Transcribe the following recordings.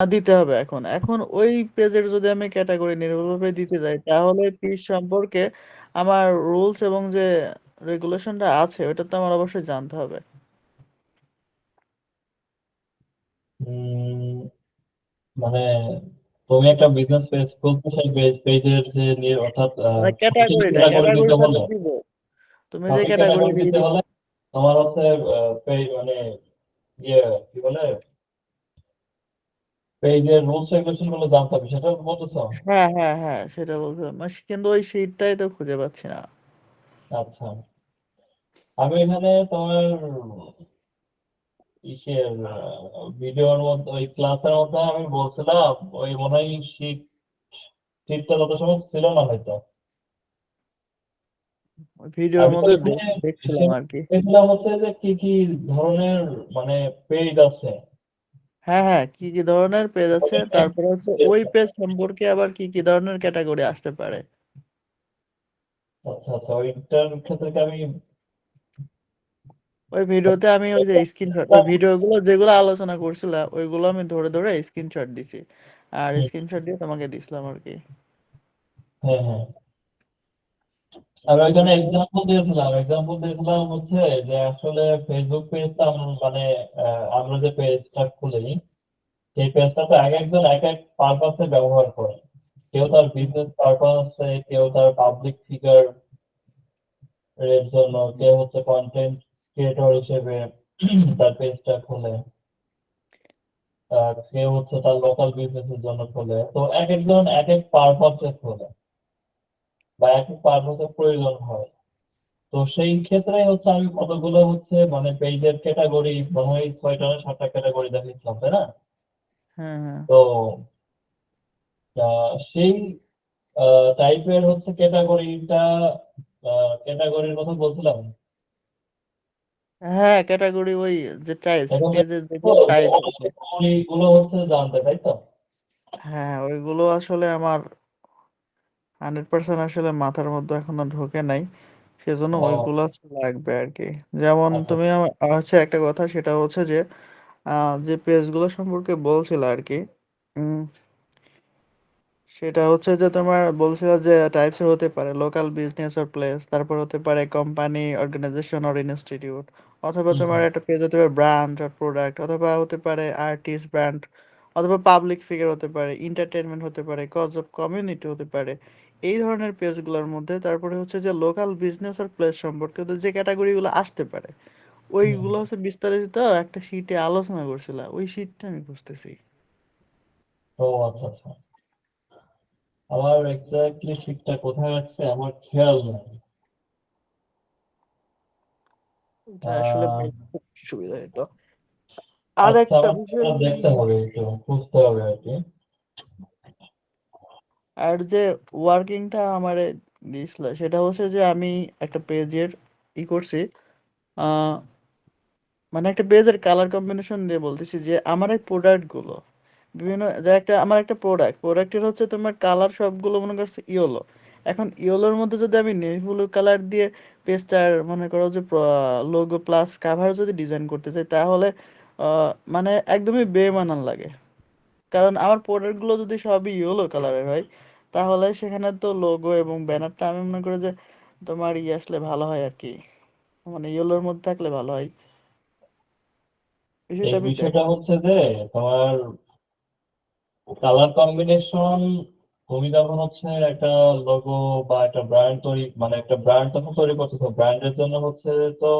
দিতে হবে এখন। এখন ওই পেজের যদি আমি ক্যাটেগরি নির্ভুলভাবে দিতে যাই, তাহলে পিস সম্পর্কে আমার রুলস এবং যে রেগুলেশনটা আছে ওটা তো আমার অবশ্যই জানতে হবে। উম, মানে তুমি একটা বিজনেস পেজ খুলছো, সেই পেজের যে অর্থাৎ মানে সঠিক ক্যাটাগরিটা ক্যাটাগরি দিতে ক্যাটাগরিটা যে হলে, দিব, তুমি যে সঠিক ক্যাটাগরি ক্যাটাগরি দিয়ে দিতে দিবে। হলে তোমার হচ্ছে মানে ইয়ে কি বলে, পেজের রুলস রেগুলেশন গুলো জানতে হবে, সেটা বলতেছো? হ্যাঁ হ্যাঁ হ্যাঁ, সেটা বলছিলাম। কিন্তু ওই শীটটাই তো খুঁজে পাচ্ছি না। আচ্ছা, আমি এখানে তোমার ইসের ভিডিওর মধ্যে, ওই ক্লাসের মধ্যে আমি বলছিলাম, ওই মনে হয় শীতটা যত সময় ছিল না হয়তো। ভিডিওর আমি তো মধ্যে এখানে দেখছিলাম এখানে আর কি। দেখছিলাম হচ্ছে যে কি কি ধরনের মানে পেজ আছে। হ্যাঁ হ্যাঁ, কি কি ধরনের পেজ আছে, ওইখানে তারপরে হচ্ছে ওই পেজ সম্পর্কে আবার কি কি ধরনের ক্যাটাগরি আসতে পারে। আচ্ছা আচ্ছা, ওইটার ক্ষেত্রে কি আমি ওই ভিডিওতে আমি ওই যে স্ক্রিনশট, ওই ভিডিওগুলো যেগুলো আলোচনা করছিলাম ওইগুলো আমি ধরে ধরে স্ক্রিনশট দিছি, আর হুম, স্ক্রিনশট দিয়ে তোমাকে দিছিলাম আর কি। হ্যাঁ হ্যাঁ, আর ওইখানে এক্সাম্পল দিয়েছিলাম হচ্ছে যে আসলে ফেসবুক পেজটা মানে আমরা যে পেজটা খুলি, সেই পেজটা তো এক একজন এক এক পারপাসে ব্যবহার করে। কেউ তার বিজনেস পারপাসে, কেউ তার পাবলিক ফিগার এর জন্য, কেউ হচ্ছে কন্টেন্ট ক্রিয়েটর হিসেবে তার পেজটা খোলে, কেউ হচ্ছে তার লোকাল বিজনেসের জন্য খোলে। তো এক একজন এক এক পারপাসে খোলে বা এক এক পারপাসে প্রয়োজন হয়। তো সেই ক্ষেত্রে হচ্ছে আমি কতগুলো হচ্ছে মানে পেজের ক্যাটাগরি, মনে হয় 6টা না 7টা ক্যাটাগরি দেখিয়েছিলাম, তাই না? হ্যাঁ হ্যাঁ তো সেই টাইপের হচ্ছে ক্যাটাগরির কথা বলছিলাম। হ্যাঁ, ক্যাটাগরি ওই যে টাইপস, এখন পেজের তো যেগুলো টাইপস আছে। গুলো হচ্ছে জানতে, তাই তো? হ্যাঁ, ওইগুলো আসলে আমার 100% আসলে মাথার মধ্যে এখনো ঢোকে নাই, সেজন্য ও ওইগুলো হচ্ছে লাগবে আর কি। যেমন আচ্ছা তুমি হচ্ছে একটা কথা, সেটা হচ্ছে যে যে পেজগুলো সম্পর্কে বলছিল আর কি, সেটা হচ্ছে যে তোমার বলছিল যে টাইপসের হতে পারে লোকাল বিজনেস অর প্লেস, তারপর হতে পারে কোম্পানি, অর্গানাইজেশন অর ইনস্টিটিউট, অথবা হুম তোমার হুম একটা পেজ হতে পারে ব্র্যান্ড অর প্রোডাক্ট, অথবা হতে পারে আর্টিস্ট ব্র্যান্ড, অথবা পাবলিক ফিগার হতে পারে, এন্টারটেইনমেন্ট হতে পারে, কজ অফ কমিউনিটি হতে পারে। এই ধরনের পেজগুলোর মধ্যে তারপরে হচ্ছে যে লোকাল বিজনেস আর প্লেস সম্পর্কিত যে ক্যাটাগরিগুলো আসতে পারে, হুম। ওইগুলো হচ্ছে বিস্তারিত একটা শীটে আলোচনা করছিলাম, ওই শীটটা আমি খুঁজতেছি। ও আচ্ছা আচ্ছা, আমার এক্স্যাক্টলি শীটটা কোথায় আছে আমার খেয়াল নেই। এটা আসলে আহ পেলে খুব সুবিধা হতো। আর আচ্ছা, একটা আমার বিষয় দেখতে হবে, একটু খুঁজতে হবে আর কি। আর যে ওয়ার্কিংটা আমারে দিছিল সেটা হচ্ছে যে আমি একটা পেজের করছি, আহ মানে একটা পেজের কালার কম্বিনেশন দিয়ে বলতেছি যে আমার এই প্রোডাক্ট গুলো বিভিন্ন যে একটা আমার একটা প্রোডাক্টের হচ্ছে তোমার কালার সবগুলো মনে করছে ইয়েলো। এখন ইয়েলোর মধ্যে যদি আমি নেভি ব্লু কালার দিয়ে পেজটার মনে করো যে লোগো প্লাস কাভার যদি ডিজাইন করতে চাই, তাহলে মানে একদমই বেমানান লাগে। কারণ আমার প্রোডাক্ট গুলো যদি সবই ইয়েলো কালারের হয়, তাহলে সেখানে তো লোগো এবং ব্যানারটা আমি মনে করি যে তোমার আসলে ভালো হয় আর কি, মানে ইয়েলোর মধ্যে থাকলে ভালো হয়। বিষয়টা এই আমি বিষয়টা দেখলাম। হচ্ছে যে তোমার কালার কম্বিনেশন, তুমি যখন হচ্ছে একটা লোগো বা একটা ব্র্যান্ড তৈরি, মানে একটা ব্র্যান্ড যখন তৈরি করতেছো, ব্র্যান্ডের জন্য হচ্ছে, তো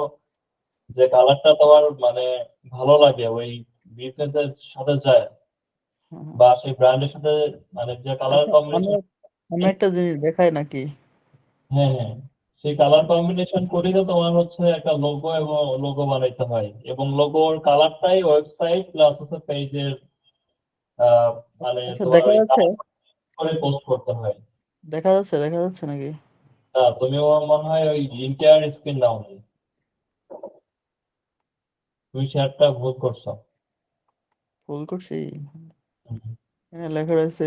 যে কালারটা তোমার মানে ভালো লাগে, ওই বিজনেসের সাথে যায় হ্যাঁ, হ্যাঁ। বা সেই ব্র্যান্ডের সাথে, মানে যে কালার আচ্ছা, আমি কম্বিনেশন। আমি একটা জিনিস দেখাই নাকি? হ্যাঁ হ্যাঁ, সেই কালার আচ্ছা কম্বিনেশন করে তো তোমার হচ্ছে একটা লোগো এবং লোগো বানাইতে হয়, এবং লোগোর কালারটাই ওয়েবসাইট প্লাস হচ্ছে পেজের আহ মানে আচ্ছা, তোমার দেখা ওই যাচ্ছে, কালার করে পোস্ট করতে হয়। দেখা যাচ্ছে নাকি? তুমিও মনে হয় ওই ইন্টার স্ক্রিন দাও নি, তুমি শেয়ারটা ভুল করছো। ভুল করছি? এখানে লেখা রয়েছে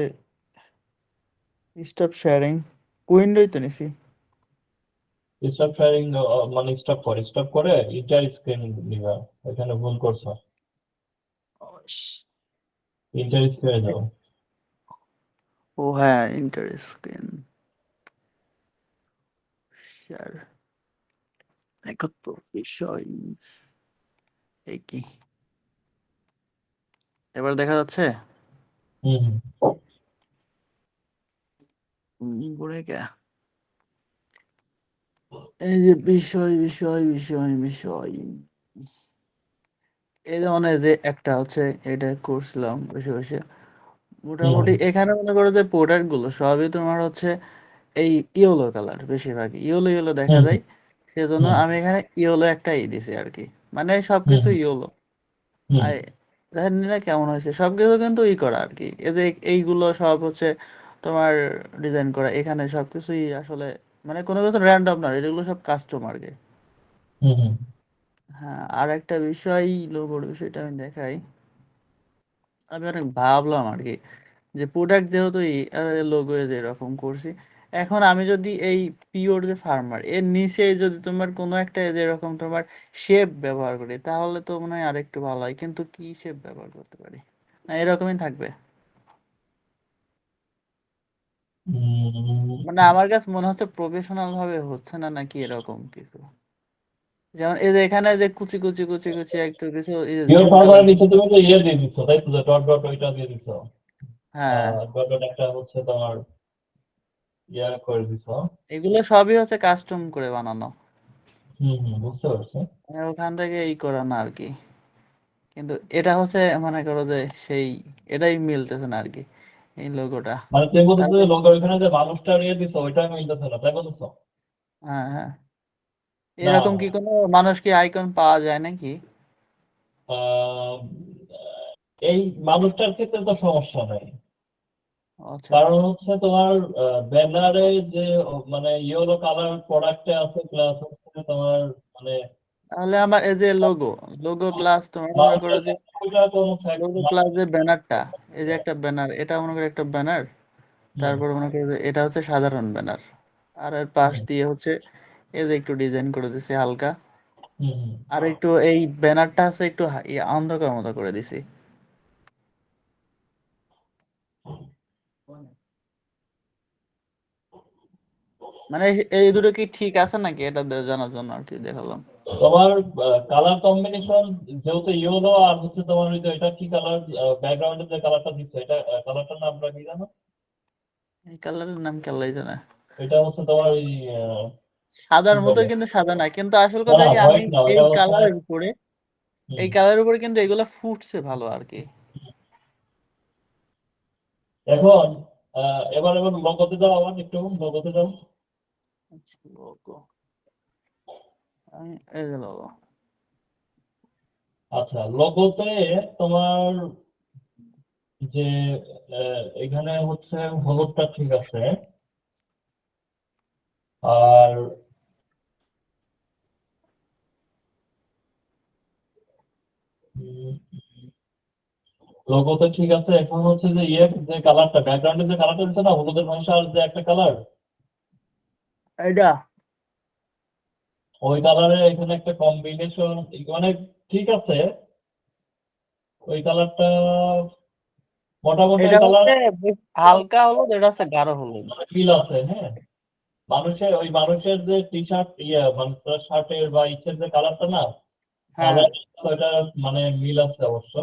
স্টপ শেয়ারিং, উইন্ডোই তো নিছি। স্টপ শেয়ারিং, মানে স্টপ করে ইন্টার স্ক্রিন নিবা, এখানে ভুল করছো। ইন্টার স্ক্রিনে যাও। ও হ্যাঁ, ইন্টার স্ক্রিন শেয়ার একত্র বিষয় এই কি এবার দেখা যাচ্ছে? হুম পড়ে কে এই যে বিষয় বিষয় বিষয় বিষয় এই যে মানে যে একটা হচ্ছে এটা করছিলাম বসে বসে হুম মোটামুটি এখানে মনে করো যে প্রোডাক্ট গুলো সবই তোমার হচ্ছে এই ইয়েলো কালার, বেশিরভাগ ইয়েলো ইয়েলো দেখা হুম যায়, সেজন্য হুম আমি এখানে ইয়েলো একটা দিছি আর কি, মানে হুম সবকিছু ইয়েলো। হুম আর জানি না কেমন হয়েছে, সবকিছু কিন্তু ই করা আর কি, এই যে এইগুলো সব হচ্ছে তোমার ডিজাইন করা, এখানে সবকিছুই আসলে মানে কোনো কিছু র্যান্ডম না, এগুলো সব কাস্টম আর কি। হুম হুম হ্যাঁ, আর একটা বিষয়, লোগোর বিষয়টা আমি দেখাই। আমি অনেক ভাবলাম আর কি যে প্রোডাক্ট যেহেতু লোগো যেরকম করছি, এখন আমি যদি এই পিওর যে ফার্মার এর নিচে যদি তোমার কোনো একটা যেরকম তোমার শেপ ব্যবহার করি, তাহলে তো মনে হয় আরেকটু ভালো হয়, কিন্তু কি শেপ ব্যবহার করতে পারি? না এরকমই থাকবে? হুম। মানে আমার কাছে মনে হচ্ছে প্রফেশনাল ভাবে হচ্ছে না, নাকি এরকম কিছু, যেমন এই যে এখানে যে কুচি কুচি কুচি কুচি একটু কিছু এই যে পিওর জিঙ্ক কালার। ফার্মারের নিচে তুমি তো ইয়ে দিয়ে দিচ্ছ, তাই তো, যে ডট ডট ওইটা দিয়ে দিচ্ছ। হ্যাঁ, ডট ডট একটা হচ্ছে তোমার ইয়া করে দিচ্ছ। এগুলো সবই হচ্ছে কাস্টম করে বানানো, বুঝতে পারছি। মানে ওখান থেকে এই করা না আর কি। কিন্তু এটা হচ্ছে মনে করো যে সেই এটাই মিলতেছে না আর কি, এই লোগোটা। মানে তুমি বলতেছো তারপর যে লোকের ওইখানে যে মানুষটা নিয়ে দিচ্ছ ওইটা মিলতেছে না, তাই বলতেছো? হ্যাঁ হ্যাঁ, না, এরকম কি কোনো মানুষ কি আইকন পাওয়া যায় নাকি? আহ, এই মানুষটার ক্ষেত্রে তো সমস্যা নাই। আচ্ছা, কারণ হচ্ছে তোমার ব্যানারে যে মানে ইয়েলো কালার প্রোডাক্টে আছে, প্লাস হচ্ছে তোমার মানে তাহলে আমার এই যে লোগো, লোগো প্লাস তোমার মনে করো মানুষের যে ক্ষেত্রে ওইটা কোনো ফ্যাক্ট লোগো মানে। প্লাস যে ব্যানারটা, এই যে একটা ব্যানার, এটা মনে করো একটা ব্যানার, হুম তারপর মনে করো যে এটা হচ্ছে সাধারণ ব্যানার, আর এর পাশ হুম দিয়ে হচ্ছে এই যে একটু ডিজাইন করে দিছি হালকা, হুম হুম। আর একটু এই ব্যানারটা আছে একটু অন্ধকার মতো করে দিছি। মানে এই দুটো কি ঠিক আছে নাকি, এটা জানার জন্য আর কি দেখালাম। তোমার কালার কম্বিনেশন যেহেতু ইয়েলো, আর হচ্ছে তোমার ওই যে এটা কি কালার, ব্যাকগ্রাউন্ডে যে কালারটা দিচ্ছে, এটা কালারটার নামটা কি জানো? এই কালারের নাম কি আল্লাহ জানে। এটা হচ্ছে তোমার ওই কি সাদার মতো বলে, কিন্তু সাদা না, কিন্তু আসল না কথা না কি আমি হোয়াইট না, এই ওটা হচ্ছে। কালারের উপরে, হুম। এই কালারের উপরে কিন্তু এগুলা ফুটছে ভালো আর কি। এখন এবার এবার লোগোতে যাও, আবার একটু লোগোতে যাও। আচ্ছা, logo, এই যে logo। আচ্ছা, লোগোতে তোমার যে এখানে হচ্ছে হলুদটা ঠিক আছে, আর লোগোতে ঠিক আছে। এখন হচ্ছে যে ইয়ে যে কালারটা, ব্যাকগ্রাউন্ডে যে কালারটা দিচ্ছে না, হলুদের ভাষার যে একটা কালার, এইটা ওই কালারে এখানে একটা কম্বিনেশন মানে ঠিক আছে। ওই কালারটা মোটামুটি এটা ওই কালার হচ্ছে বেশ হালকা হলুদ, এটা হচ্ছে গাঢ় হলুদ। মিল আছে, হ্যাঁ। মানুষের যে টি শার্ট ইয়ে মানে শার্টের বা ইচ্ছের যে কালারটা না, হ্যাঁ, কালার ওইটা মানে মিল আছে অবশ্য।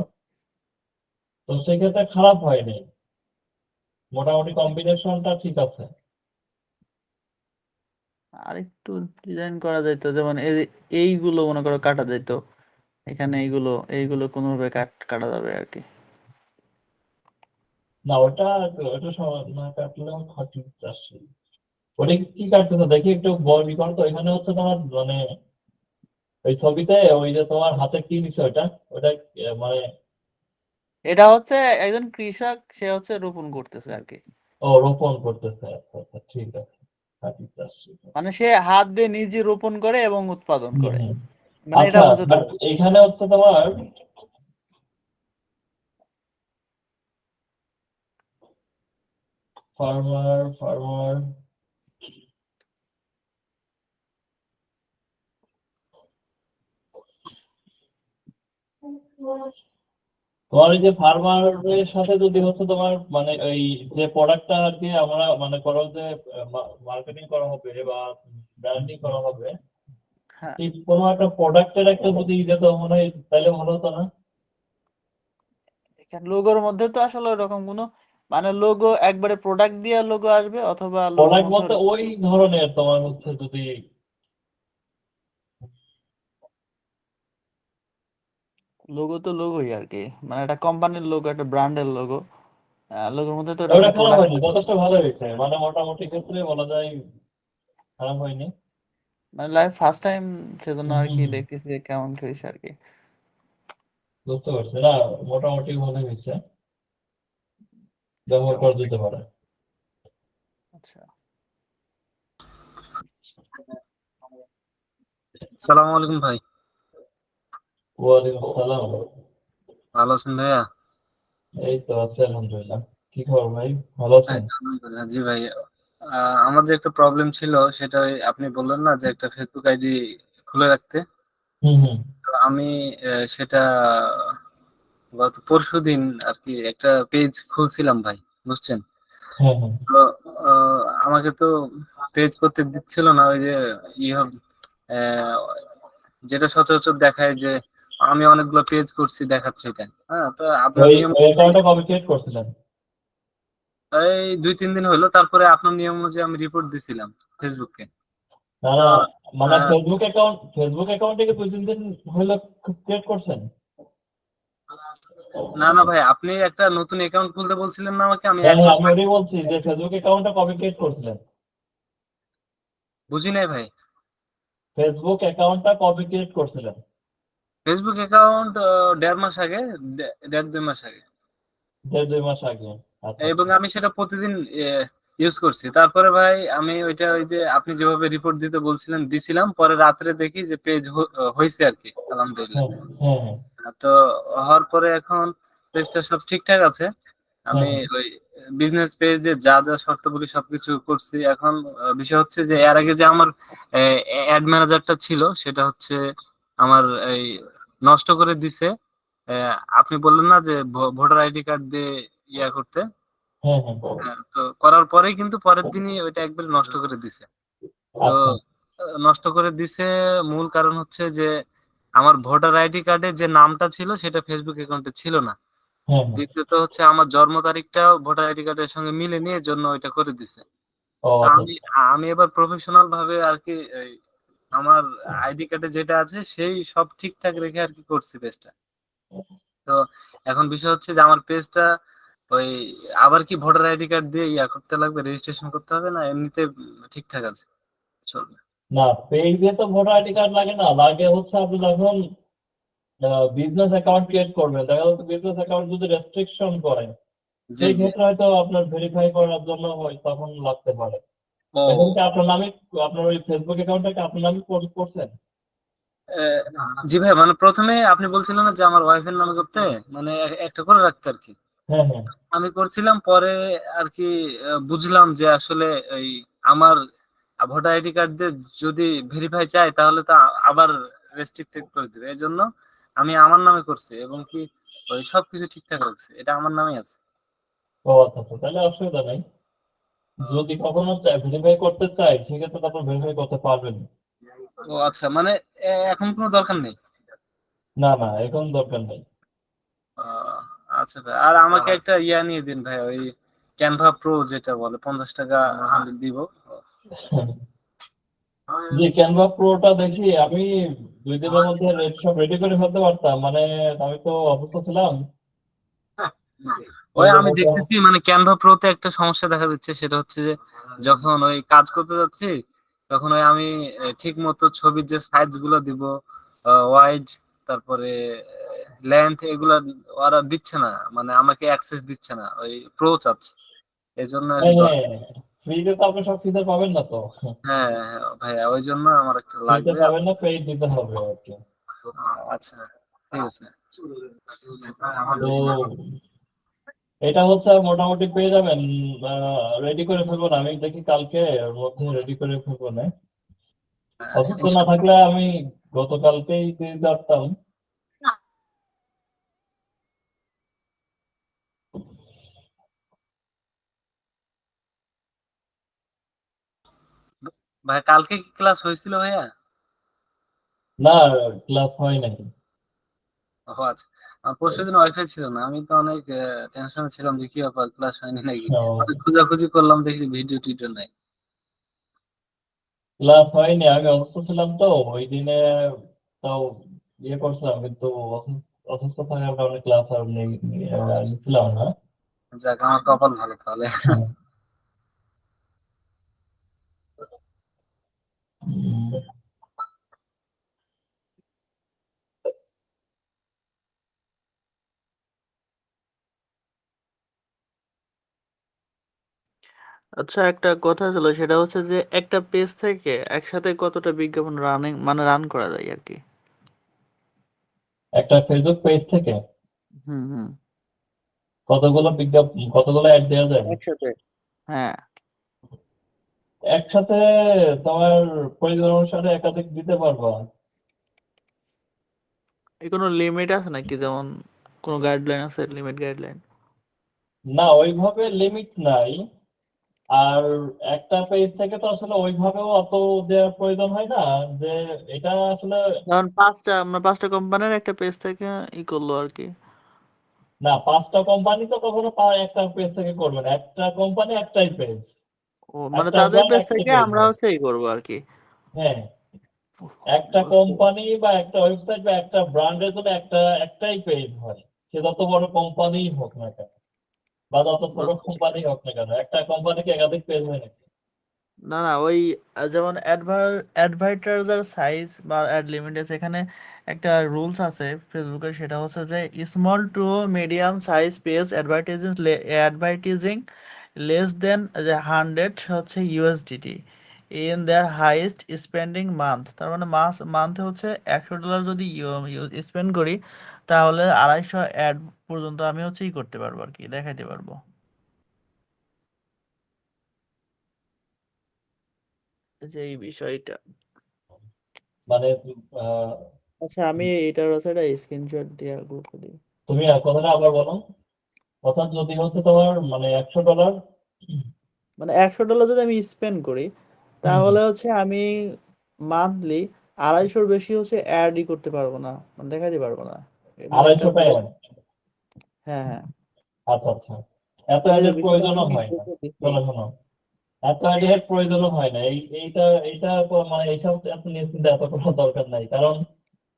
তো সেক্ষেত্রে খারাপ হয়নি, মোটামুটি কম্বিনেশনটা ঠিক আছে। আর একটু ডিজাইন করা যাইতো, যেমন এইগুলো মনে করো কাটা যাইতো, এখানে এইগুলো এইগুলো কোনোভাবে কাটা যাবে আর কি। না ওটা, ওটা না কাটলেও ঠিক আছে। ওটা কি কাটতেছে দেখি একটু বই করো তো। এখানে হচ্ছে তোমার মানে ওই ছবিতে ওই যে তোমার হাতে কি দিচ্ছে ওইটা, ওটা মানে। এটা হচ্ছে একজন কৃষক, সে হচ্ছে রোপণ করতেছে আর কি, ও, রোপণ করতেছে, আচ্ছা আচ্ছা, ঠিক আছে। ঠিক আছে। মানে সে হাত দিয়ে নিজে রোপণ করে এবং উৎপাদন করে, হুম। মানে এটা আচ্ছা, বোঝাতে বাট হবে। এখানে হচ্ছে তোমার ফার্মার ফার্মার তোমার এই যে ফার্মারের সাথে যদি হচ্ছে তোমার মানে এই যে প্রোডাক্টটা আর কি আমরা মানে করো যে মার্কেটিং করা হবে বা ব্র্যান্ডিং করা হবে, হ্যাঁ, ঠিক কোনো একটা প্রোডাক্টের একটা যদি যেত মনে হয় তাহলে ভালো হতো না? এখানে লোগোর মধ্যে তো আসলে ওরকম কোনো মানে লোগো একবারে প্রোডাক্ট দিয়ে লোগো আসবে, অথবা লোগোর প্রোডাক্ট মধ্যে বলতে ওই ধরনের তোমার হচ্ছে যদি লোগো তো লোগোই আর কি, মানে একটা কোম্পানির লোগো, একটা ব্র্যান্ডের লোগো। লোগোর মধ্যে তো ওটা এরকম খারাপ প্রোডাক্ট। হয়নি, যথেষ্ট ভালো হয়েছে, মানে মোটামুটি ক্ষেত্রে বলা যায় খারাপ হয়নি। মানে লাইফ ফার্স্ট টাইম, সেজন্য আর হুম কি হুম, দেখতেছি যে কেমন কি হয়েছে আর কি। বুঝতে পারছি না, মোটামুটি ভালো হয়েছে, ব্যবহার করা মোটামুটি। যেতে পারে। আচ্ছা। সালামু আলাইকুম ভাই। ওয়ালাইকুম আসসালাম। ভালো আছেন ভাইয়া? এই তো আছে আলহামদুলিল্লাহ। কি খবর ভাই, ভালো এই আছেন? তো আলহামদুলিল্লাহ। জি ভাই, আমার যে একটা প্রবলেম ছিল সেটা আপনি বললেন না যে একটা ফেসবুক আইডি খুলে রাখতে। হুম হুম, তো আমি সেটা গত পরশুদিন আর কি একটা পেজ খুলছিলাম ভাই, বুঝছেন? হ্যাঁ হ্যাঁ তো আমাকে তো পেজ করতে দিচ্ছিল না, ওই যে ইয়ে আহ, যেটা সচরাচর দেখায় যে আমি অনেকগুলো পেজ করছি দেখাচ্ছে এটা। হ্যাঁ, তো আপনার ওই নিয়ম ওই অ্যাকাউন্টটা কবে ক্রিয়েট করছিলেন? এই 2-3 দিন হলো, তারপরে আপনার নিয়ম অনুযায়ী আমি রিপোর্ট দিছিলাম ফেসবুককে। না তো না, মানে আহ, ফেসবুক অ্যাকাউন্টে কি 2-3 দিন হলো ক্রিয়েট করছেন? না না ভাই, আপনি একটা নতুন অ্যাকাউন্ট খুলতে বলছিলেন না আমাকে, আমি হ্যাঁ এক হ্যাঁ, মাস আমি আগে। ওটাই বলছি যে ফেসবুক অ্যাকাউন্টটা কবে ক্রিয়েট করছিলেন। বুঝি নাই ভাই। ফেসবুক অ্যাকাউন্টটা কবে ক্রিয়েট করছিলেন? ফেসবুক অ্যাকাউন্ট 1.5 মাস আগে, 1.5-2 মাস আগে। 1.5-2 মাস আগে। আচ্ছা এবং আচ্ছা। আমি সেটা প্রতিদিন ইউজ করছি। তারপরে ভাই আমি ওইটা ওই যে আপনি যেভাবে রিপোর্ট দিতে বলছিলেন দিছিলাম, পরে রাত্রে দেখি যে পেজ হয়েছে আর কি, আলহামদুলিল্লাহ। হ্যাঁ হ্যাঁ হ্যাঁ তো হওয়ার পরে এখন পেজটা সব ঠিকঠাক আছে। হ্যাঁ আমি হ্যাঁ, ওই বিজনেস পেজে যা যা শর্তাবলী সবকিছু করছি। এখন বিষয় হচ্ছে যে এর আগে যে আমার অ্যাড ম্যানেজারটা ছিল সেটা হচ্ছে আমার এই নষ্ট করে দিছে। আপনি বললেন না যে ভোটার আইডি কার্ড দিয়ে ইয়া করতে। হ্যাঁ হ্যাঁ, তো করার পরেই কিন্তু পরের দিনই ওইটা একবার নষ্ট করে দিছে। তো আচ্ছা। নষ্ট করে দিছে, মূল কারণ হচ্ছে যে আমার ভোটার আইডি কার্ডে যে নামটা ছিল সেটা ফেসবুক অ্যাকাউন্টে ছিল না। হ্যাঁ হ্যাঁ, দ্বিতীয়ত হচ্ছে আমার জন্ম তারিখটাও ভোটার আইডি কার্ডের সঙ্গে মিলে নিয়ে জন্য এটা করে দিছে। ও তো আচ্ছা। আমি আমি এবার প্রফেশনাল ভাবে আর কি এই আমার আইডি কার্ডে যেটা আছে সেই সব ঠিকঠাক রেখে আর কি করছি পেজটা। তো এখন বিষয় হচ্ছে যে আমার পেজটা ওই আবার কি ভোটার আইডি কার্ড দিয়ে ইয়া করতে লাগবে, রেজিস্ট্রেশন করতে হবে, না এমনিতে ঠিকঠাক আছে, চলবে? না, পেজে তো ভোটার আইডি কার্ড লাগে না, লাগে হচ্ছে আপনি যখন বিজনেস অ্যাকাউন্ট ক্রিয়েট করবেন, দেখা যাচ্ছে বিজনেস অ্যাকাউন্ট যদি রেস্ট্রিকশন করে জি সেই জি। ক্ষেত্রে হয়তো আপনার ভেরিফাই করার জন্য হয় তখন লাগতে পারে। এখন কি ও, আপনার নামে, আপনার ওই ফেসবুক অ্যাকাউন্টটাকে আপনার নামে করছেন? আহ, জি ভাই, মানে প্রথমে আপনি বলছিলেন না যে আমার ওয়াইফের নামে করতে, মানে একটা করে রাখতে আর কি। হ্যাঁ হ্যাঁ, আমি করছিলাম, পরে আর কি বুঝলাম যে আসলে এই আমার ভোটার আইডি কার্ড দিয়ে যদি ভেরিফাই চাই তাহলে তো আবার রেস্ট্রিক্টেড করে দিবে। এই জন্য আমি আমার নামে করছি এবং কি ওই সবকিছু ঠিকঠাক রাখছি, এটা আমার নামেই আছে। ও আচ্ছা আচ্ছা, তাহলে অসুবিধা নেই। ও যদি কখনো ভেরিফাই করতে চাই সেক্ষেত্রে তো আপনি ভেরিফাই করতে পারবেন। ও আচ্ছা, মানে এখন কোনো দরকার নেই। না না, এখন দরকার নেই। আহ, আচ্ছা ভাই, আর আমাকে একটা ইয়া নিয়ে দিন ভাই, ওই ক্যানভা প্রো যেটা বলে, 50 টাকা আমি দিব। জি, ক্যানভা প্রোটা দেখি আমি 2 দিনের মধ্যে সব রেডি করে ফেলতে পারতাম, মানে আমি তো অসুস্থ ছিলাম। ওই এই জন্য আমি দেখতেছি মানে ক্যানভা প্রোতে একটা সমস্যা দেখা দিচ্ছে, সেটা হচ্ছে যে যখন ওই কাজ করতে যাচ্ছি তখন ওই আমি ঠিক মতো ছবির যে সাইজ গুলো দিব, ওয়াইড, তারপরে লেন্থ, এগুলা ওরা দিচ্ছে না, মানে আমাকে অ্যাক্সেস দিচ্ছে না, ওই প্রো চাচ্ছে। এই জন্য আর কি হ্যাঁ হ্যাঁ, দরকার। ফ্রিতে তো আপনি সব ফিচার পাবেন না তো। হ্যাঁ হ্যাঁ ভাইয়া, ওই জন্য আমার একটা ফ্রিতে লাগবে। পাবেন না, পেইড দিতে হবে আর কি। আচ্ছা, ঠিক আছে। তো এটা হচ্ছে মোটামুটি পেয়ে যাবেন, রেডি করে ফেলবো না, আমি দেখি কালকে ওর মধ্যে রেডি করে ফেলবো না। অসুস্থ না ইনশাল্লাহ। থাকলে আমি গতকালকেই দিয়ে পারতাম। ভাই কালকে কি ক্লাস হয়েছিল ভাইয়া? না, ক্লাস হয় নাকি? ও আচ্ছা, আমার পরশুদিন ওয়াইফাই ছিল না, আমি তো অনেক টেনশনে ছিলাম যে কি ব্যাপার, ক্লাস হয়নি নাকি। অনেক ও, খোঁজাখুঁজি করলাম, দেখি ভিডিও টিডিও নাই। ক্লাস হয়নি, আমি অসুস্থ ছিলাম তো ওই দিনে। তাও ইয়ে করছিলাম, কিন্তু অসুস্থ থাকার কারণে ক্লাস আর আচ্ছা, নিছিলাম না। যাক আমার কপাল ভালো তাহলে। হ্যাঁ। উম, আচ্ছা, একটা কথা ছিল, সেটা হচ্ছে যে একটা পেজ থেকে একসাথে কতটা বিজ্ঞাপন রান করা যায় আর কি? একটা ফেসবুক পেজ থেকে হুম হুম। কতগুলো অ্যাড দেওয়া যায় একসাথে, হ্যাঁ। একসাথে? তোমার প্রয়োজন অনুসারে একাধিক দিতে পারবা। এই কোনো লিমিট আছে নাকি, যেমন কোনো গাইডলাইন আছে, লিমিট গাইডলাইন? না, ওইভাবে লিমিট নাই। আর একটা পেজ থেকে তো আসলে ওইভাবেও অত দেওয়ার প্রয়োজন হয় না, যে এটা আসলে। যেমন আমরা পাঁচটা কোম্পানির একটা পেজ থেকে করলো আর কি। না, 5টা কোম্পানি তো কখনো একটা পেজ থেকে করবে না, একটা কোম্পানি একটাই পেজ, ও মানে একটা তাদের ব্র্যান্ড পেজ একটাই থেকে পেজ আমরা হয়। হচ্ছে করবো আর কি। হ্যাঁ, একটা বুঝতে কোম্পানি বা একটা ওয়েবসাইট বা একটা ব্র্যান্ডের জন্য একটাই পেজ হয়। সে যত বড় কোম্পানি হোক না কেন, বা যত ছোট বুঝতে পারছি। কোম্পানি হোক না কেন, একটা কোম্পানিকে একাধিক পেজ হয় নাকি? না না, ওই যেমন অ্যাডভার্টাইজার সাইজ বা অ্যাড লিমিটেড, এখানে একটা রুলস আছে ফেসবুকে, সেটা হচ্ছে যে small to medium size page advertising less than 100 হচ্ছে USDT in their highest spending month. তার মানে মান্থে হচ্ছে $100 যদি স্পেন্ড করি, তাহলে 250 অ্যাড পর্যন্ত আমি হচ্ছে করতে পারবো আর কি, দেখাইতে পারবো। যে এই বিষয়টা। মানে আহ, আচ্ছা, আমি এটার হচ্ছে একটা স্ক্রিনশট দিয়ে গ্রুপে দিই। তুমি কথাটা আবার বলো। অর্থাৎ যদি হচ্ছে তোমার মানে $100। মানে $100 যদি আমি স্পেন্ড করি, হুম, তাহলে হচ্ছে আমি মান্থলি 250-র বেশি হচ্ছে অ্যাডই করতে পারবো না, মানে দেখাতে পারবো না। এমন একটা 250 টাকা। হ্যাঁ হ্যাঁ। আচ্ছা আচ্ছা, এত এই যে অ্যাডের বিষয়টা প্রয়োজনও আমি হয় না। গ্রুপে দিচ্ছি। শোনো শোনো, এত অ্যাডের প্রয়োজনও হয় না। এইটা মানে এইসব এত নিয়ে চিন্তা এত করার দরকার নাই, কারণ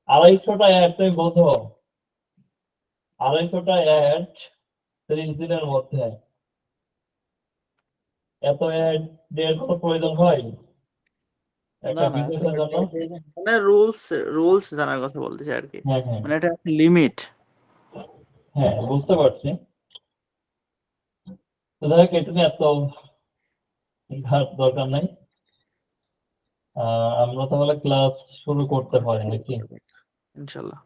250টা অ্যাড তুমি বোঝো, 250টা অ্যাড 30 দিনের মধ্যে, এত অ্যাড দেওয়ার কোনো প্রয়োজন হয় না একটা না, বিজনেসের জন্য? মানে রুলস রুলস জানার কথা বলতেছি আর কি। হ্যাঁ হ্যাঁ মানে এটা লিমিট। হ্যাঁ, বুঝতে পারছি। তো যাই হোক, এটা নিয়ে এত ঘাট দরকার নাই। আমরা তাহলে ক্লাস শুরু করতে পারি শুরু নাকি? করতে পারি ইনশাল্লাহ।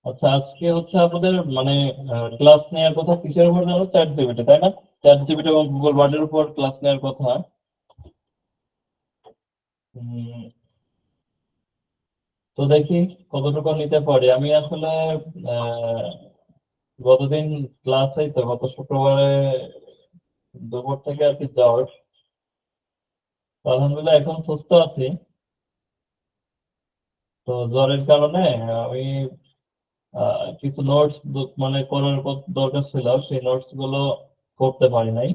আচ্ছা, আজকে হচ্ছে আমাদের মানে ক্লাস নেওয়ার কথা কিসের উপর জানো? চ্যাট জিপিটি, তাই না? চ্যাট জিপিটি এবং গুগল বার্ডের উপর ক্লাস নেওয়ার কথা। উম, তো দেখি কতটুকু নিতে পারি। আমি আসলে আহ, গতদিন ক্লাসেই তো গত শুক্রবারে দুপুর থেকে আর কি জ্বর। তো আলহামদুলিল্লাহ এখন সুস্থ আছি। তো জ্বরের কারণে আমি কিছু নোটস মানে করার দরকার ছিল, সেই নোটস গুলো করতে পারি নাই।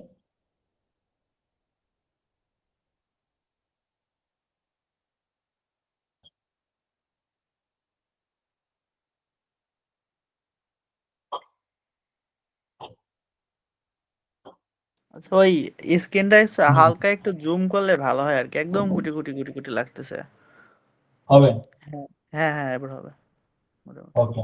আচ্ছা, ওই স্ক্রিনটা হুম, হালকা একটু জুম করলে ভালো হয় আর কি, একদম কুটি কুটি কুটি কুটি লাগতেছে। হবে। হ্যাঁ হ্যাঁ হ্যাঁ, এবার হবে মোটামুটি। ওকে।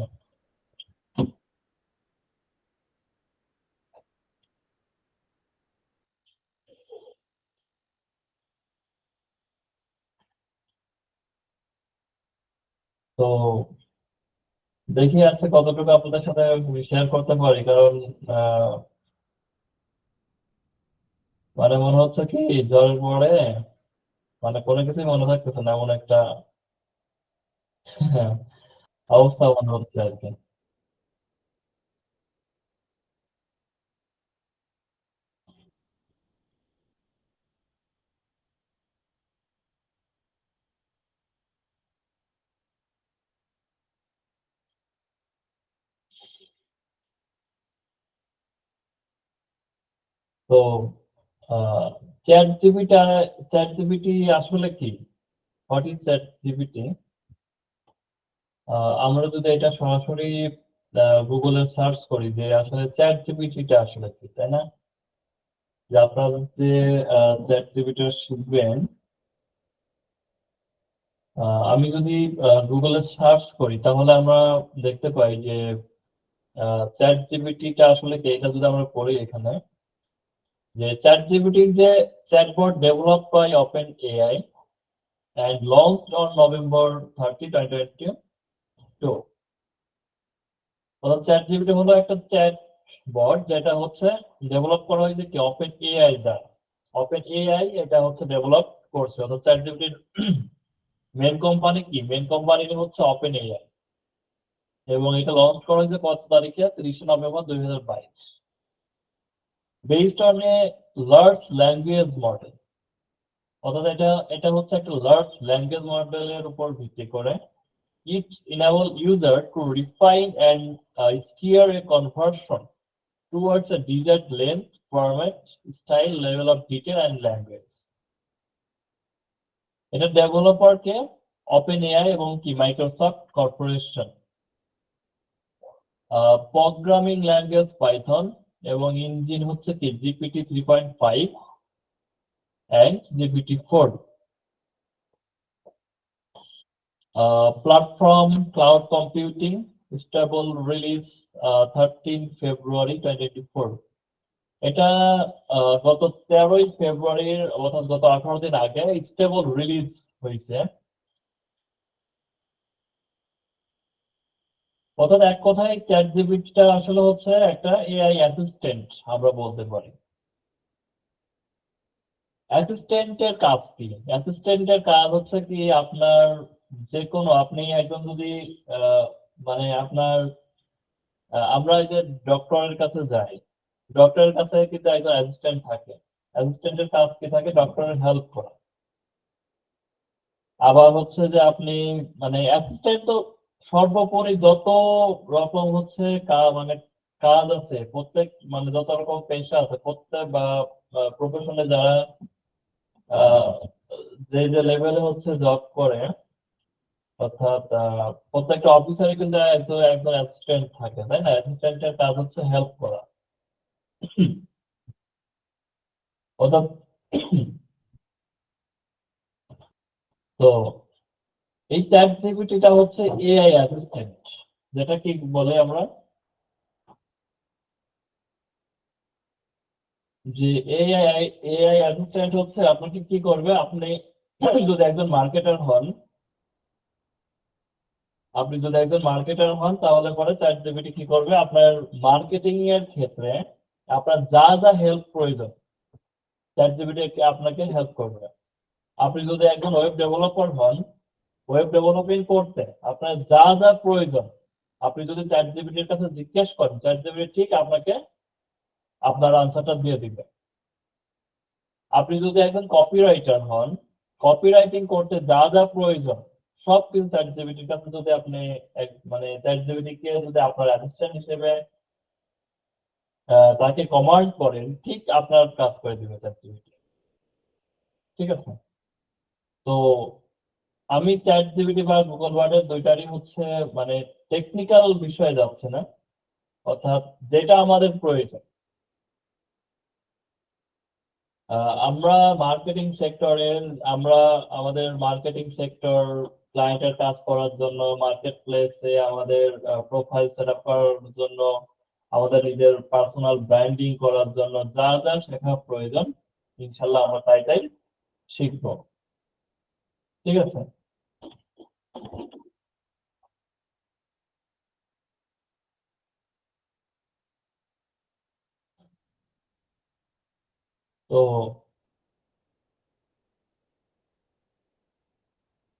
তো দেখি আছে কতটুকু আপনাদের সাথে শেয়ার করতে পারি, কারণ আহ, মানে মনে হচ্ছে কি জ্বরের পরে মানে কোনো কিছুই মনে থাকতেছে না, এমন একটা অবস্থা মনে হচ্ছে আর কি। তো চ্যাট জিপিটি আসলে কি, হোয়াট ইজ চ্যাট জিপিটি? আমরা যদি এটা সরাসরি গুগলে সার্চ করি যে আসলে চ্যাট জিপিটিটা আসলে কি, তাই না? যে আপনারা যে চ্যাট জিপিটি শিখবেন, আমি যদি গুগলে সার্চ করি তাহলে আমরা দেখতে পাই যে চ্যাট জিপিটিটা আসলে কি, এটা যদি আমরা পড়ি এখানে যে চ্যাট জিপিটি যে chatbot developed by OpenAI and launched on November 30, 2022. অর্থাৎ চ্যাট জিপিটি হলো একটা চ্যাট বট যেটা হচ্ছে ডেভেলপ করা হয়েছে কি ওপেন এআই দ্বারা। ওপেন এআই এটা হচ্ছে ডেভেলপ করছে, অর্থাৎ চ্যাট জিপিটির মেন কোম্পানি কি, মেন কোম্পানি হচ্ছে ওপেন এআই, এবং এটা লঞ্চ করা হয়েছে কত তারিখে, 30 November 2022, based on a large language model. অর্থাৎ এটা এটা হচ্ছে একটা লার্জ ল্যাঙ্গুয়েজ মডেলের উপর ভিত্তি করে। It enables user to refine and steer a conversion towards a desired length, format, style, level of detail, and language. এটা ডেভেলপারকে ওপেন এআই এবং কি Microsoft corporation, programming language Python, এবং ইঞ্জিন হচ্ছে কি GPT 3.5 and GPT-4. Platform cloud computing, stable release 13 February 2024. এটা গত 13ই ফেব্রুয়ারির, অর্থাৎ গত 18 দিন আগে স্টেবল রিলিজ হয়েছে। অর্থাৎ এক কথায় চ্যাট জিপিটিটা আসলে হচ্ছে একটা এআই অ্যাসিস্ট্যান্ট আমরা বলতে পারি। অ্যাসিস্ট্যান্টের কাজ কি? অ্যাসিস্ট্যান্টের কাজ হচ্ছে কি আপনার যে কোনো, আপনি একজন যদি মানে আপনার আমরা এই যে ডক্টরের কাছে যাই, ডক্টরের কাছে কিন্তু একজন অ্যাসিস্ট্যান্ট থাকে। অ্যাসিস্ট্যান্টের কাজ কি থাকে, ডক্টরের হেল্প করা। আবার হচ্ছে যে আপনি মানে অ্যাসিস্ট্যান্ট তো সর্বোপরি যত রকম হচ্ছে মানে কাজ আছে, প্রত্যেক মানে যত রকম পেশা আছে, প্রত্যেক বা প্রফেশনে যারা আহ, যে যে লেভেলে হচ্ছে জব করে, অর্থাৎ প্রত্যেকটা অফিসারে কিন্তু একজন একজন অ্যাসিস্ট্যান্ট থাকে, তাই না? অ্যাসিস্ট্যান্টের কাজ হচ্ছে হেল্প করা। অর্থাৎ তো এই চ্যাট জিপিটিটা হচ্ছে এআই অ্যাসিস্ট্যান্ট, যেটা কি বলে আমরা যে এআই এআই অ্যাসিস্ট্যান্ট হচ্ছে আপনাকে কি করবে, আপনি যদি একজন মার্কেটার হন, আপনি যদি একজন মার্কেটার হন তাহলে পরে চ্যাট জিপিটি কি করবে, আপনার মার্কেটিং এর ক্ষেত্রে আপনার যা যা হেল্প প্রয়োজন চ্যাট জিপিটি আপনাকে হেল্প করবে। আপনি যদি একজন ওয়েব ডেভেলপার হন, ওয়েব ডেভেলপিং করতে আপনার যা যা প্রয়োজন আপনি যদি চ্যাট জিপিটির কাছে জিজ্ঞেস করেন, চ্যাট জিপিটি ঠিক আপনাকে আপনার আনসারটা দিয়ে দিবে। আপনি যদি একজন কপিরাইটার হন, কপিরাইটিং করতে যা যা প্রয়োজন সব কিছু চ্যাট জিপিটির কাছে যদি আপনি মানে চ্যাট জিপিটি কে যদি আপনার অ্যাসিস্ট্যান্ট হিসেবে তাকে কমান্ড করেন, ঠিক আপনার কাজ করে দিবে চ্যাট জিপিটি। ঠিক আছে? তো আমি চ্যাট জিপিটি বা গুগল ওয়ার্ডের দুইটারই হচ্ছে মানে টেকনিক্যাল বিষয়ে যাচ্ছে না, অর্থাৎ যেটা আমাদের প্রয়োজন। আমরা মার্কেটিং সেক্টরের, আমরা আমাদের মার্কেটিং সেক্টর ক্লায়েন্টের কাজ করার জন্য, মার্কেট প্লেসে আমাদের প্রোফাইল সেট আপ করার জন্য, আমাদের নিজের পার্সোনাল ব্র্যান্ডিং করার জন্য যা যা শেখা প্রয়োজন ইনশাল্লাহ আমরা তাই তাই শিখবো। ঠিক আছে? তো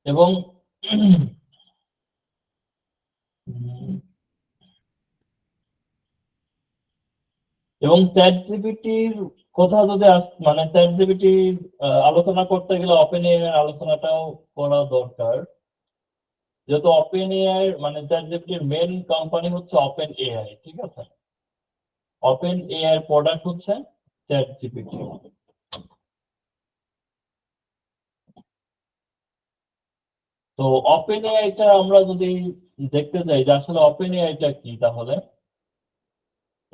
এবং এবং চ্যাট জিপিটির কথা যদি মানে চ্যাট জিপিটির আলোচনা করতে গেলে ওপেন এআই এর আলোচনাটাও করা দরকার, যেহেতু ওপেন এআই মানে চ্যাট জিপিটির মেন কোম্পানি হচ্ছে ওপেন এআই, ঠিক আছে? ওপেন এআই এর প্রোডাক্ট হচ্ছে চ্যাট জিপিটি। তো ওপেন এআইটা আমরা যদি দেখতে যাই যে আসলে ওপেন এআইটা কি, তাহলে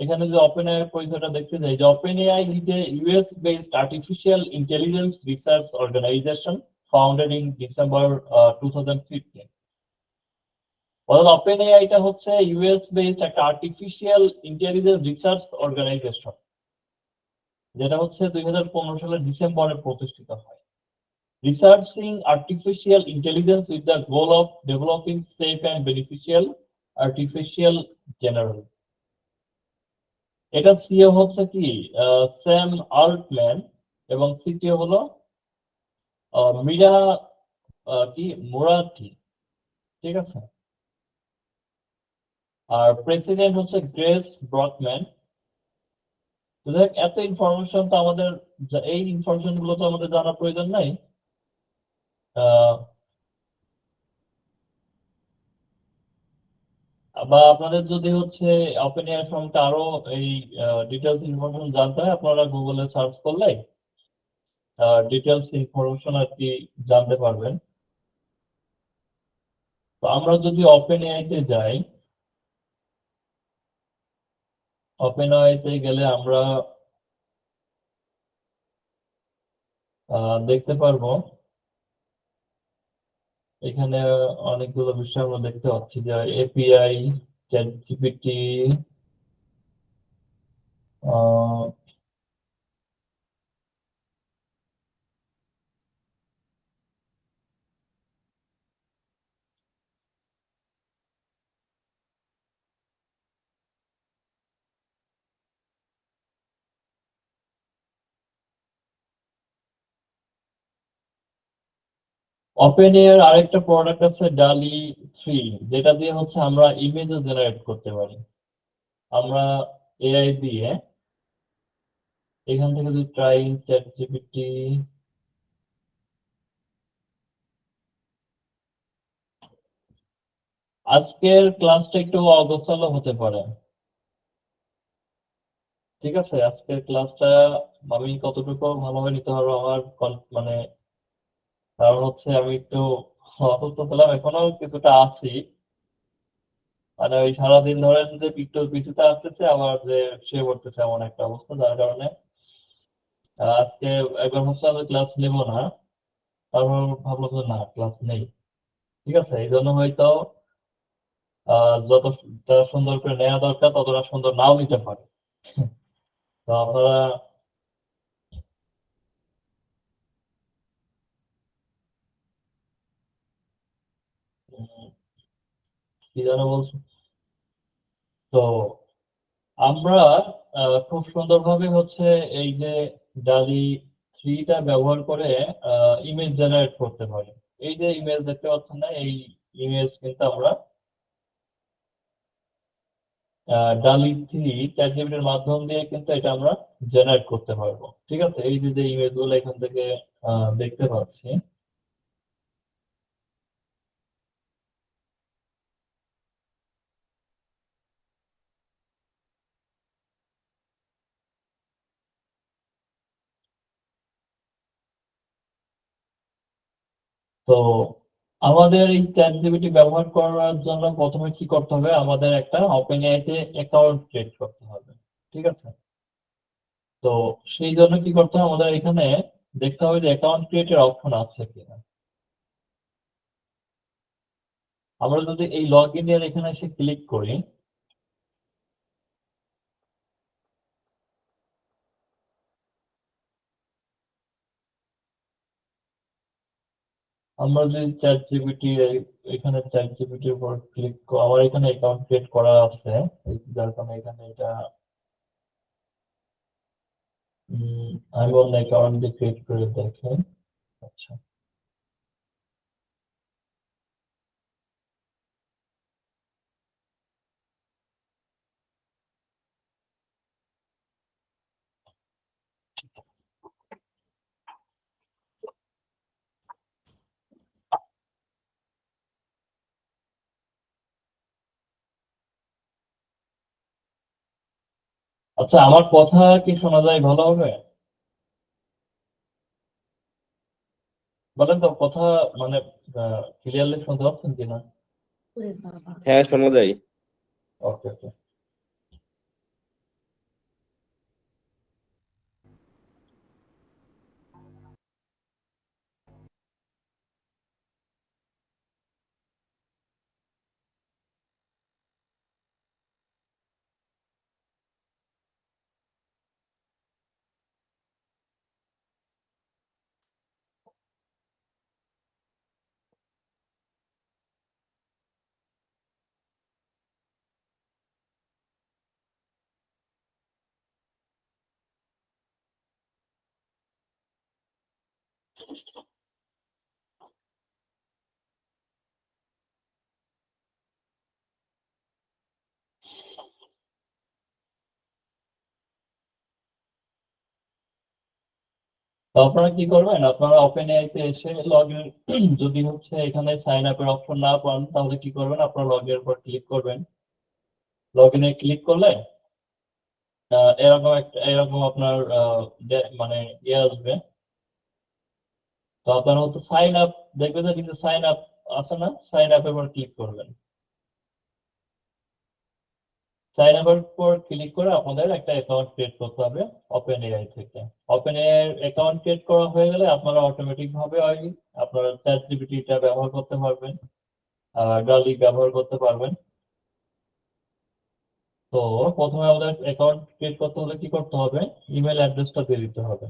এখানে যে ওপেন এআই পরিচয়টা দেখতে যাই যে OpenAI is a US based artificial intelligence research organisation founded in December 2015। অর্থাৎ ওপেন এআইটা হচ্ছে ইউএস বেসড একটা আর্টিফিশিয়াল ইন্টেলিজেন্স রিসার্চ অর্গানাইজেশন, যেটা হচ্ছে 2015 সালের ডিসেম্বরে প্রতিষ্ঠিত হয়। Researching artificial intelligence with the goal of developing safe and beneficial artificial general. এটা সিও হচ্ছে কি স্যাম আল্টম্যান এবং সিটিও হলো মিরা কি মোরাটি, ঠিক আছে? আর প্রেসিডেন্ট হচ্ছে গ্রেস ব্রকম্যান। দেখ, এত ইনফরমেশন তো আমাদের, এই ইনফরমেশন গুলো তো আমাদের জানা প্রয়োজন নাই। বা আপনাদের যদি হচ্ছে ওপেন এআই সম্পর্কে আরো এই ডিটেলস ইনফরমেশন জানতে হয়, আপনারা গুগলে সার্চ করলে ডিটেলস ইনফরমেশন আর কি জানতে পারবেন। তো আমরা যদি ওপেন এআই তে যাই, ওপেন এআই তে গেলে আমরা দেখতে পারবো এখানে অনেকগুলো বিষয় আমরা দেখতে পাচ্ছি, যে এপিআই, চ্যাট জিপিটি, ওপেন এর আরেকটা প্রোডাক্ট আছে ডালি 3, যেটা দিয়ে হচ্ছে আমরা ইমেজও জেনারেট করতে পারি। আমরা এআই দিয়ে এখান থেকে যদি ট্রাই চ্যাট জিপিটি, আজকের ক্লাসটা একটু অগোছালো হতে পারে, ঠিক আছে? আজকের ক্লাসটা আমি কতটুকু ভালোভাবে নিতে পারবো আমার মানে, কারণ হচ্ছে আমি একটু অসুস্থ ছিলাম, এখনো কিছুটা আছি, মানে ওই সারাদিন ধরে যে একটু পিছুতে আসতেছে আবার যে শুয়ে পড়তেছে, এমন একটা অবস্থা, যার কারণে আজকে একবার হচ্ছে আমি ক্লাস নেব না, তারপর ভাবলাম যে না, ক্লাস নেই, ঠিক আছে? এই জন্য হয়তো যতটা সুন্দর করে নেওয়া দরকার ততটা সুন্দর নাও নিতে পারে। তো আপনারা কি যেন বলছেন। তো আমরা খুব সুন্দরভাবে হচ্ছে এই যে ডালি 3টা ব্যবহার করে ইমেজ জেনারেট করতে পারি। এই যে ইমেজ দেখতে পাচ্ছেন না, এই ইমেজ কিন্তু আমরা ডালি 3 চ্যাট জিপিটির মাধ্যম দিয়ে কিন্তু এটা আমরা জেনারেট করতে পারবো, ঠিক আছে? এই যে ইমেজ গুলো এখান থেকে দেখতে পাচ্ছি, তো আমাদের এই চ্যাট জিপিটি ব্যবহার করার জন্য প্রথমে কি করতে হবে, আমাদের একটা ওপেন এআই তে অ্যাকাউন্ট ক্রিয়েট করতে হবে, ঠিক আছে? তো সেই জন্য কি করতে হবে, আমাদের এখানে দেখতে হবে যে অ্যাকাউন্ট ক্রিয়েটের অপশন আছে কিনা। আমরা যদি এই লগ ইন এর এখানে এসে ক্লিক করি, আমরা যদি চ্যাট জিপিটি এখানে চ্যাট জিপিটির উপর ক্লিক, আমার এখানে অ্যাকাউন্ট ক্রিয়েট করা আছে, যার কারণে এখানে এটা আমি অন্য অ্যাকাউন্ট দিয়ে ক্রিয়েট করে দেখাই। আচ্ছা, আচ্ছা, আমার কথা কি শোনা যায় ভালোভাবে? বলেন তো কথা, মানে ক্লিয়ারলি শুনতে পাচ্ছেন কিনা? হ্যাঁ, শোনা যায়। ওকে, ওকে। তো আপনারা কি করবেন, আপনারা ওপেন এআই তে এসে লগ ইন, যদি হচ্ছে এখানে সাইন আপের অপশন না পান তাহলে কি করবেন, আপনারা লগ এর উপর ক্লিক করবেন। লগ ইনে ক্লিক করলে এরকম আপনার মানে ইয়ে আসবে। তো আপনারা হচ্ছে সাইন আপ, দেখবেন যে নিচে সাইন আপ আছে না, সাইন আপের উপর ক্লিক করবেন। সাইন আপের উপর ক্লিক করে আপনাদের একটা অ্যাকাউন্ট ক্রিয়েট করতে হবে ওপেন এআই থেকে। ওপেন এআই অ্যাকাউন্ট ক্রিয়েট করা হয়ে গেলে আপনারা অটোমেটিক ভাবে ওই আপনারা চ্যাট জিপিটিটা ব্যবহার করতে পারবেন, ডালি ব্যবহার করতে পারবেন। তো প্রথমে আমাদের অ্যাকাউন্ট ক্রিয়েট করতে হলে কি করতে হবে, ইমেল অ্যাড্রেসটা দিয়ে দিতে হবে।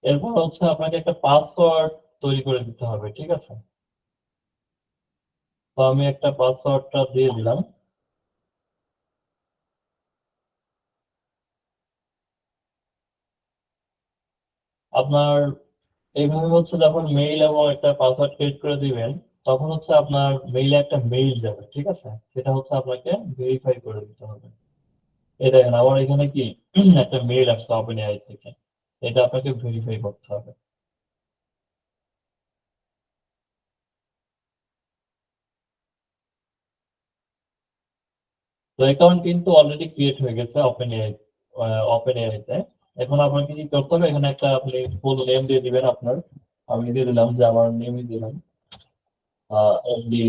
এরপর হচ্ছে আপনাকে একটা পাসওয়ার্ড তৈরি করে দিতে হবে, ঠিক আছে? তো আমি একটা পাসওয়ার্ডটা দিয়ে দিলাম। আপনার এইভাবে হচ্ছে যখন মেইল এবং একটা পাসওয়ার্ড ক্রিয়েট করে দিবেন, তখন হচ্ছে আপনার মেইলে একটা মেইল যাবে, ঠিক আছে? সেটা হচ্ছে আপনাকে ভেরিফাই করে দিতে হবে। এই দেখেন আমার এখানে কি একটা মেইল আসছে ওপেন এআই থেকে, এটা আপনাকে ভেরিফাই করতে হবে। তো অ্যাকাউন্ট কিন্তু অলরেডি ক্রিয়েট হয়ে গেছে ওপেন এআই তে। এখন আপনাকে কি করতে হবে, এখানে একটা আপনি ফুল নেম দিয়ে দিবেন আপনার। আমি দিয়ে দিলাম যে আমার নেমই দিলাম এমডি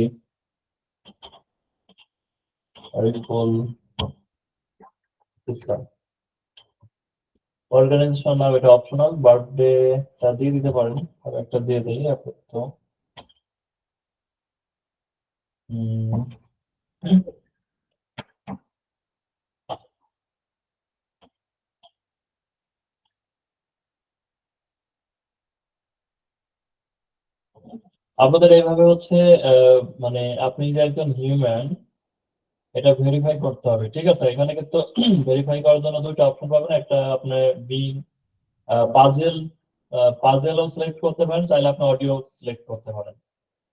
রিফুল ইসলাম। অর্গানাইজেশন নাম এটা অপশনাল, বার্থডেটা দিয়ে দিতে পারেন, আর একটা দিয়ে দিই আপাতত। উম, আপনাদের এইভাবে হচ্ছে মানে আপনি যে একজন হিউম্যান এটা ভেরিফাই করতে হবে, ঠিক আছে? এখানে কিন্তু ভেরিফাই করার জন্য দুইটা অপশন পাবেন, একটা আপনার বিং পাজেল, পাজেলও সিলেক্ট করতে পারেন, চাইলে আপনি অডিও সিলেক্ট করতে পারেন।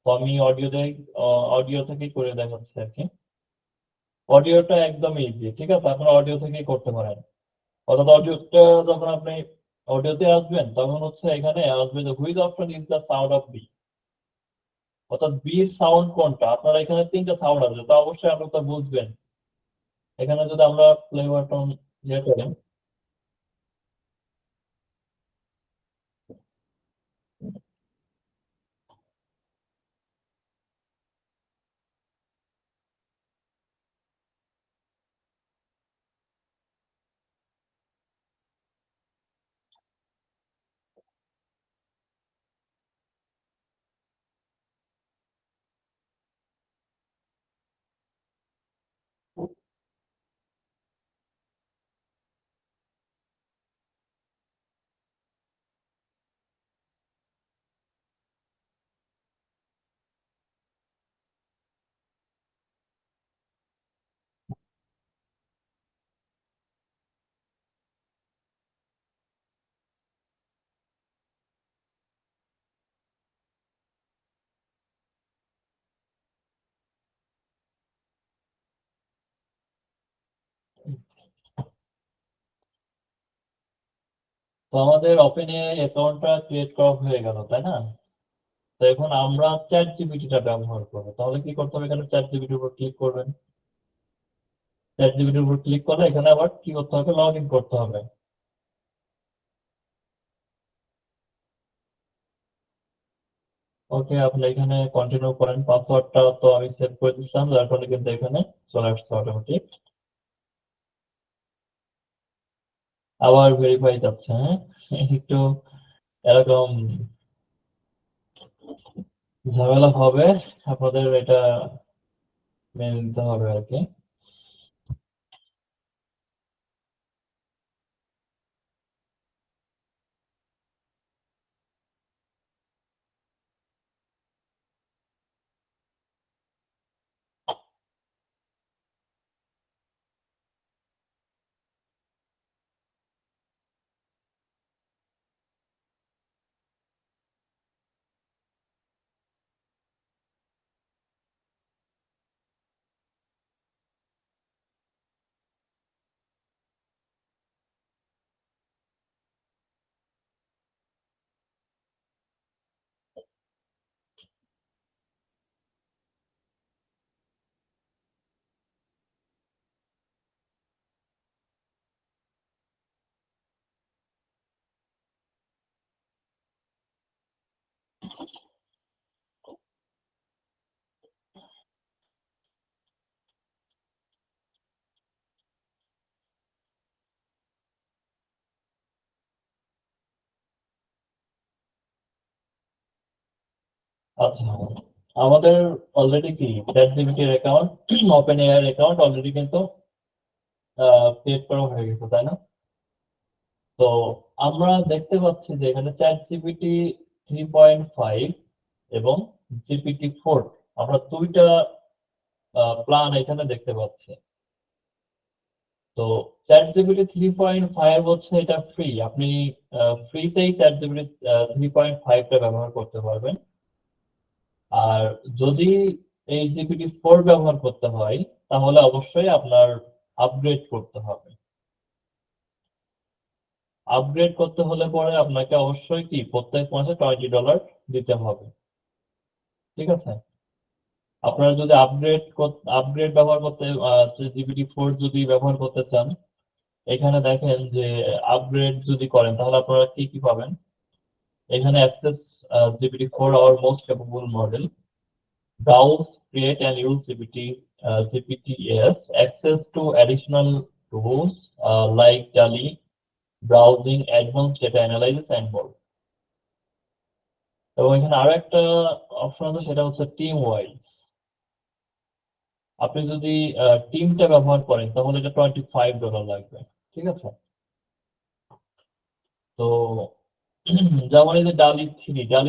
তো আমি অডিও থেকেই করে দেখাচ্ছি আর কি। অডিওটা একদম ইজি, ঠিক আছে? আপনারা অডিও থেকেই করতে পারেন। অর্থাৎ অডিওটা যখন আপনি অডিওতে আসবেন তখন হচ্ছে এখানে আসবে যে which option is the sound of B, অর্থাৎ বির সাউন্ড কোনটা। আপনারা এখানে তিনটা সাউন্ড আছে, তো অবশ্যই আপনি তো বুঝবেন। এখানে যদি আমরা প্লে বাটন ইয়ে করেন, তো আমাদের ওপেন এআই অ্যাকাউন্টটা ক্রিয়েট করা হয়ে গেল, তাই না? তো এখন আমরা চ্যাট জিপিটিটা ব্যবহার করবো। তাহলে কি করতে হবে? এখানে চ্যাট জিপিটির উপর ক্লিক করবেন। চ্যাট জিপিটির উপর ক্লিক করলে এখানে আবার কি করতে হবে? লগ ইন করতে হবে। ওকে, আপনি এখানে কন্টিনিউ করেন। পাসওয়ার্ডটা তো আমি সেভ করে দিচ্ছিলাম, যার ফলে কিন্তু এখানে চলে আসছে অটোমেটিক। আবার ভেরিফাই যাচ্ছে, হ্যাঁ একটু এরকম ঝামেলা হবে, আপনাদের এটা মেনে নিতে হবে আর কি। আচ্ছা, আমাদের অলরেডি কি চ্যাট জিপিটির account, OpenAI account already কিন্তু ক্রিয়েট করা হয়ে গেছে, তাই না? তো আমরা দেখতে পাচ্ছি যে এখানে চ্যাট জিপিটি 3.5 এবং GPT-4 আমরা দুইটা প্ল্যান এখানে দেখতে পাচ্ছি। তো চ্যাট জিপিটি 3.5 হচ্ছে এটা ফ্রি, আপনি ফ্রিতেই চ্যাট জিপিটি 3.5টা ব্যবহার করতে পারবেন। আর যদি এই GPT-4 ব্যবহার করতে হয় তাহলে অবশ্যই আপনার আপগ্রেড করতে হবে। আপগ্রেড করতে হলে পরে আপনাকে অবশ্যই কি প্রত্যেক মাসে $20 দিতে হবে, ঠিক আছে? আপনারা যদি আপগ্রেড ব্যবহার করতে GPT-4 যদি ব্যবহার করতে চান, এখানে দেখেন যে আপগ্রেড যদি করেন তাহলে আপনারা কি কি পাবেন। এখানে access GPT-4 our most capable model, browse, create and use GPTs, access to additional tools like DALL-E, browsing, advanced data analysis and more. এবং এখানে আরো একটা অপশন আছে, সেটা হচ্ছে টিম ওয়াইজ। আপনি যদি টিমটা ব্যবহার করেন তাহলে এটা $25 লাগবে, ঠিক আছে? তো যেমন এই যে ডালি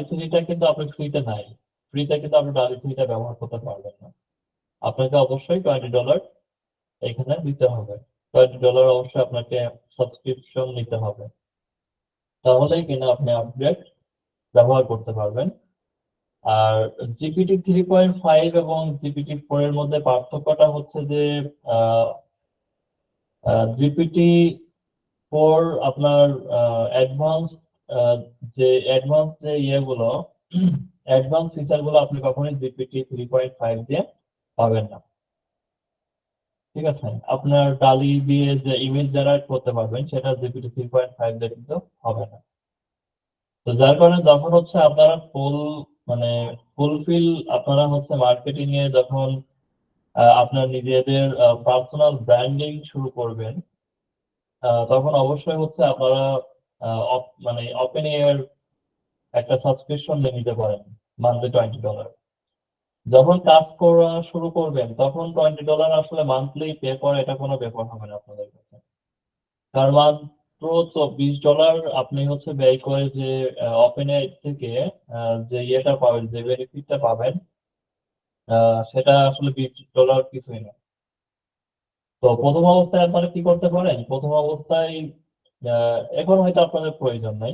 থ্রিটা কিন্তু আপনি ফ্রিতে নাই, ফ্রিতে কিন্তু আপনি ডালি থ্রিটা ব্যবহার করতে পারবেন না। আপনাকে অবশ্যই $20 এখানে দিতে হবে। $20 অবশ্যই আপনাকে সাবস্ক্রিপশন নিতে হবে, তাহলেই কিনা আপনি আপগ্রেড ব্যবহার করতে পারবেন। আর জিপিটি 3.5 এবং GPT-4 এর মধ্যে পার্থক্যটা হচ্ছে যে GPT-4 আপনার অ্যাডভান্স যে ইয়েগুলো, অ্যাডভান্স ফিচারগুলো আপনি কখনোই GPT 3.5 দিয়ে পাবেন না, ঠিক আছে? আপনার ডালি দিয়ে যে ইমেজ জেনারেট করতে পারবেন সেটা GPT 3.5 দিয়ে কিন্তু হবে না। তো যার কারণে যখন হচ্ছে আপনারা ফুলফিল আপনারা হচ্ছে মার্কেটিং এ যখন আপনার নিজেদের পার্সোনাল ব্র্যান্ডিং শুরু করবেন, তখন অবশ্যই হচ্ছে আপনারা ওপেন এর একটা সাবস্ক্রিপশন নিতে পারেন মান্থলি $20। যখন কাজ করা শুরু করবেন তখন $20 আসলে মান্থলি পে করা এটা কোনো ব্যাপার হবে না আপনাদের কাছে। কারণ মাত্র $20 আপনি হচ্ছে ব্যয় করে যে ওপেন এআই থেকে যে ইয়েটা পাবেন, যে বেনিফিটটা পাবেন, সেটা আসলে $20 কিছুই না। তো প্রথম অবস্থায় আপনারা কি করতে পারেন? প্রথম অবস্থায় এখন হয়তো আপনাদের প্রয়োজন নাই,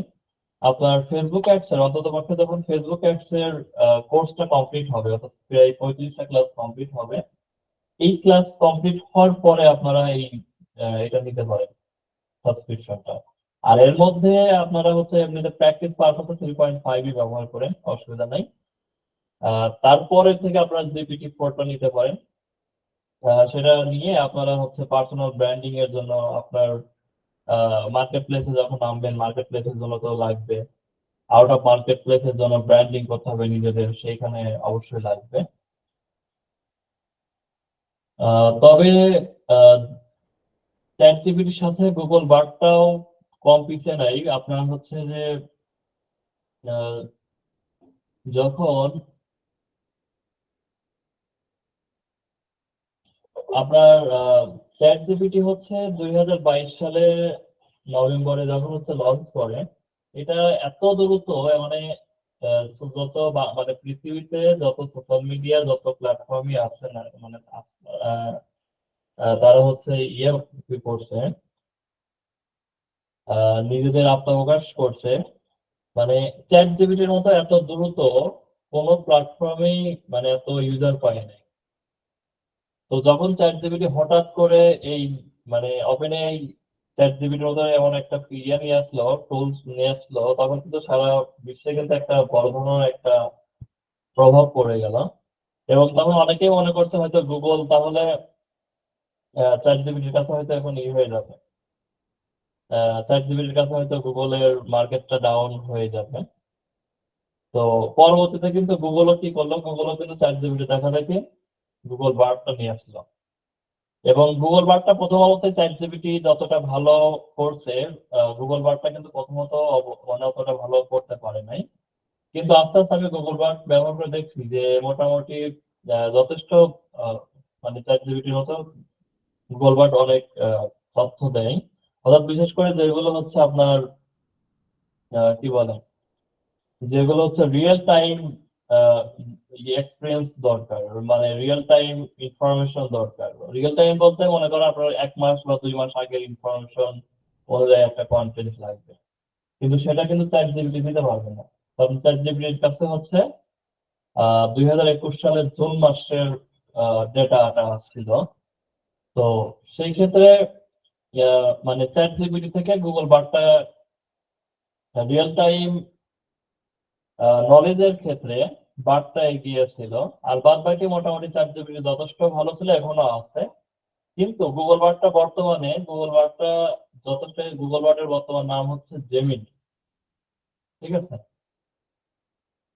আপনার ফেসবুক অ্যাডস এর অন্ততপক্ষে যখন ফেসবুক অ্যাডস এর কোর্সটা কমপ্লিট হবে, অর্থাৎ প্রায় 35টা ক্লাস কমপ্লিট হবে, এই ক্লাস কমপ্লিট হওয়ার পরে আপনারা এটা নিতে পারেন সাবস্ক্রিপশনটা। আর এর মধ্যে আপনারা হচ্ছে এমনিতে প্র্যাকটিস পারপাসে 3.5 ব্যবহার করেন, অসুবিধা নাই। তারপরে থেকে আপনারা GPT-4টা নিতে পারেন। সেটা নিয়ে আপনারা হচ্ছে পার্সোনাল ব্র্যান্ডিং এর জন্য আপনার মার্কেট প্লেসে যখন নামবেন, মার্কেট প্লেসের জন্য তো লাগবে, আউট অফ মার্কেট প্লেসের জন্য ব্র্যান্ডিং করতে হবে নিজেদের, সেইখানে অবশ্যই লাগবে। তবে চ্যাট জিপিটির সাথে গুগল বার্ডটাও কম পিছিয়ে নাই। আপনার হচ্ছে যে আহ, যখন আপনার চ্যাট জিপিটি হচ্ছে 2022 সালে নভেম্বরে যখন হচ্ছে লঞ্চ করে, এটা এত দ্রুত, মানে মানে পৃথিবীতে যত সোশ্যাল মিডিয়া, যত প্ল্যাটফর্মই আছে না, মানে তারা হচ্ছে কি করছে, নিজেদের আত্মপ্রকাশ করছে। মানে চ্যাট জিপিটির মতো এত দ্রুত কোনো প্ল্যাটফর্মেই মানে এত ইউজার পায় নাই। তো যখন চ্যাট জিপিটি হঠাৎ করে এই মানে ওপেনএআই চ্যাট জিপিটির মতো এমন একটা নিয়ে আসলো, টুলস নিয়ে আসলো, তখন কিন্তু সারা বিশ্বে কিন্তু একটা বড় ধরনের একটা প্রভাব পড়ে গেল। এবং তখন অনেকেই মনে করছে হয়তো গুগল তাহলে চ্যাট জিপিটির কাছে হয়তো এখন হয়ে যাবে, চ্যাট জিপিটির কাছে হয়তো গুগলের মার্কেটটা ডাউন হয়ে যাবে। তো পরবর্তীতে কিন্তু গুগলও কি করলো, গুগলও কিন্তু চ্যাট জিপিটি দেখা দেখে গুগল বার্ডটা নিয়ে আসলো। এবং গুগল বার্ডটা প্রথম অবস্থায় চ্যাট জিপিটি যতটা ভালো করছে, গুগল বার্ডটা কিন্তু প্রথমত মানে অতটা ভালো করতে পারে নাই। কিন্তু আস্তে আস্তে আমি গুগল বার্ড ব্যবহার করে দেখছি যে মোটামুটি যথেষ্ট মানে চ্যাট জিপিটির মতো গুগল বার্ড অনেক তথ্য দেয়। অর্থাৎ বিশেষ করে যেগুলো হচ্ছে আপনার কি বলে, যেগুলো হচ্ছে রিয়েল টাইম এক্সপিরিয়েন্স দরকার, মানে রিয়েল টাইম ইনফরমেশন দরকার। রিয়েল টাইম বলতে মনে করেন আপনার 1 মাস বা 2 মাস আগের ইনফরমেশন অনুযায়ী একটা কন্টেন্ট লাগবে, কিন্তু সেটা কিন্তু চ্যাট জিপিটি দিতে পারবে না। কারণ চ্যাট জিপিটির কাছে হচ্ছে 2021 সালের জুন মাসের ডেটাটা ছিল। তো সেই ক্ষেত্রে মানে চ্যাট জিপিটি থেকে গুগল বার্তা রিয়েল টাইম নলেজের ক্ষেত্রে বার্তা এগিয়ে ছিল। আর বাদ বাকি মোটামুটি চ্যাট জিপিটি যথেষ্ট ভালো ছিল, এখনো আছে। কিন্তু গুগল বার্ডটা যথেষ্ট, গুগল বার্ডের বর্তমান নাম হচ্ছে জেমিনি। ঠিক আছে,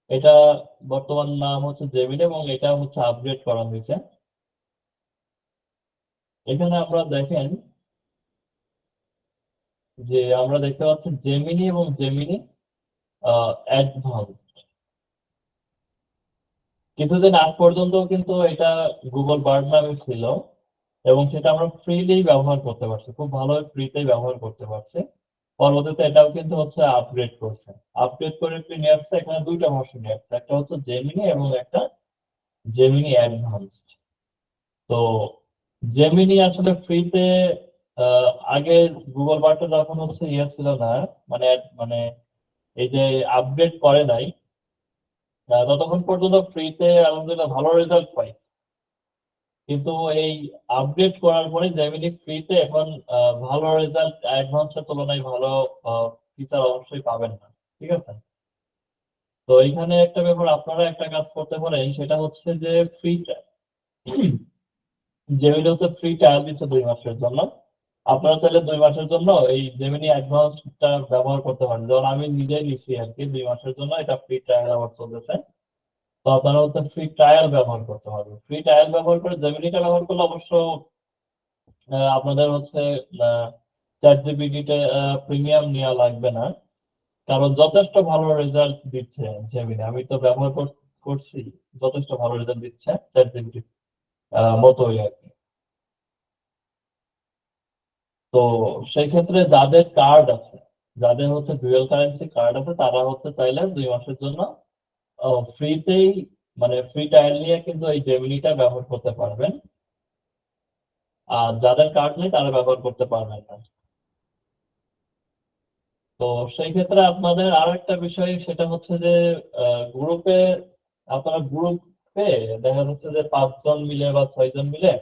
এটা বর্তমান নাম হচ্ছে জেমিনি এবং এটা হচ্ছে আপগ্রেড করা হয়েছে। এখানে আপনারা দেখেন যে আমরা দেখতে পাচ্ছি জেমিনি এবং জেমিনি অ্যাডভান্স। কিছুদিন আগ পর্যন্ত কিন্তু এটা গুগল বার্ড নামে ছিল এবং সেটা আমরা ফ্রিলি ব্যবহার করতে পারছি, খুব ভালো ফ্রিতেই ব্যবহার করতে পারছি। পরবর্তীতে এটাও কিন্তু হচ্ছে আপগ্রেড করে কি নিয়ে আসছে, এখানে 2টা ভার্সন নিয়ে আসছে, একটা হচ্ছে জেমিনি এবং একটা জেমিনি অ্যাডভান্সড। তো জেমিনি আসলে ফ্রিতে আগে গুগল বার্ডটা যখন হচ্ছে ছিল না, মানে মানে এই যে আপগ্রেড করে নাই, ততক্ষণ পর্যন্ত ফ্রিতে আলহামদুলিল্লাহ ভালো রেজাল্ট পাই। কিন্তু এই আপডেট করার পরে জেমিনি ফ্রিতে এখন ভালো রেজাল্ট অ্যাডভান্সের তুলনায় ভালো ফিচার অবশ্যই পাবেন না। ঠিক আছে, তো এখানে একটা ব্যাপার আপনারা একটা কাজ করতে পারেন, সেটা হচ্ছে যে ফ্রিটা জেমিনি হচ্ছে ফ্রি ট্রায়াল দিচ্ছে 2 মাসের জন্য। আপনারা চাইলে 2 মাসের জন্য এই জেমিনি অ্যাডভান্সটা ব্যবহার করতে পারেন, যেমন আমি নিজেই নিচ্ছি আর কি। 2 মাসের জন্য এটা ফ্রি ট্রায়াল আমার চলতেছে। তো আপনারা হচ্ছে ফ্রি ট্রায়াল ব্যবহার করতে পারবেন। ফ্রি ট্রায়াল ব্যবহার করে জেমিনিটা ব্যবহার করলে অবশ্য আপনাদের হচ্ছে চ্যাট জিপিটিতে প্রিমিয়াম নেওয়া লাগবে না, কারণ যথেষ্ট ভালো রেজাল্ট দিচ্ছে জেমিনি। আমি তো ব্যবহার করছি, যথেষ্ট ভালো রেজাল্ট দিচ্ছে চ্যাট জিপিটি মতোই আর কি। তো সেই ক্ষেত্রে যাদের কার্ড আছে, যাদের হচ্ছে ডুয়াল কারেন্সি কার্ড আছে, তারা হচ্ছে চাইলে 2 মাসের জন্য ফ্রিতেই, মানে ফ্রি ট্রায়াল নিয়ে কিন্তু এই জেমিনিটা ব্যবহার করতে পারবেন। আর যাদের কার্ড নেই তারা ব্যবহার করতে পারবেন না। তো সেই ক্ষেত্রে আপনাদের আরো একটা বিষয়, সেটা হচ্ছে যে গ্রুপে, আপনারা গ্রুপে দেখা যাচ্ছে যে 5 জন মিলে বা 6 জন মিলে,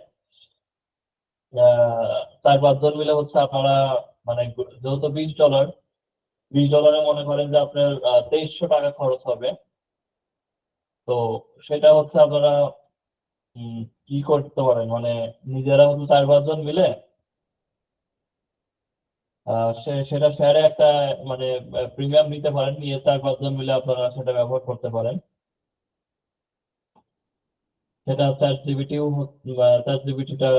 4-5 জন মিলে হচ্ছে আপনারা মানে যেহেতু $20 মনে করেন যে আপনার 2300 টাকা খরচ হবে। তো সেটা হচ্ছে আপনারা কি করতে পারেন, মানে নিজেরা হচ্ছে 4-5 জন মিলে সেটা শেয়ারে একটা মানে প্রিমিয়াম নিতে পারেন, নিয়ে 4-5 জন মিলে আপনারা সেটা ব্যবহার করতে পারেন। সেটা চ্যাট জিপিটিটা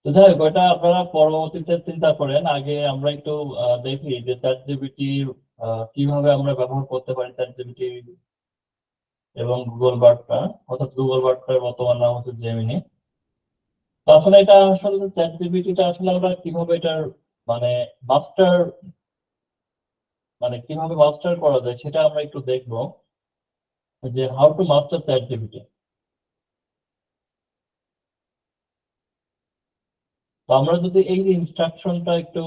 তো যাই হোক, ওটা আপনারা পরবর্তীতে চিন্তা করেন। আগে আমরা একটু দেখি যে চ্যাট জিপিটি কিভাবে আমরা ব্যবহার করতে পারি, চ্যাট জিপিটি এবং গুগল বার্ডটা, অর্থাৎ গুগল বার্ডটার বর্তমান নাম হচ্ছে জেমিনি। তো আসলে এটা আসলে চ্যাট জিপিটিটা আসলে আমরা কিভাবে এটার মানে মাস্টার কিভাবে মাস্টার করা যায় সেটা আমরা একটু দেখবো, যে how to master chat GPT. তো আমরা যদি এই যে ইনস্ট্রাকশনটা একটু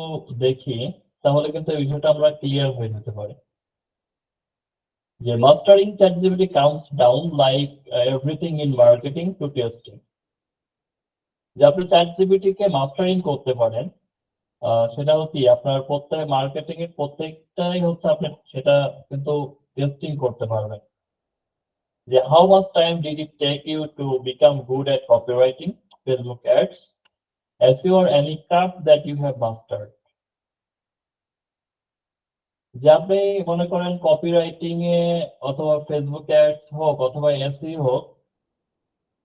দেখি, তাহলে কিন্তু এই বিষয়টা আমরা ক্লিয়ার হয়ে যেতে পারে। যে mastering ChatGPT counts down like everything in marketing to testing. যে আপনি চ্যাট জিপিটি কে মাস্টারিং করতে পারেন, সেটা হচ্ছে আপনার প্রত্যেক মার্কেটিং এর প্রত্যেকটাই হচ্ছে আপনি সেটা কিন্তু টেস্টিং করতে পারবেন। যে how much time did it take you to become good at copywriting Facebook ads, SEO or any craft that you have mastered। যে আপনি মনে করেন কপিরাইটিং এ অথবা ফেসবুক অ্যাডস হোক অথবা এসইও হোক,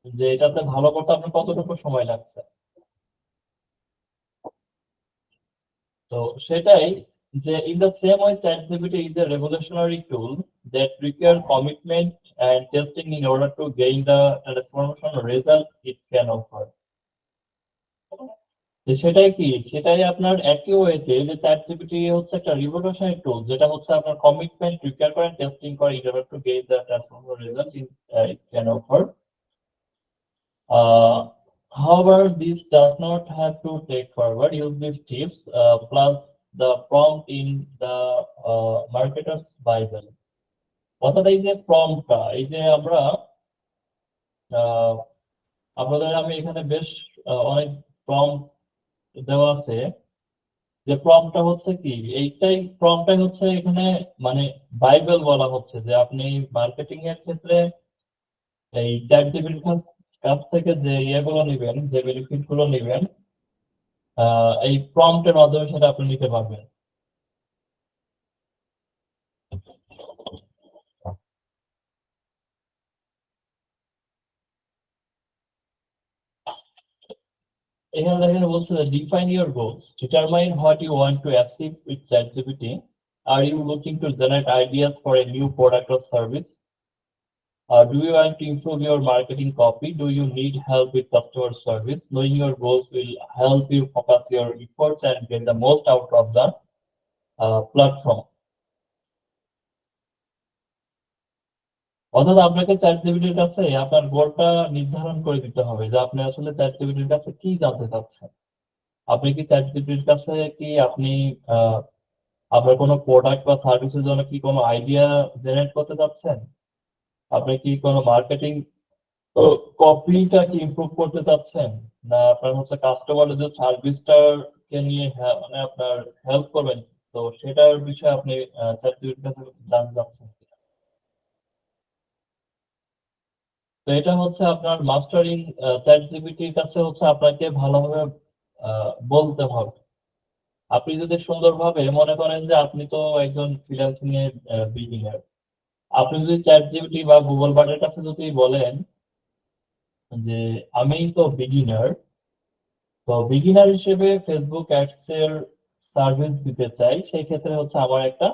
যে এটাতে ভালো করতে আপনার কতটুকু সময় লাগছে। তো সেটাই, যে in the same way ChatGPT is a revolutionary tool that requires commitment and testing in order to gain the transformational result it can offer। তো সেটাই কি, সেটাই আপনার একই ওয়েতে যে ChatGPT হচ্ছে একটা রিভলিউশনারি টুল, যেটা হচ্ছে আপনার কমিটমেন্ট রিকোয়ার করেন, টেস্টিং করে in order to gain the transformational result it can offer। However, this does not have to take forward. Use these tips plus the prompt in the marketer's Bible। অর্থাৎ এই যে প্রম্পটটা, এই যে আমরা আপনাদের আমি এখানে বেশ অনেক প্রম্পট দেওয়া আছে। যে প্রম্পটটা হচ্ছে কি, প্রম্পটটাই হচ্ছে এখানে মানে বাইবেল বলা হচ্ছে, যে আপনি মার্কেটিং এর ক্ষেত্রে এই চ্যাট জিপিটির কাছ থেকে যে ইয়েগুলো নেবেন, যে বেনিফিট গুলো নেবেন, এই প্রম্পটের মাধ্যমে সেটা আপনি নিতে পারবেন। এখানে দেখেন বলছে define your goals, determine what you want to achieve with ChatGPT. Are you looking to generate ideas for a new product or service? Do you want to improve your marketing copy? Do you need help with customer service? Knowing your goals will help you focus your efforts and get the most out of the platform। অর্থাৎ আপনাকে চ্যাটজিপিটির কাছে আপনার গোলটা নির্ধারণ করে দিতে হবে, যে আপনি আসলে চ্যাটজিপিটির কাছে কি জানতে চাচ্ছেন। আপনি কি চ্যাটজিপিটির কাছে কি আপনি আপনার কোনো প্রোডাক্ট বা সার্ভিসের জন্য কি কোনো আইডিয়া জেনারেট করতে চাচ্ছেন? আপনি কি কোনো মার্কেটিং কপিটা কি ইমপ্রুভ করতে চাচ্ছেন? না আপনার হচ্ছে কাস্টমারের যে সার্ভিসটাকে নিয়ে মানে আপনার হেল্প করবেন, তো সেটার বিষয়ে আপনি চ্যাটজিপিটির কাছে জানতে চাচ্ছেন। তো এটা হচ্ছে আপনার মাস্টারিং চ্যাটজিপিটির কাছে হচ্ছে আপনাকে ভালোভাবে বলতে হবে। আপনি যদি সুন্দরভাবে মনে করেন যে আপনি তো একজন ফ্রিল্যান্সিং এর বিগিনার, আপনি যদি চ্যাটজিপিটি বা গুগল বার্ডের কাছে যদি বলেন যে আমি তো বিগিনার, তো বিগিনার হিসেবে ফেসবুক অ্যাডস এর সার্ভিস দিতে চাই, সেই ক্ষেত্রে হচ্ছে আমার একটা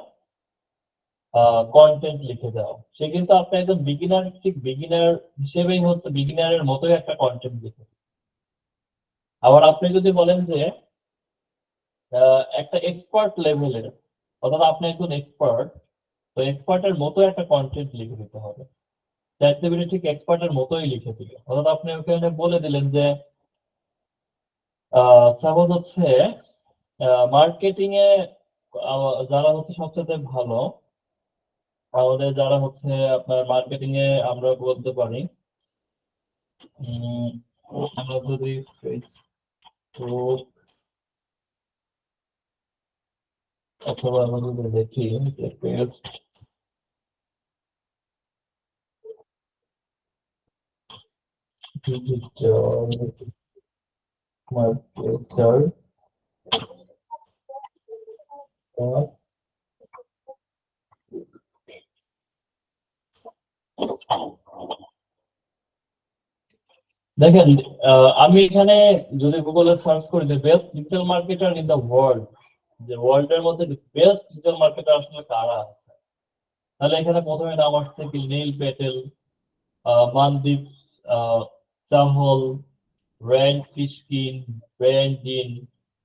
কন্টেন্ট লিখে দাও। সে কিন্তু আপনি একজন বিগিনার, ঠিক বিগিনার হিসেবেই হচ্ছে বিগিনারের মতোই একটা কন্টেন্ট লিখে। আবার আপনি যদি বলেন যে একটা এক্সপার্ট লেভেলের, অর্থাৎ আপনি একজন এক্সপার্ট, তো এক্সপার্টের মতো একটা কন্টেন্ট লিখে দিতে হবে। চ্যাটজিপিটি ঠিক এক্সপার্টের মতোই লিখে দিবে। অর্থাৎ আপনি ওখানে বলে দিলেন যে সাপোজ হচ্ছে মার্কেটিং এ যারা হচ্ছে সবচেয়ে ভালো, আমাদের যারা হচ্ছে আপনার মার্কেটিং এ আমরা বলতে পারি, আমরা যদি ফেসবুক অথবা আমরা যদি দেখি যে পেজ ডিজিটাল মার্কেটার, দেখেন আমি এখানে যদি গুগলে সার্চ করি যে best digital marketer in the world, যে ওয়ার্ল্ডের মধ্যে বেস্ট ডিজিটাল মার্কেটার আসলে কারা আছে, তাহলে এখানে প্রথমে নাম আসছে কি নীল পেটেল, মানদীপ চাহল, র্যান্ড ফিশকিন, ব্রেন জিন।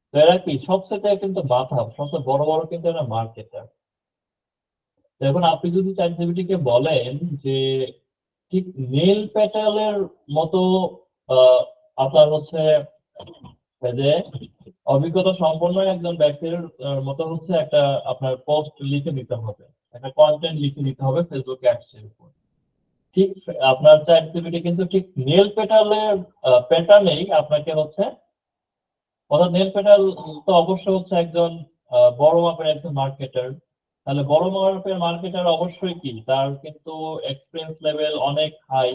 তো এরা কি সবচেয়ে কিন্তু মাথা, সবচেয়ে বড় বড় কিন্তু এরা মার্কেটার। এখন আপনি যদি ChatGPT কে বলেন যে ঠিক নীল প্যাটেলের মতো আপনার হচ্ছে যে অভিজ্ঞতা সম্পন্ন একজন ব্যক্তির মতো হচ্ছে একটা আপনার পোস্ট লিখে দিতে হবে, একটা কন্টেন্ট লিখে দিতে হবে ফেসবুক অ্যাডসের উপর, ঠিক আপনার ChatGPT কিন্তু ঠিক নীল প্যাটেলের প্যাটার্নেই আপনাকে হচ্ছে, অর্থাৎ নীল প্যাটেল তো অবশ্যই হচ্ছে একজন বড় মাপের একজন মার্কেটার। তাহলে বড় মাপের মার্কেটার অবশ্যই কি তার কিন্তু এক্সপেরিয়েন্স লেভেল অনেক হাই।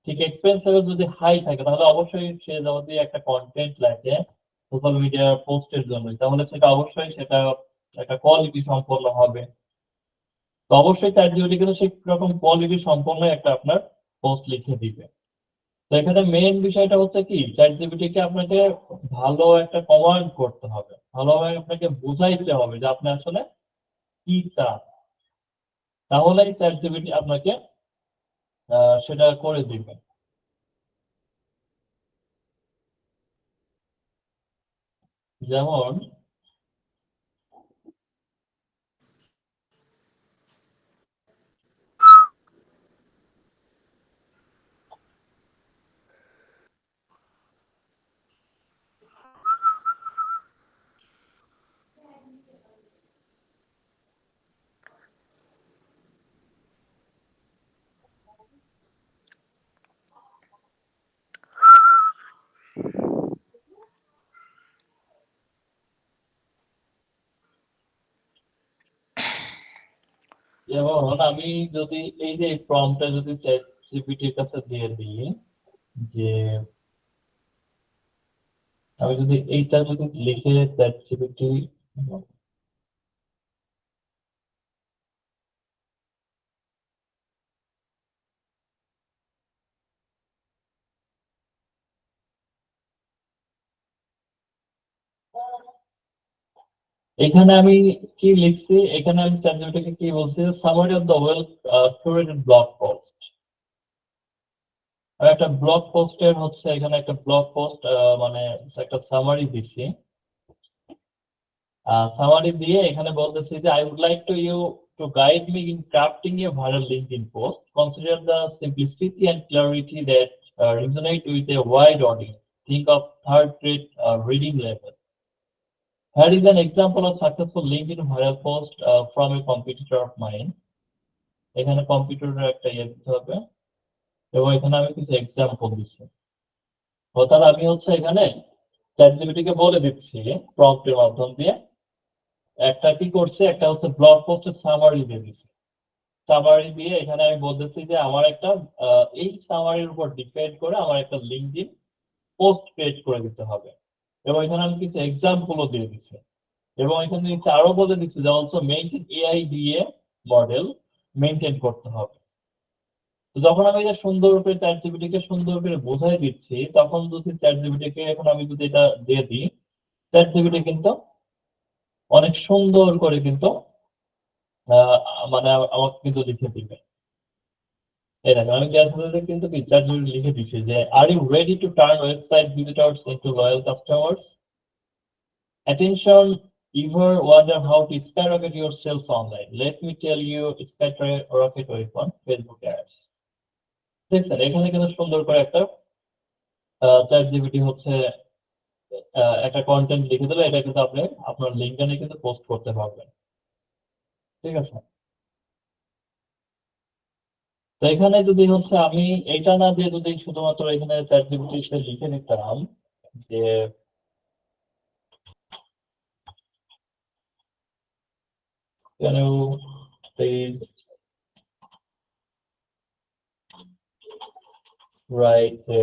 ঠিক এক্সপেরিয়েন্স লেভেল যদি হাই থাকে তাহলে অবশ্যই সে যদি একটা কন্টেন্ট লেখে সোশ্যাল মিডিয়া পোস্টের জন্য, তাহলে সেটা অবশ্যই সেটা একটা কোয়ালিটি সম্পন্ন হবে। তো অবশ্যই ChatGPT কিন্তু সেই রকম কোয়ালিটি সম্পন্ন একটা আপনার পোস্ট লিখে দিবে। তো এখানে মেইন বিষয়টা হচ্ছে কি ChatGPT কে আপনাকে ভালো একটা কমান্ড করতে হবে, ভালোভাবে আপনাকে বুঝাইতে হবে যে আপনি আসলে কি চান, তাহলেই ChatGPT আপনাকে সেটা করে দিবে। যেমন আমি যদি এই যে প্রম্পটটা যদি ChatGPT-র কাছে দিয়ে দিই যে আমি যদি এইটা যদি লিখে ChatGPT, এখানে আমি কি লিখছি, এখানে আমি ChatGPT কে কি বলছি, summary of the well curated blog post. আর একটা ব্লগ পোস্টের হচ্ছে এখানে একটা ব্লগ পোস্ট মানে একটা সামারি দিছি। সামারি দিয়ে এখানে বলতেছি যে I would like you to guide me in crafting a viral LinkedIn post. Consider the simplicity and clarity that resonate with a wide audience. Think of third-grade reading level. Here is an example of successful LinkedIn viral post from a competitor of mine. এখানে কম্পিউটারের একটা ইয়ে দিতে হবে এবং এখানে আমি কিছু এক্সাম্পল দিচ্ছি। অর্থাৎ আমি হচ্ছে এখানে ChatGPT কে বলে দিচ্ছি প্রম্পটের মাধ্যম দিয়ে, একটা কি করছে, একটা হচ্ছে ব্লগ পোস্টের সামারি দিয়ে দিচ্ছি। সামারি দিয়ে এখানে আমি বলতেছি যে আমার একটা এই সামারির উপর ডিপেন্ড করে আমার একটা লিঙ্কডইন পোস্ট ক্রিয়েট করে দিতে হবে, এবং এখানে আমি কিছু এক্সাম্পলও দিয়ে দিচ্ছি, এবং এখানে নিচে আরো বলে দিচ্ছি যে also maintain AIDA model maintain করতে হবে। তো যখন আমি এটা সুন্দর করে ChatGPT কে সুন্দর করে বোঝাই দিচ্ছি, তখন যদি ChatGPT কে এখন আমি যদি এটা দিয়ে দিই, ChatGPT কিন্তু অনেক সুন্দর করে কিন্তু মানে আমাকে কিন্তু লিখে দিবে। এই দেখেন আমি কিন্তু কি ChatGPT লিখে দিচ্ছি যে are you ready to turn website visitors into loyal customers? Attention, ever wonder how to skyrocket your sales online? Let me tell you, skyrocket weapon, Facebook ads. দেখছেন এখানে কিন্তু সুন্দর করে একটা ChatGPT হচ্ছে একটা কন্টেন্ট লিখে দিলে এটা কিন্তু আপনি আপনার লিঙ্কডইনে কিন্তু পোস্ট করতে পারবেন। ঠিক আছে? তো এখানে যদি হচ্ছে আমি এটা না দিয়ে যদি শুধুমাত্র এখানে চ্যাটজিপিটিতে লিখে নিতাম যে can you please write a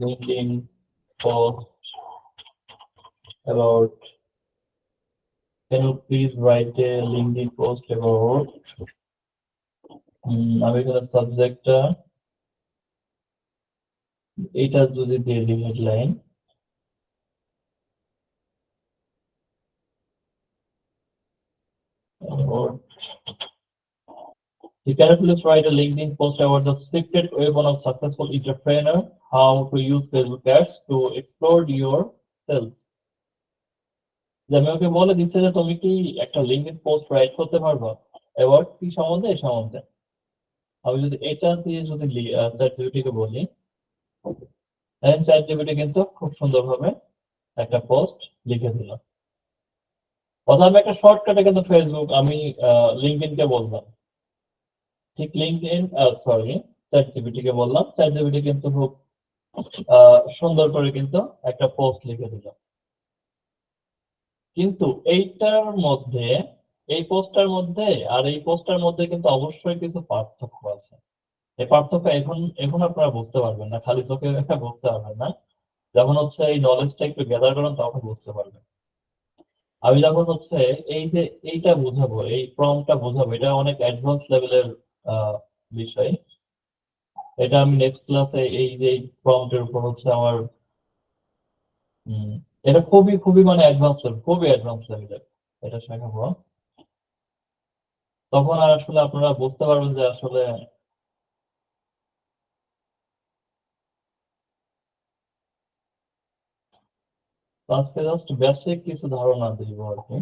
LinkedIn post about can you please write a LinkedIn post about আমি এখানে সাবজেক্টটা এটা যদি দিয়ে দিই headline You can please write a LinkedIn post about the secret weapon of successful entrepreneur, how to use Facebook ads to explore your sales. যে আমি ওকে বলে দিচ্ছে যে তুমি কি একটা লিঙ্কডইন পোস্ট রাইট করতে পারবা অ্যাবাউট কি সম্বন্ধে এই সম্বন্ধে। আমি যদি এটা দিয়ে যদি চ্যাটজিপিটিকে বলি দেন চ্যাটজিপিটি কিন্তু খুব সুন্দরভাবে একটা পোস্ট লিখে দিল। অথবা আমি একটা শর্টকাটে কিন্তু ফেসবুক আমি লিঙ্কডইনকে বললাম, ঠিক লিঙ্কডইন সরি চ্যাটজিপিটিকে বললাম, চ্যাটজিপিটি কিন্তু খুব সুন্দর করে কিন্তু একটা পোস্ট লিখে দিল। কিন্তু এইটার মধ্যে এই পোস্টটার মধ্যে আর এই পোস্টটার মধ্যে কিন্তু অবশ্যই কিছু পার্থক্য আছে। এই পার্থক্য এখন আপনারা বুঝতে পারবেন না, খালি চোখে বুঝতে পারবেন না, যখন হচ্ছে এই নলেজটা একটু গ্যাদার করেন তখন বুঝতে পারবেন। আমি যখন হচ্ছে এই যে এইটা বুঝাবো, এই প্রম্পটটা বুঝাবো, এটা অনেক অ্যাডভান্স লেভেলের বিষয়। এটা আমি নেক্সট ক্লাসে এই যে প্রম্পটের উপর হচ্ছে আমার এটা খুবই খুবই মানে অ্যাডভান্স লেভেল, খুবই অ্যাডভান্স লেভেলের এটা শেখাবো। তখন আর আসলে আপনারা বুঝতে পারবেন যে আসলে আজকে জাস্ট বেসিক কিছু ধারণা দিব আর কি।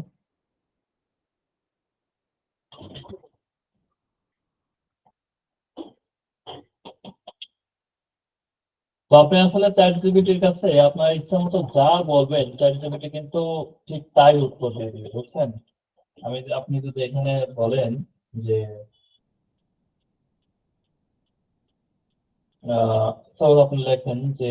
তো আপনি আসলে চ্যাটজিপিটির কাছে আপনার ইচ্ছা মতো যা বলবেন চ্যাটজিপিটি কিন্তু ঠিক তাই উত্তর দিয়ে দিবে, বুঝছেন? আপনি যদি এখানে বলেন যে আপনি লেখেন যে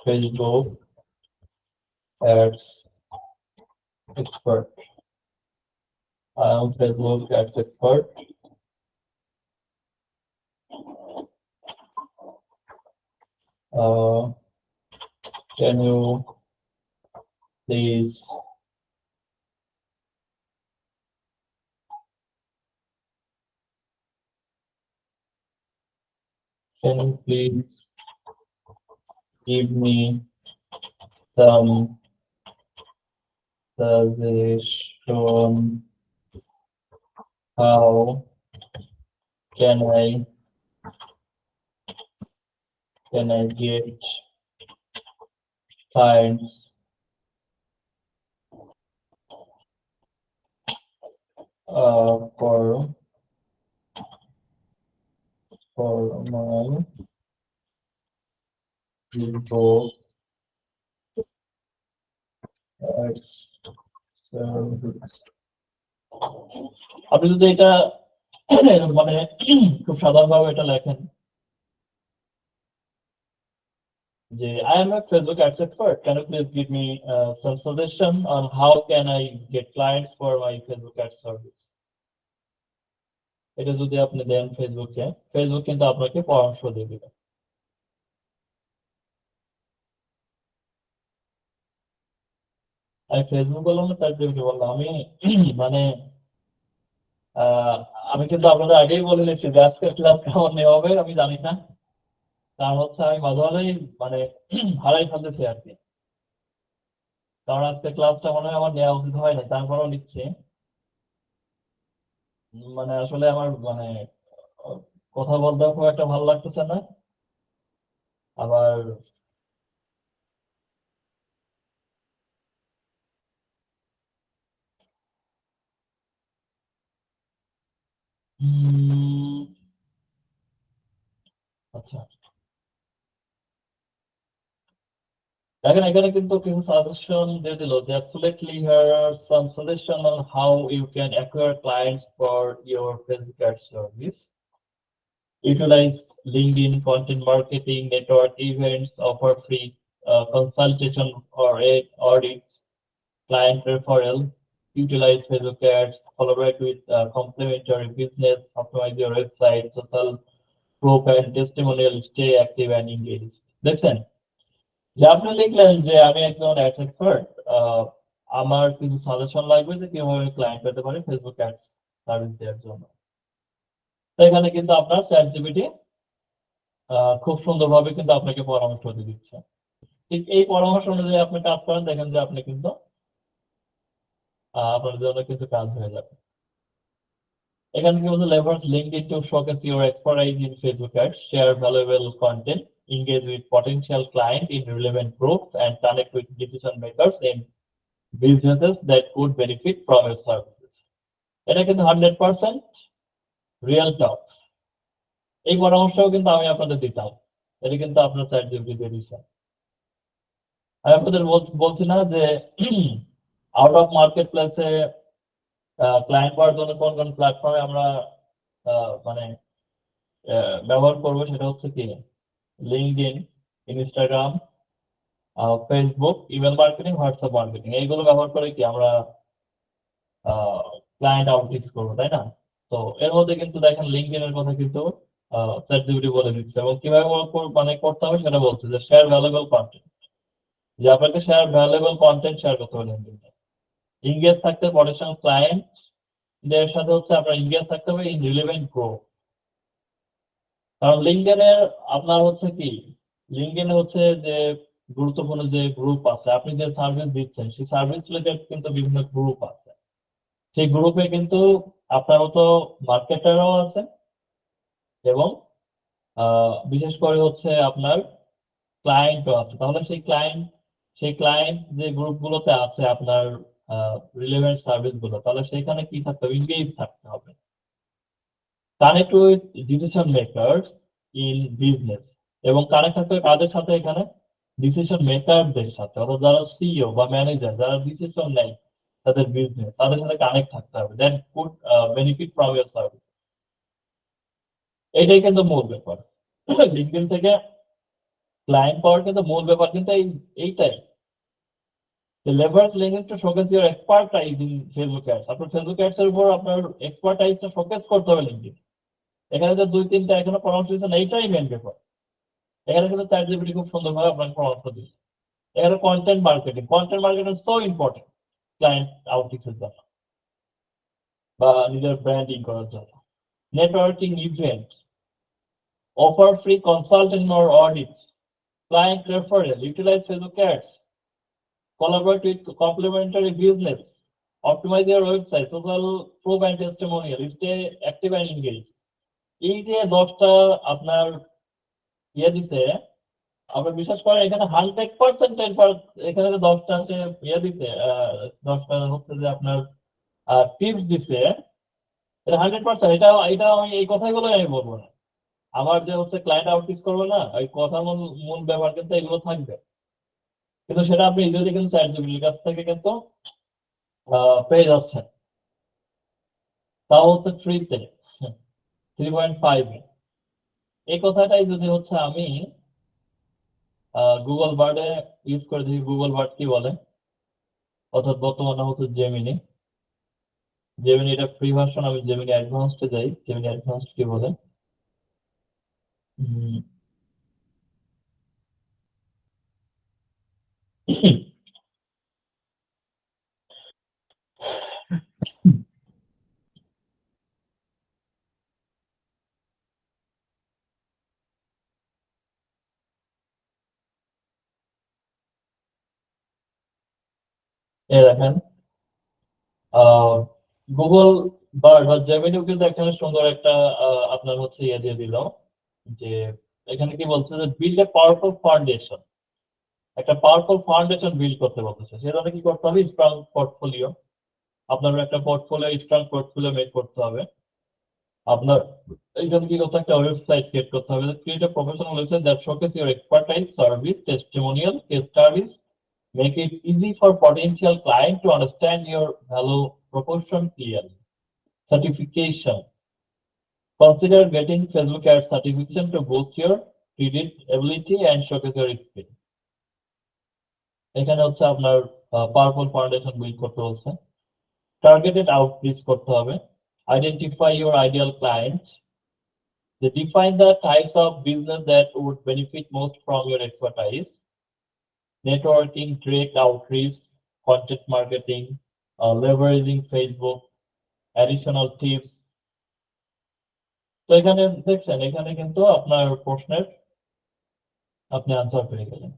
Facebook ads expert. I am Facebook ads expert. Can you please give me some suggestion how can I get clients for my Facebook ads service. আপনি যদি এটা মানে খুব সাধারণভাবে এটা লেখেন যে I am a Facebook ads expert. Can you please give me some suggestion on how can I get clients for my Facebook ads service? এটা যদি আপনি দেন ফেসবুকে, ফেসবুক কিন্তু আপনাকে পরামর্শ দিয়ে দিবে। আমি ফেসবুক বললাম না চ্যাটজিপিটি বললাম, আমি মানে আমি কিন্তু আপনাদের আগেই বলে নিচ্ছি যে আজকের ক্লাস কেমন নেওয়া হবে আমি জানি না, কারণ হচ্ছে আমি মাঝে মাঝেই মানে হারাই ফেলতেছি আর কি, কারণ আজকে ক্লাসটা মনে হয় আমার নেওয়া উচিত হয় না, তারপরেও নিচ্ছি। মানে আসলে আমার মানে কথা বলতে খুব একটা ভালো লাগতেছে না, আবার আচ্ছা, দেখেন এখানে কিন্তু কিছু সাজেশন দিয়ে দিল যে absolutely here are some suggestion on how you can acquire clients for your Facebook ad service. Utilize LinkedIn content marketing, network events, offer free consultation or audits, client referral, utilize Facebook ads, collaborate with complementary business, optimize your website, social proof and testimonial, stay active and engaged. দেখছেন যে আপনি লিখলেন যে আমি একজন ads expert, আমার কিছু suggestion লাগবে যে কিভাবে ক্লায়েন্ট পেতে পারে ফেসবুক অ্যাডস সার্ভিস দেওয়ার জন্য। তো এখানে কিন্তু আপনার চ্যাটজিপিটি খুব সুন্দরভাবে কিন্তু আপনাকে পরামর্শ দিয়ে দিচ্ছে। ঠিক এই পরামর্শ অনুযায়ী আপনি কাজ করেন, দেখেন যে আপনি কিন্তু আপনার জন্য কিন্তু কাজ হয়ে যাবে। এখানে কি বলছে, leverage LinkedIn to showcase your expertise in Facebook ads, share valuable content, engage with potential client in relevant group, and connect with decision makers in businesses that could benefit from your services. এটা কিন্তু 100% real টক্স। এই পরামর্শও কিন্তু আমি আপনাদের দিতাম, এটা কিন্তু আপনার চ্যাটজিপিটি দিয়ে দিচ্ছে। আমি আপনাদের বলছি না যে আউট অফ মার্কেট প্লেসে ক্লায়েন্ট পাওয়ার জন্য কোন কোন প্ল্যাটফর্মে আমরা মানে ব্যবহার করবো, সেটা হচ্ছে কি LinkedIn, Instagram, Facebook, email marketing, WhatsApp marketing, এইগুলো ব্যবহার করে কি আমরা ক্লায়েন্ট আউটরিচ করবো, তাই না? তো এর মধ্যে কিন্তু দেখেন লিঙ্কডইন এর কথা কিন্তু চ্যাটজিপিটি বলে দিচ্ছে, এবং কিভাবে মানে করতে হবে সেটা বলছে যে শেয়ার ভ্যালুয়েবল কন্টেন্ট, যে আপনাকে শেয়ার ভ্যালুয়েবল কন্টেন্ট শেয়ার করতে হবে লিঙ্কডইনে। ইংগেজ থাকতে পটেনশিয়াল ক্লায়েন্ট দের সাথে হচ্ছে আপনার ইংগেজ থাকতে হবে ইন রিলেভেন্ট গ্রুপ। কারণ লিঙ্কডইনের আপনার হচ্ছে কি, লিঙ্কডইনে হচ্ছে যে গুরুত্বপূর্ণ যে গ্রুপ আছে, আপনি যে সার্ভিস দিচ্ছেন সেই সার্ভিস রিলেটেড কিন্তু বিভিন্ন গ্রুপ আছে। সেই গ্রুপে কিন্তু আপনার মতো মার্কেটারও আছে, এবং বিশেষ করে হচ্ছে আপনার ক্লায়েন্টও আছে। তাহলে সেই ক্লায়েন্ট যে গ্রুপগুলোতে আছে আপনার রিলেভেন্ট সার্ভিস গুলো, তাহলে সেখানে কি থাকতে হবে, ইংগেজ থাকতে হবে। Connect with decision makers in business, এবং কানেক্ট থাকতে হবে কাদের সাথে, এখানে ডিসিশন মেকারদের সাথে, অর্থাৎ যারা সিইও বা ম্যানেজার, যারা ডিসিশন নেয় তাদের বিজনেস, তাদের সাথে কানেক্ট থাকতে হবে, that could benefit from your service. এটাই কিন্তু মূল ব্যাপার। লিঙ্কডইন থেকে ক্লায়েন্ট পাওয়ার কিন্তু মূল ব্যাপার কিন্তু এইটাই, leverage LinkedIn to showcase your expertise in Facebook ads. আপনার ফেসবুক অ্যাডস এর উপর আপনার এক্সপার্টাইজটা শোকেস করতে হবে লিঙ্কডইন। এখানে যে দুই তিনটা এখনো পরামর্শ দিচ্ছেন, এইটাই মেন ব্যাপার। এখানে কিন্তু চ্যাটজিপিটি খুব সুন্দরভাবে আপনাকে পরামর্শ দিচ্ছে। এখানে content marketing so important client আউটরিচের জন্য বা নিজের ব্র্যান্ডিং করার জন্য। Networking event, offer free consultant or audits, client referral, utilize Facebook ads, collaborate with complementary business, optimize your website, social proof and testimonial, stay active and engaged. এই যে 10টা আপনার ইয়ে দিছে, আপনার বিশ্বাস করেন এখানে 100% এখানে যে 10টা আছে ইয়ে দিছে, 10টা হচ্ছে যে আপনার টিপস দিছে, এটা 100%। এটা আমি এই কথাগুলো আমি বলবো না, আমার যে হচ্ছে ক্লায়েন্ট আউটরিচ করবো না, ওই কথা মূল ব্যাপার কিন্তু এগুলো থাকবে, কিন্তু সেটা আপনি ইজিলি কিন্তু চ্যাটজিপিটির কাছ থেকে কিন্তু পেয়ে যাচ্ছেন, তাও হচ্ছে ফ্রিতে 3.5 এ। এই কথাটাই যদি হচ্ছে আমি গুগল বার্ডে ইউজ করে দেখি, গুগল বার্ড কি বলে, অর্থাৎ বর্তমানে হচ্ছে জেমিনি এটা ফ্রি ভার্সন। আমি জেমিনি অ্যাডভান্সডে যাই, জেমিনি অ্যাডভান্সড কি বলে। এ দেখেন গুগল বার্ড বা জেমিনিও কিন্তু এখানে সুন্দর একটা আপনার হচ্ছে ইয়ে দিয়ে দিল, যে এখানে কি বলছে যে বিল্ড এ পাওয়ারফুল ফাউন্ডেশন, একটা পাওয়ারফুল ফাউন্ডেশন বিল্ড করতে বলতেছে। সেজন্য কি করতে হবে, স্ট্রং পোর্টফোলিও, আপনার একটা স্ট্রং পোর্টফোলিও মেক করতে হবে। আপনার এখানে কি করতে একটা ওয়েবসাইট ক্রিয়েট করতে হবে, create a professional website that showcase your expertise, service, testimonial, case studies, make it easy for potential client to understand your value proposition clearly. Certification. Consider getting Facebook Ads certification to boost your creditability and showcase your skill. এখানে হচ্ছে আপনার powerful foundation build করতে বলছে। Targeted outreach করতে হবে। Identify your ideal client. They define the types of business that would benefit most from your expertise. Networking, direct outreach, content marketing, leveraging Facebook, additional tips. তো এখানে দেখছেন, এখানে কিন্তু আপনার প্রশ্নের আপনি আনসার পেয়ে গেলেন।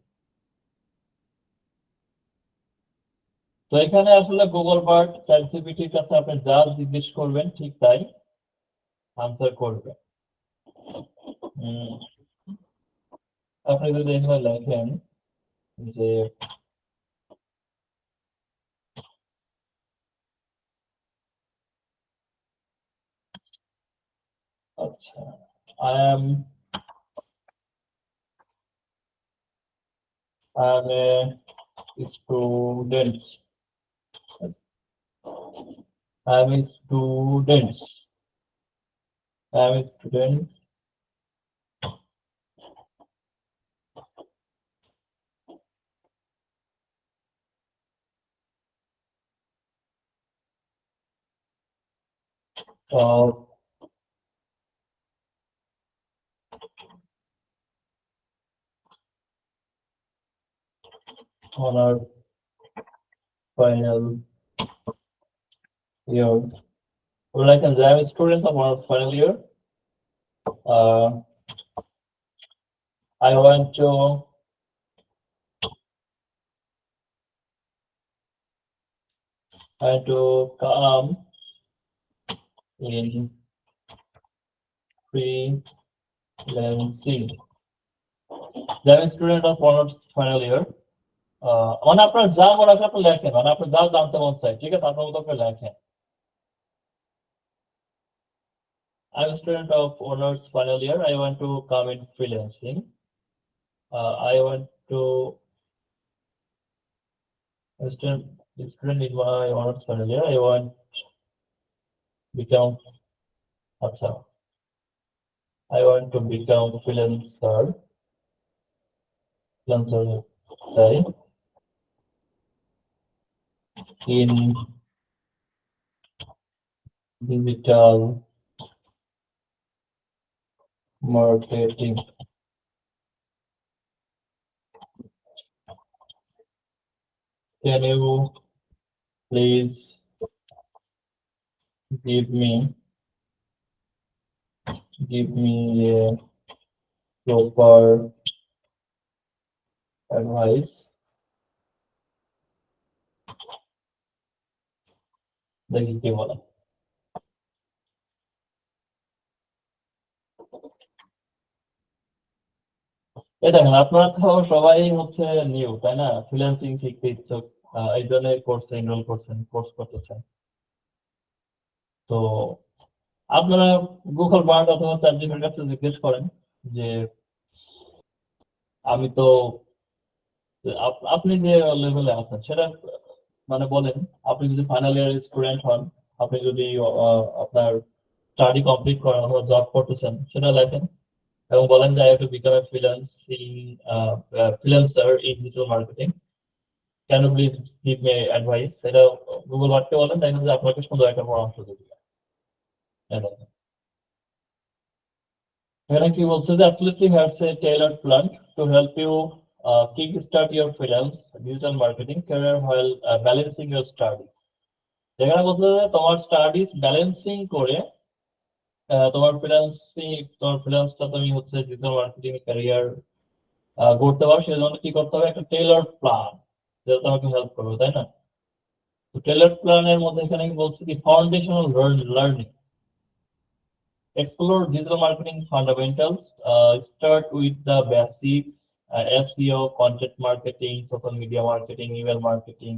তো এখানে আসলে গুগল বার্ড, চ্যাটজিপিটির কাছে আপনি যা জিজ্ঞেস করবেন ঠিক তাই আনসার করবে। আপনি যদি এখানে লেখেন যে আচ্ছা, I am a student. I'm a student. I'm a student. Of honors final year. Well, I can say I'm a student of honors final year. I want to come in freelancing. I'm a student of honors final year. মানে আপনার যা মনে হয় আপনি লেখেন, মানে আপনি যা জানতে মন চাই, ঠিক আছে, আপনার মতো করে লেখেন। I'm a student of honors final year. I want to come in freelancing. I want to student in my honors final year. I want become I want to become freelancer. Sorry. In digital marketing. Can you please give me a proper advice? দেখি কি বলে। এই দেখেন, আপনারা তো সবাই হচ্ছে new, তাই না? ফ্রিল্যান্সিং শিখতে ইচ্ছুক, এই জন্য কোর্সে এনরোল করছেন, কোর্স করতেছেন। তো আপনারা গুগল বার্ড অথবা চ্যাটজিপিটির কাছে জিজ্ঞেস করেন যে আমি তো, আপনি যে লেভেলে আছেন সেটা মানে বলেন। আপনি যদি ফাইনাল ইয়ার স্টুডেন্ট হন, আপনি যদি আপনার স্টাডি কমপ্লিট করেন অথবা জব করতেছেন, সেটা লেখেন এবং বলেন যে I have to become a freelancer in digital marketing. Can you please give me advice? সেটা গুগল বার্ডকে বলেন, দেখেন যে আপনাকে সুন্দর একটা পরামর্শ দেবে। এখানে কি বলছে যে absolutely has a tailored plan to help you kickstart your freelance digital marketing career while balancing your studies. এখানে বলছে যে তোমার স্টাডিজ ব্যালেন্সিং করে তোমার ফ্রিল্যান্সটা তুমি হচ্ছে ডিজিটাল মার্কেটিং ক্যারিয়ার করতে পারো, সেজন্য কি করতে হবে, একটা টেইলার্ড প্ল্যান যেটা তোমাকে হেল্প করবে, তাই না? তো টেইলার্ড প্ল্যানের মধ্যে এখানে কি বলছে কি foundational learning. Explore digital marketing fundamentals. Start with the basics, SEO, content marketing, social media marketing, email marketing,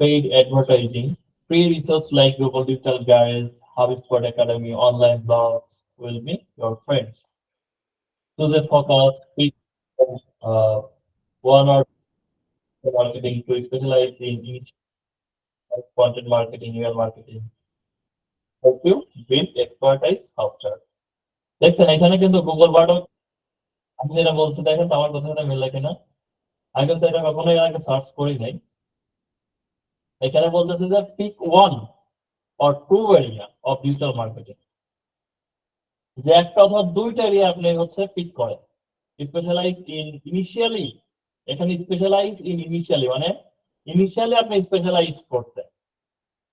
paid advertising. Free resources like Google Digital Guides, HubSpot Academy, online blogs will be your friends. Choose a focus, pick one or two marketing to specialize in each, like content marketing, email marketing. Help you build expertise faster. দেখছেন এখানে কিন্তু Google বারও আমি যেটা বলছি দেখেন তো আমার কথার সাথে মিল লাগে না। আমি কিন্তু এটা কখনো এর আগে সার্চ করি নাই। এখানে বলতেছে যে pick one or two area of digital marketing, যে একটা অথবা দুইটা এরিয়া আপনি হচ্ছে পিক করেন। স্পেশালাইজ ইন ইনিশিয়ালি, এখানে স্পেশালাইজ ইন ইনিশিয়ালি মানে ইনিশিয়ালি আপনি স্পেশালাইজ করতে,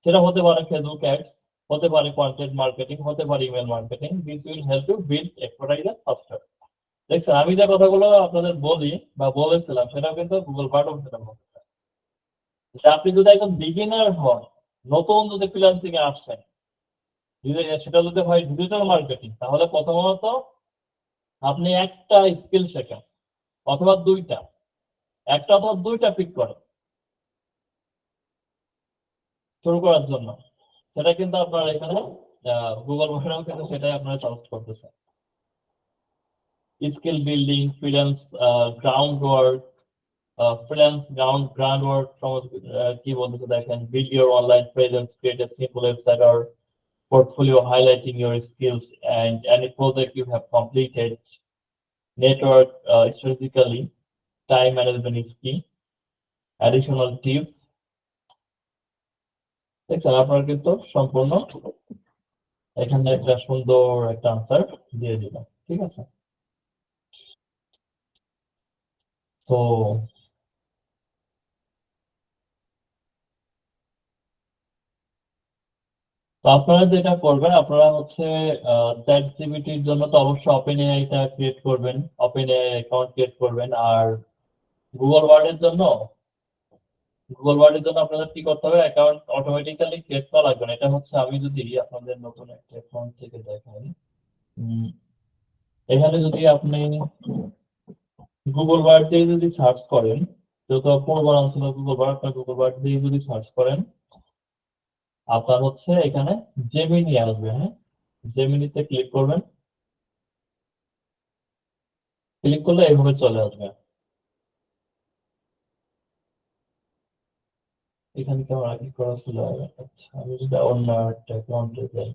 সেটা হতে পারে ফেসবুক অ্যাডস, হতে পারে কন্টেন্ট মার্কেটিং, হতে পারে email marketing. This will help you build expertise faster. দেখছেন আমি যে কথাগুলো আপনাদের বলি বা বলেছিলাম সেটাও কিন্তু গুগল বার্ডও সেটা বলতেছে। আপনি যদি একদম বিগিনার হন, নতুন যদি ফ্রিল্যান্সিং এ আসছেন, সেটা যদি হয় ডিজিটাল মার্কেটিং, তাহলে প্রথমত আপনি একটা স্কিল শেখেন অথবা দুইটা, একটা অথবা দুইটা পিক করেন শুরু করার জন্য। সেটা কিন্তু আপনার এখানে গুগল ভাষাও কিন্তু সেটাই আপনারা সাজেস্ট করতেছে। Skill building, freelance ground work, freelance ground work কি বলতেছে দেখেন, build your online presence, create a simple website or portfolio highlighting your skills and any project you have completed, network strategically, time management is key, additional tips। দেখছেন আপনার কিন্তু সম্পূর্ণ এখানে একটা সুন্দর একটা আনসার দিয়ে দিলাম, ঠিক আছে। তো আপনারা যেটা করবেন, আপনারা হচ্ছে চ্যাট জিপিটির জন্য তো অবশ্যই ওপেন এআইটা ক্রিয়েট করবেন, ওপেন এআই অ্যাকাউন্ট ক্রিয়েট করবেন। আর গুগল ওয়ার্ডের জন্য আপনাদের কি করতে হবে, অ্যাকাউন্ট অটোমেটিক্যালি ক্রিয়েট করা লাগবে না। এটা হচ্ছে আমি যদি আপনাদের নতুন একটা অ্যাকাউন্ট থেকে দেখাই, এখানে যদি আপনি গুগল ওয়ার্ড দিয়ে যদি সার্চ করেন, যেহেতু পূর্বনাম ছিল গুগল ওয়ার্ড, গুগল ওয়ার্ড দিয়ে যদি সার্চ করেন, আপনার হচ্ছে এখানে জেমিনি আসবে। হ্যাঁ, জেমিনিতে ক্লিক করবেন, ক্লিক করলে এইভাবে চলে আসবে। এখানে কি আমার আগে করা ছিল? আচ্ছা, আমি যদি অন্য একটা অ্যাকাউন্টে যাই,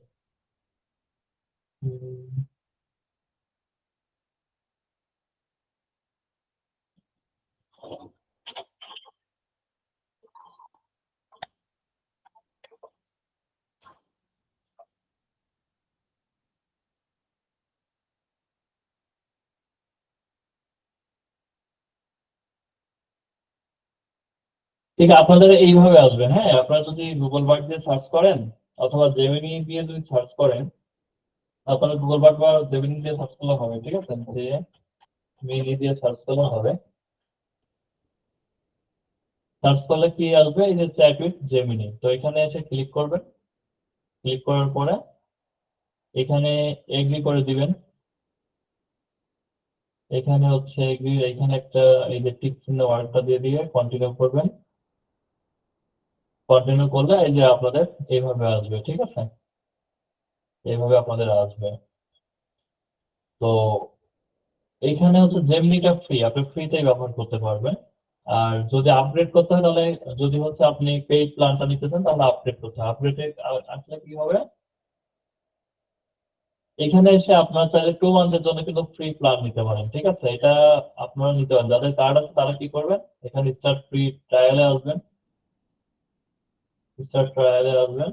ঠিক আছে, আপনাদের এইভাবে আসবে। হ্যাঁ, আপনারা যদি গুগল বার্ড দিয়ে সার্চ করেন অথবা জেমিনি দিয়ে যদি সার্চ করেন, আপনারা গুগল বার্ড বা জেমিনি দিয়ে সার্চ করলে হবে, ঠিক আছে। জেমিনি দিয়ে সার্চ করলে হবে। সার্চ করলে কি আসবে, এই যে চ্যাট উইথ জেমিনি, তো এখানে এসে ক্লিক করবেন। ক্লিক করার পরে এখানে এগ্রি করে দিবেন। এখানে হচ্ছে এগ্রি, এখানে একটা এই যে টিক চিহ্ন ওয়ার্ডটা দিয়ে কন্টিনিউ করবেন। কন্টিনিউ করলে এই যে আপনাদের এইভাবে আসবে, ঠিক আছে, এইভাবে আপনাদের আসবে। তো এইখানে হচ্ছে জেমিনিটা ফ্রি, আপনি ফ্রিতেই ব্যবহার করতে পারবেন। আর যদি আপগ্রেড করতে হয় তাহলে, যদি হচ্ছে আপনি পেইড প্ল্যানটা নিতে চান তাহলে আপগ্রেড করতে হবে। আপগ্রেডে আসলে কি হবে, এখানে এসে আপনারা চাইলে 2 মান্থের জন্য কিন্তু ফ্রি প্ল্যান নিতে পারেন, ঠিক আছে। এটা আপনারা নিতে পারেন, যাদের কার্ড আছে তারা কি করবেন, এখানে স্টার্ট ফ্রি ট্রায়ালে আসবেন। স্টার্ট ট্রায়ালে আসবেন,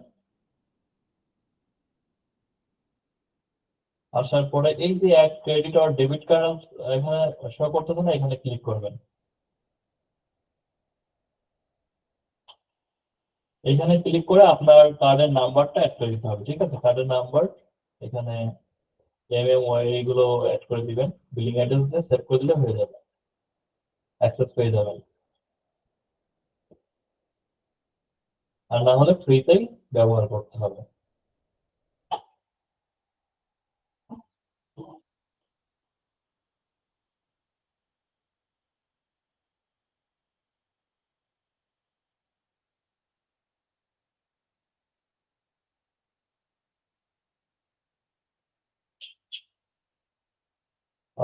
আসার পরে এই যে এক ক্রেডিট আর ডেবিট কার্ড এখানে শো করতেছে না, এখানে ক্লিক করবেন। এখানে ক্লিক করে আপনার কার্ডের নাম্বারটা অ্যাড করে দিতে হবে, ঠিক আছে। কার্ডের নাম্বার এখানে এমএমওয়াই এইগুলো অ্যাড করে দিবেন, বিলিং অ্যাড্রেস দিয়ে সেভ করে দিলে হয়ে যাবে, অ্যাক্সেস পেয়ে যাবেন। আর না হলে ফ্রিতেই ব্যবহার করতে হবে।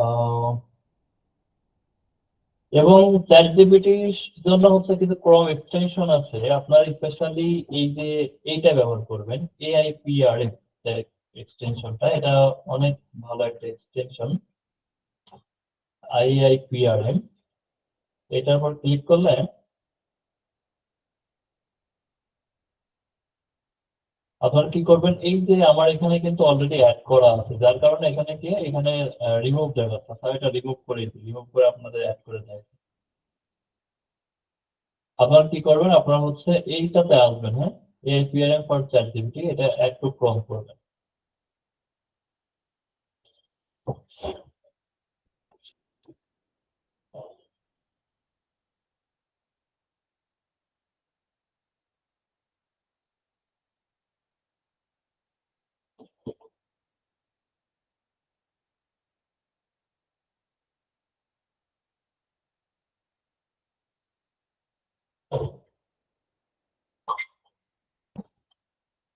আহ, এবং চ্যাট জিপিটির জন্য হচ্ছে কিছু ক্রোম এক্সটেনশন আছে, আপনার স্পেশালি এই যে এইটা ব্যবহার করবেন, AIPRM এক্সটেনশনটা, এটা অনেক ভালো একটা এক্সটেনশন। AIPRM, এটার উপর ক্লিক করলে আপনারা কি করবেন, এই যে আমার এখানে কিন্তু অলরেডি অ্যাড করা আছে, যার কারণে এখানে গিয়ে এখানে রিমুভ দেখাচ্ছে, স্যার এটা রিমুভ করে দিই, রিমুভ করে আপনাদের অ্যাড করে দেয়। আপনারা কি করবেন, আপনারা হচ্ছে এইটাতে আসবেন, হ্যাঁ, AIPRM ফর চ্যাট জিপিটি, এটা একটু ক্রম করবেন।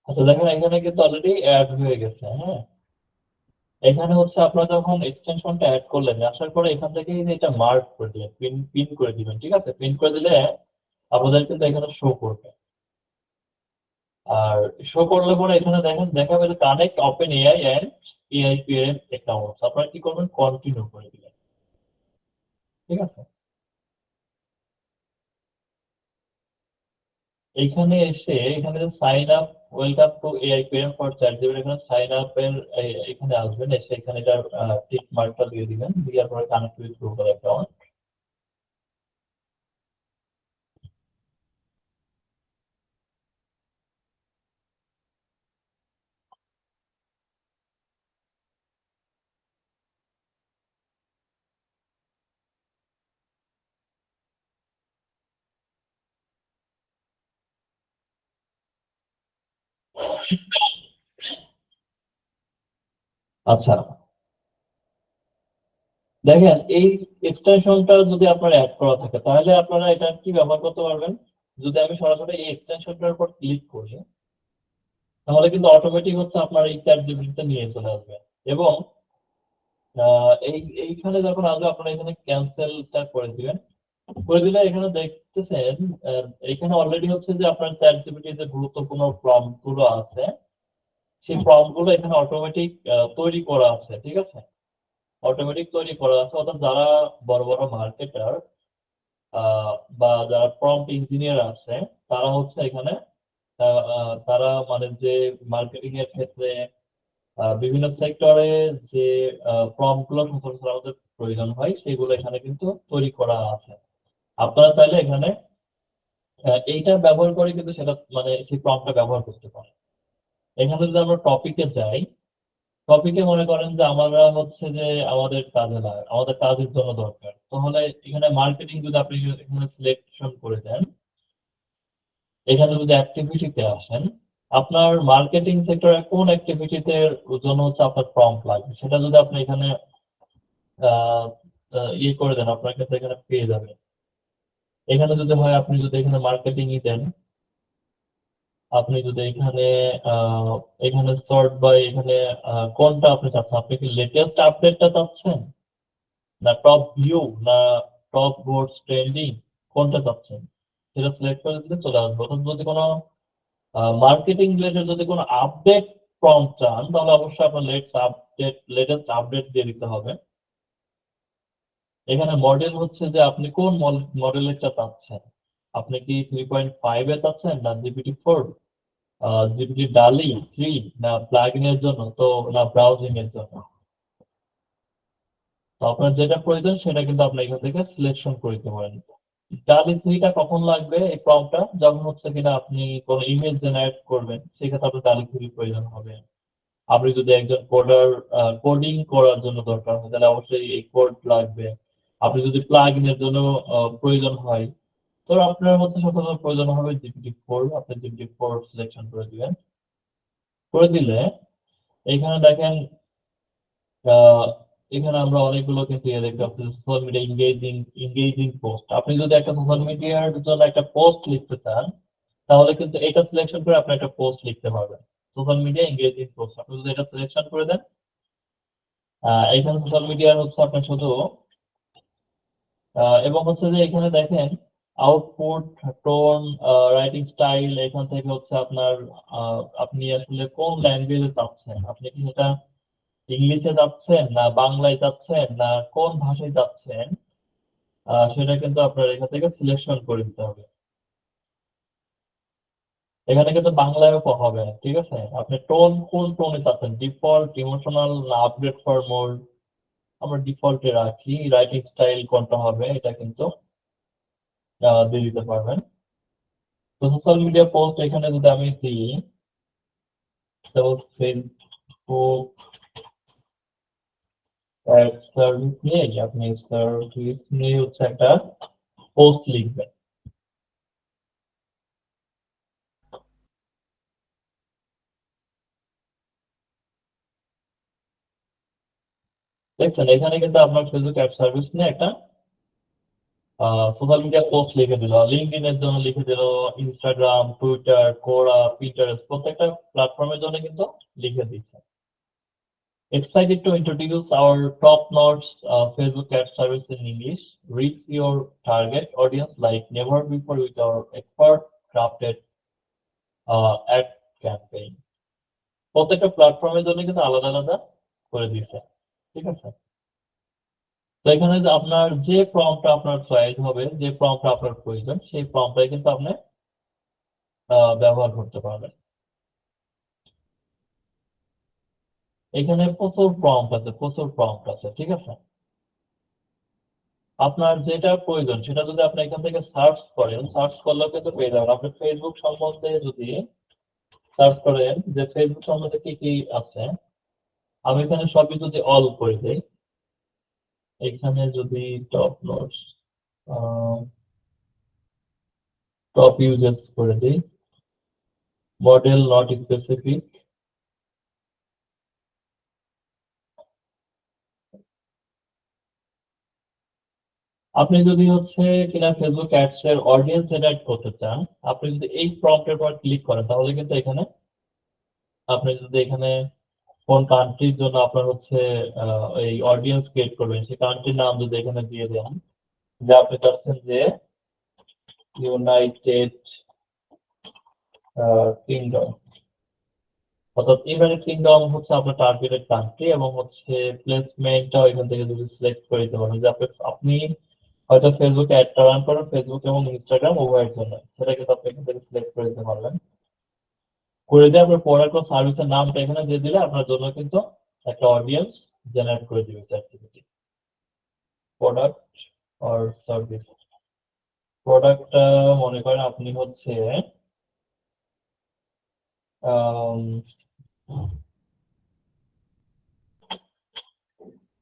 আচ্ছা দেখেন এখানে কিন্তু অলরেডি অ্যাড হয়ে গেছে, হ্যাঁ। এখানে হচ্ছে আপনারা যখন এক্সটেনশনটা অ্যাড করলেন, আসার পরে এখান থেকে এটা মার্ক করে দিবেন, পিন পিন করে দিবেন, ঠিক আছে? পিন করে দিলে আপনাদের কিন্তু এখানে শো করবে। আর শো করলে পরে এখানে দেখেন দেখাবে যে connect OpenAI and AIPRM accounts, আপনারা কি করবেন, কন্টিনিউ করে দিবেন, ঠিক আছে? এইখানে এসে এখানে যে sign up, welcome to AIPRM for ChatGPT, এখানে সাইন আপ এর এখানে আসবেন, এসে এখানে এটা টিক মার্কটা দিয়ে দিবেন, দেওয়ার পরে কানেক্ট উইথ গুগল অ্যাকাউন্ট। আচ্ছা দেখেন এই এক্সটেনশনটা যদি আপনার অ্যাড করা থাকে তাহলে আপনারা এটা কি ব্যবহার করতে পারবেন, যদি আমি সরাসরি এই এক্সটেনশনটার উপর ক্লিক করি তাহলে কিন্তু অটোমেটিক হচ্ছে আপনার এই চ্যাট জিপিটিতে নিয়ে চলে আসবে। এবং এইখানে যখন আসবে আপনারা এখানে ক্যান্সেলটা করে দিবেন, করে দিলে এখানে দেখতেছেন এখানে অলরেডি হচ্ছে যে আপনার চ্যাট জিপিটির যে গুরুত্বপূর্ণ প্রম্পট গুলো আছে সেই প্রম্পট গুলো এখানে অটোমেটিক তৈরি করা আছে, ঠিক আছে? অটোমেটিক তৈরি করা আছে, অর্থাৎ যারা বড় বড় মার্কেটার বা যারা প্রম্পট ইঞ্জিনিয়ার আছে তারা হচ্ছে এখানে তারা মানে যে মার্কেটিং এর ক্ষেত্রে বিভিন্ন সেক্টরে যে প্রম্পট গুলো সচরাচর আমাদের প্রয়োজন হয় সেগুলো এখানে কিন্তু তৈরি করা আছে। আপনারা চাইলে এখানে এইটা ব্যবহার করে কিন্তু সেটা মানে সেই প্রম্পটটা ব্যবহার করতে পারেন। এখানে যদি আমরা টপিকে যাই, টপিকে মনে করেন যে আমরা হচ্ছে যে আমাদের কাজে লাগে, আমাদের কাজের জন্য দরকার, তাহলে এখানে মার্কেটিং যদি আপনি এখানে সিলেকশন করে দেন, এখানে যদি অ্যাক্টিভিটিতে আসেন, আপনার মার্কেটিং সেক্টরে কোন অ্যাক্টিভিটিতে জন্য হচ্ছে আপনার প্রম্পট লাগবে সেটা যদি আপনি এখানে আহ ইয়ে করে দেন, আপনার কাছে এখানে পেয়ে যাবেন। এখানে যদি হয় আপনি যদি এখানে মার্কেটিং দেন, আপনি যদি এখানে এখানে সর্ট বাই এখানে কোনটা আপনি চাচ্ছেন, আপনি কি লেটেস্ট আপডেটটা চাচ্ছেন না টপ ভিউ না টপ ভোটস ট্রেন্ডিং, কোনটা চাচ্ছেন সেটা সিলেক্ট করে দিলে চলে আসবে। অর্থাৎ যদি কোনো মার্কেটিং রিলেটেড যদি কোনো আপডেট প্রম্পট চান তাহলে অবশ্যই আপনার লেটেস্ট আপডেট দিয়ে দিতে হবে। এখানে মডেল হচ্ছে যে আপনি কোন মডেলেরটা চাচ্ছেন, আপনি কি 3.5 এ চাচ্ছেন না GPT-4, জিপিটি ডালি 3, না প্লাগইন এর জন্য তো না ব্রাউজিং এর জন্য। তো আপনার যেটা প্রয়োজন সেটা কিন্তু আপনি এখান থেকে সিলেকশন করে দিতে পারেন। ডালি 3টা কখন লাগবে এই প্রম্পটটা, যখন হচ্ছে কিনা আপনি কোনো ইমেজ জেনারেট করবেন সেক্ষেত্রে আপনার ডালি 3 প্রয়োজন হবে। আপনি যদি একজন কোডার কোডিং করার জন্য দরকার হয় তাহলে অবশ্যই এই কোড লাগবে। আপনি যদি প্লাগইন এর জন্য প্রয়োজন হয় তো আপনার হচ্ছে সচরাচর প্রয়োজন হবে GPT-4, আপনি GPT-4 সিলেকশন করে দিবেন। করে দিলে এখানে দেখেন আহ, এখানে আমরা অনেকগুলো কিন্তু ইয়ে দেখতে পাচ্ছি, সোশ্যাল মিডিয়া ইংগেজিং পোস্ট। আপনি যদি একটা সোশ্যাল মিডিয়ার জন্য একটা পোস্ট লিখতে চান তাহলে কিন্তু এটা সিলেকশন করে আপনি একটা পোস্ট লিখতে পারবেন, সোশ্যাল মিডিয়া ইংগেজিং পোস্ট। আপনি যদি এটা সিলেকশন করে দেন এখানে সোশ্যাল মিডিয়ার হচ্ছে আপনার শুধু এবং হচ্ছে যে এখানে দেখেন আউটপুট, টোন, রাইটিং স্টাইল, এখান থেকে হচ্ছে আপনার আপনি আসলে কোন ল্যাঙ্গুয়েজে চাচ্ছেন, আপনি কি সেটা ইংলিশে যাচ্ছেন না বাংলায় যাচ্ছেন না কোন ভাষায় যাচ্ছেন, সেটা কিন্তু আপনার এখান থেকে সিলেকশন করে দিতে হবে। এখানে কিন্তু বাংলায়ও হবে না, ঠিক আছে? আপনি টোন কোন টোনে চাচ্ছেন, ডিফল্ট, ইমোশনাল না আপডেট ফর মোর, আমরা ডিফল্টে রাখি। রাইটিং স্টাইল কোনটা হবে এটা কিন্তু দিয়ে দিতে পারবেন। তো সোশ্যাল মিডিয়া পোস্ট এখানে যদি আমি দিই ফেসবুক সার্ভিস নিয়ে, আপনি সার্ভিস নিয়ে হচ্ছে একটা পোস্ট লিখবেন। দেখছেন এখানে কিন্তু আপনার ফেসবুক অ্যাড সার্ভিস নিয়ে একটা সোশ্যাল মিডিয়া পোস্ট লিখে দিল, লিঙ্কডইন এর জন্য লিখে দিল, ইনস্টাগ্রাম, টুইটার, কোরা, পিন্টারেস্ট, প্রত্যেকটা প্ল্যাটফর্মের জন্য কিন্তু লিখে দিচ্ছে। Excited to introduce our top-notch Facebook ad service in English. Reach your target audience like never before with our expert-crafted ad campaign. প্রত্যেকটা প্ল্যাটফর্মের জন্য কিন্তু আলাদা আলাদা করে দিয়েছে, ঠিক আছে? তো এখানে যে আপনার যে প্রম্পটটা আপনার চয়েস হবে, যে প্রম্পটটা আপনার প্রয়োজন, সেই প্রম্পটটাই কিন্তু আপনি ব্যবহার করতে পারবেন। এখানে প্রচুর প্রম্পট আছে, ঠিক আছে? আপনার যেটা প্রয়োজন সেটা যদি আপনি এখান থেকে সার্চ করেন, সার্চ করলেও কিন্তু পেয়ে যাবেন। আপনি ফেসবুক সম্বন্ধে যদি সার্চ করেন যে ফেসবুক সম্বন্ধে কি কি আছে, আমি এখানে সবই যদি অল করে দিই, এখানে যদি টপ নোটস, টপ ইউজেস করে দিই, মডেল নট স্পেসিফিক, আপনি যদি হচ্ছে কিনা ফেসবুক অ্যাডস এর অডিয়েন্স জেনারেট করতে চান, আপনি যদি এই প্রম্পটের উপর ক্লিক করেন তাহলে কিন্তু এখানে আপনি যদি এখানে কোন কান্ট্রির জন্য আপনার হচ্ছে এই অডিয়েন্স ক্রিয়েট করবেন, সেই কান্ট্রির নাম যদি এখানে দিয়ে দেন, যে আপনি চাচ্ছেন যে ইউনাইটেড কিংডম, অর্থাৎ ইউনাইটেড কিংডম হচ্ছে আপনার টার্গেটেড কান্ট্রি, এবং হচ্ছে প্লেসমেন্টটাও এখান থেকে যদি সিলেক্ট করে দিতে পারেন যে আপনি হয়তো ফেসবুকে অ্যাডটা রান করেন ফেসবুক এবং ইনস্টাগ্রাম উভয়ের জন্য, সেটা কিন্তু আপনি এখান থেকে সিলেক্ট করে দিতে পারবেন। করে দিয়ে আপনার প্রোডাক্ট বা সার্ভিসের নামটা এখানে দিয়ে দিলে আপনার জন্য কিন্তু একটা অডিয়েন্স জেনারেট করে দিবে চ্যাটজিপিটি। প্রোডাক্ট অর সার্ভিস, প্রোডাক্টটা মনে করেন আপনি হচ্ছে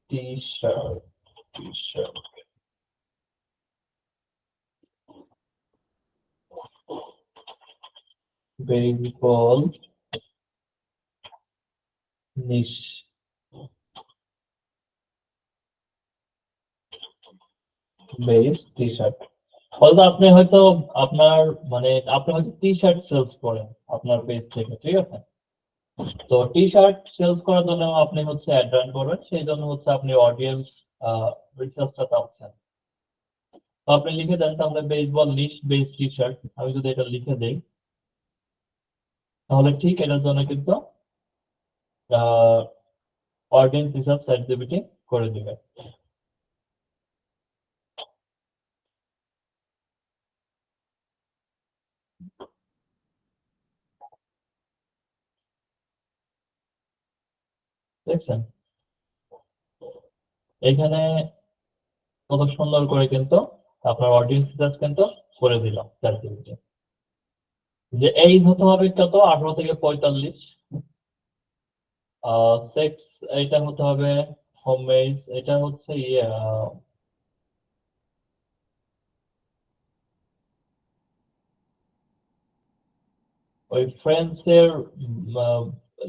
টি শার্ট, বেসবল নিশ, বেস টি শার্ট। হয়তো আপনি হয়তো আপনার মানে আপনি হয়তো টি শার্ট সেলস করেন আপনার পেজ থেকে, ঠিক আছে? তো টি শার্ট সেলস করার জন্য আপনি হচ্ছে অ্যাড রান করবেন, সেই জন্য হচ্ছে আপনি অডিয়েন্স রিসার্চটা চাচ্ছেন। তো আপনি লিখে দেন তাহলে বেসবল নিশ বেস টি শার্ট, আমি যদি এটা লিখে দেই তাহলে ঠিক এটার জন্য কিন্তু অডিয়েন্স রিসার্চ চ্যাটজিপিটি করে দিবে। দেখছেন এখানে কত সুন্দর করে কিন্তু আপনার অডিয়েন্স রিসার্চ কিন্তু করে দিলাম চ্যাটজিপিটি। যে এইজ হতে হবে কত, 18 থেকে 45, সেক্স এটা হতে হবে হোম মেড, এটা হচ্ছে ওই ফ্রেন্স এর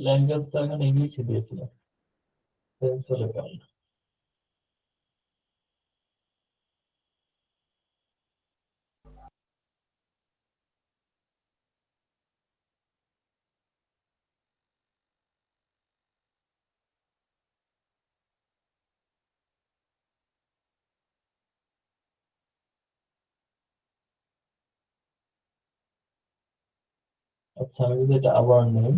ল্যাঙ্গুয়েজটা এখানে ইংলিশে দিয়েছিল, ফ্রেন্স হলে কেমন। আচ্ছা আমি যদি এটা আবার নিই,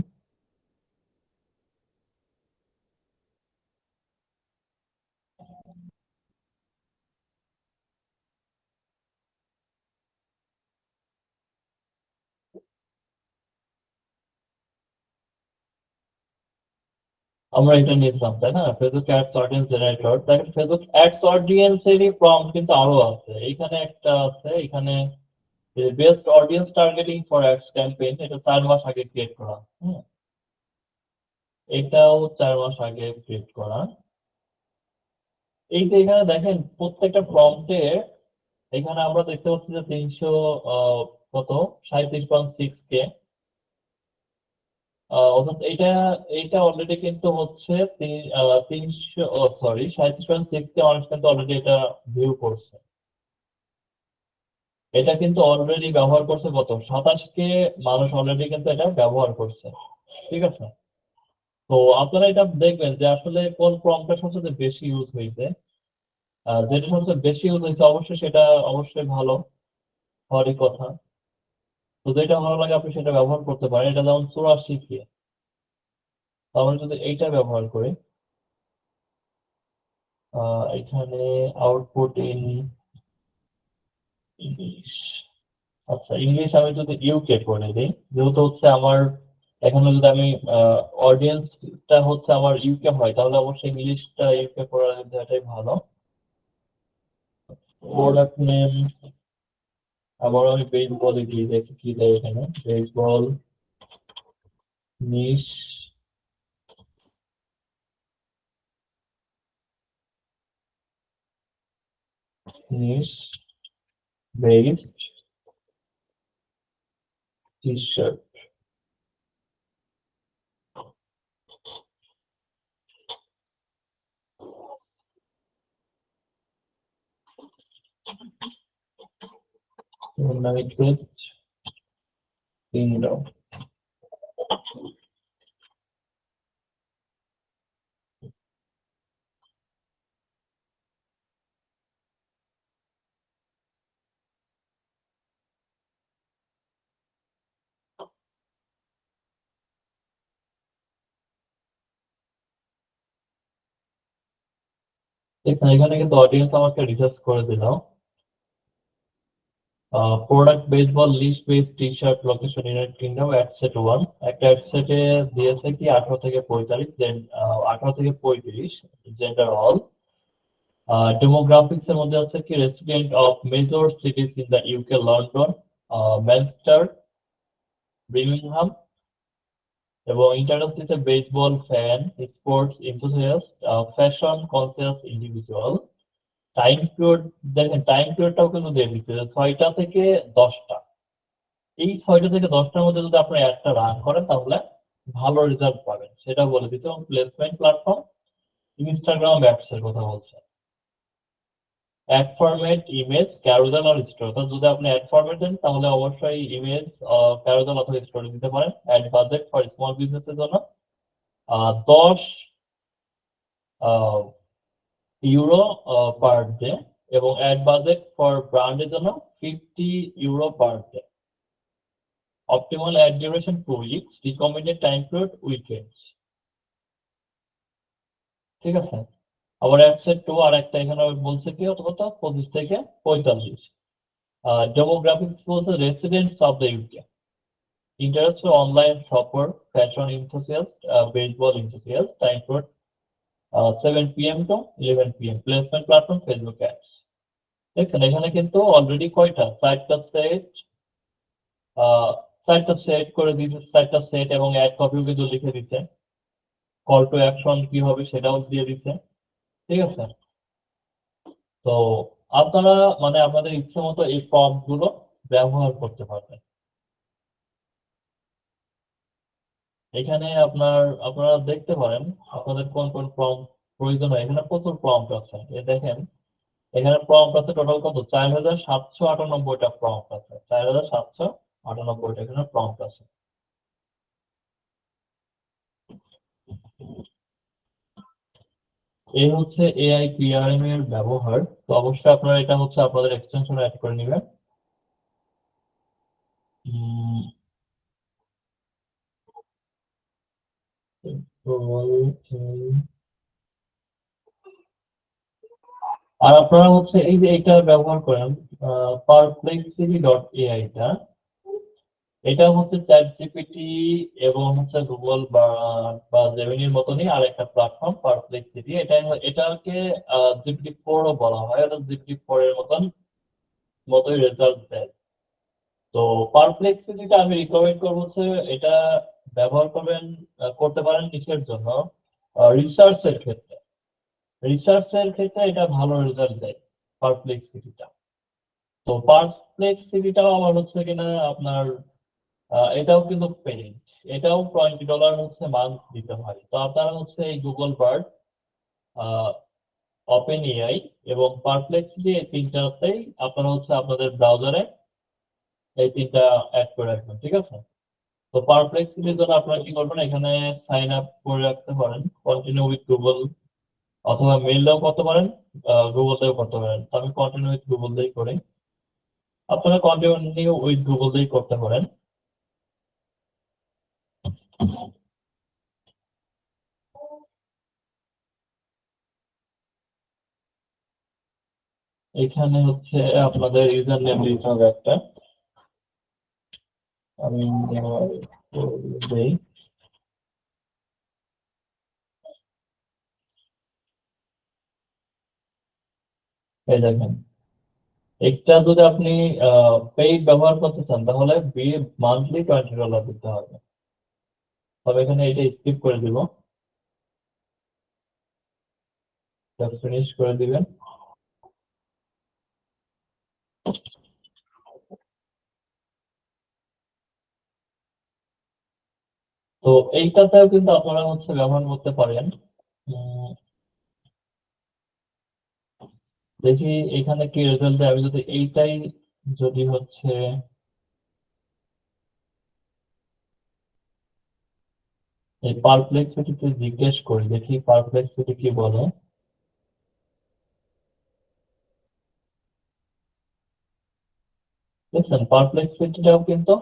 আমরা এটা নিয়েছিলাম তাই না, ফেসবুক অ্যাডস অডিয়েন্স জেনারেটর। দেখেন ফেসবুক অ্যাডস অডিয়েন্স এরই প্রম্পট কিন্তু আরো আছে, এখানে একটা আছে, এখানে best audience targeting for ads campaign, এটা 4 মাস আগে ক্রিয়েট করা। এটাও 4 মাস আগে ক্রিয়েট করা। এই যে এখানে দেখেন প্রত্যেকটা প্রম্পটে এখানে আমরা দেখতে পাচ্ছি যে 300 কত 37.6K, অর্থাৎ এইটা অলরেডি কিন্তু হচ্ছে 300, সরি 37.6K মানুষ কিন্তু অলরেডি এটা ভিউ করছে। এটা কিন্তু অলরেডি ব্যবহার করছে কত 27K মানুষ অলরেডি কিন্তু এটা ব্যবহার করছে। ঠিক আছে, তো আপনারা এটা দেখবেন যে আসলে কোন প্রম্পটটা সবচেয়ে বেশি ইউজ হয়েছে। যেটা সবচেয়ে বেশি ইউজ হয়েছে অবশ্যই সেটা অবশ্যই ভালো হওয়ারই কথা। তো যেটা ভালো লাগে আপনি সেটা ব্যবহার করতে পারেন। এটা যেমন 84K, আমরা যদি এইটা ব্যবহার করি, এখানে আউটপুট ইন ইংলিশ। আচ্ছা ইংলিশ আমি যদি ইউকে করে দিই, যেহেতু হচ্ছে আমার এখানে যদি আমি অডিয়েন্সটা হচ্ছে আমার ইউকে হয়, তাহলে অবশ্যই ইংলিশটা ইউকে করা এটাই ভালো। প্রোডাক্ট নেম আবার আমি বেসবল দিয়ে দেখি কি দেয় এখানে, baseball niche niche based T shirt. Night kingdom. দেখছেন এখানে কিন্তু অডিয়েন্স আমাকে রিসার্চ করে দিল। Product baseball list base T shirt location United Kingdom ad set 1, একটা অ্যাডসেটে দিয়েছে কি 18 থেকে 45, 18 থেকে 35, জেন্ডার অল। ডেমোগ্রাফিক্স এর মধ্যে আছে কি resident of major cities in the UK, London, Manchester, Birmingham, এবং ইন্টারেস্ট দিচ্ছে baseball fan, sports enthusiast, fashion conscious individual. Time period দেখেন, টাইম পিরিয়ডটাও কিন্তু দিয়ে দিচ্ছে 6টা থেকে 10টা। এই 6টা থেকে 10টার মধ্যে যদি আপনি একটা রান করেন তাহলে ভালো রেজাল্ট পাবেন, সেটা বলে দিচ্ছে। এবং প্লেসমেন্ট প্ল্যাটফর্ম ইনস্টাগ্রাম অ্যাডস এর কথা বলছে। অ্যাড ফরম্যাট ইমেজ ক্যারোজাল আর স্টোরি, অর্থাৎ যদি আপনি অ্যাড ফরম্যাট দেন তাহলে অবশ্যই ইমেজ ক্যারোজাল অথবা স্টোরি দিতে পারেন। অ্যাড বাজেট ফর স্মল বিজনেসের জন্য 10 ইউরো পার ডে, এবং অ্যাড বাজেট ফর ব্র্যান্ডের জন্য 50 euro per day. Optimal ad duration 2 weeks, recommended time period weekends. ঠিক আছে, আবার অ্যাডসেট 2 আর একটা এখানে বলছে কি কত 25 থেকে 45। ডেমোগ্রাফিক্স বলছে residents of the UK, interest online shopper, fashion enthusiast, baseball enthusiast, time period 7 PM to 11 PM, placement platform Facebook ads. দেখছেন এখানে কিন্তু অলরেডি কয়টা 4টা সেট, 4টা সেট করে দিয়েছে, 4টা সেট, এবং অ্যাড কপিও কিন্তু লিখে দিছে, কল টু অ্যাকশন কি হবে সেটাও দিয়ে দিছে। ঠিক আছে, তো আপনারা মানে আপনাদের ইচ্ছে মতো এই প্রম্পট গুলো ব্যবহার করতে পারবেন। এখানে আপনারা দেখতে পারেন আপনাদের কোন কোন প্রম্পট প্রয়োজন হয়। এখানে প্রচুর প্রম্পট আছে, দেখেন এখানে প্রম্পট আছে টোটাল কত 4798টা প্রম্পট আছে, 4798টা এখানে প্রম্পট আছে। এই হচ্ছে এআই পিআরএম এর ব্যবহার। তো অবশ্যই আপনারা এটা হচ্ছে আপনাদের এক্সটেনশনে অ্যাড করে নেবেন। আর আপনারা হচ্ছে এই যে এটা ব্যবহার করেন perplexity.ai টা, এটা হচ্ছে চ্যাট জিপিটি এবং হচ্ছে গুগল বা জেমিনির মতনই আরেকটা প্ল্যাটফর্ম পারপ্লেক্সিটি। এটাকে জিপিটি 4 ও বলা হয়। এটা জিপিটি 4 এর মতোই রেজাল্ট দেয়। তো পারপ্লেক্সিটিটা আমি রিকমেন্ড করবো হচ্ছে এটা ব্যবহার করতে পারেন কিসের জন্য, রিসার্চের ক্ষেত্রে। রিসার্চের ক্ষেত্রে এটা ভালো রেজাল্ট দেয় পারপ্লেক্সিটিটা। তো পারপ্লেক্সিটিটাও আবার হচ্ছে কিনা আপনার এটাও কিন্তু পেইড, এটাও $20 হচ্ছে মান্থ দিতে হয়। তো আপনারা হচ্ছে এই গুগল বার্ড, ওপেন এআই এবং পারপ্লেক্সিটি এই তিনটাতেই আপনারা হচ্ছে আপনাদের ব্রাউজারে এই তিনটা অ্যাড করে রাখবেন, ঠিক আছে? তো পারপ্লেক্সিটির জন্য আপনারা কি করবেন, এখানে সাইন আপ করে রাখতে পারেন কন্টিনিউ উইথ গুগল, অথবা মেইলও করতে পারেন, গুগল দিয়েও করতে পারেন। তো আমি কন্টিনিউ উইথ গুগল দিয়েই করি, আপনারা কন্টিনিউ উইথ গুগল দিয়েই করতে পারেন। এখানে হচ্ছে আপনাদের ইউজার নেম দিতে হবে একটা, আমি দেই। এই দেখেন, এটা যদি আপনি পেইড ব্যবহার করতে চান তাহলে মান্থলি $20 দিতে হবে। তবে এখানে এটা স্কিপ করে দিব, ফিনিশ করে দিবেন। তো এইটাতেও কিন্তু আপনারা হচ্ছে ব্যবহার করতে পারেন। উম, দেখি এখানে কি রেজাল্ট দেয়। আমি যদি এইটাই যদি হচ্ছে এই পারপ্লেক্সিটিতে জিজ্ঞেস করি, দেখি পারপ্লেক্সিটি কি বলে। দেখছেন, পারপ্লেক্সিটিটাও কিন্তু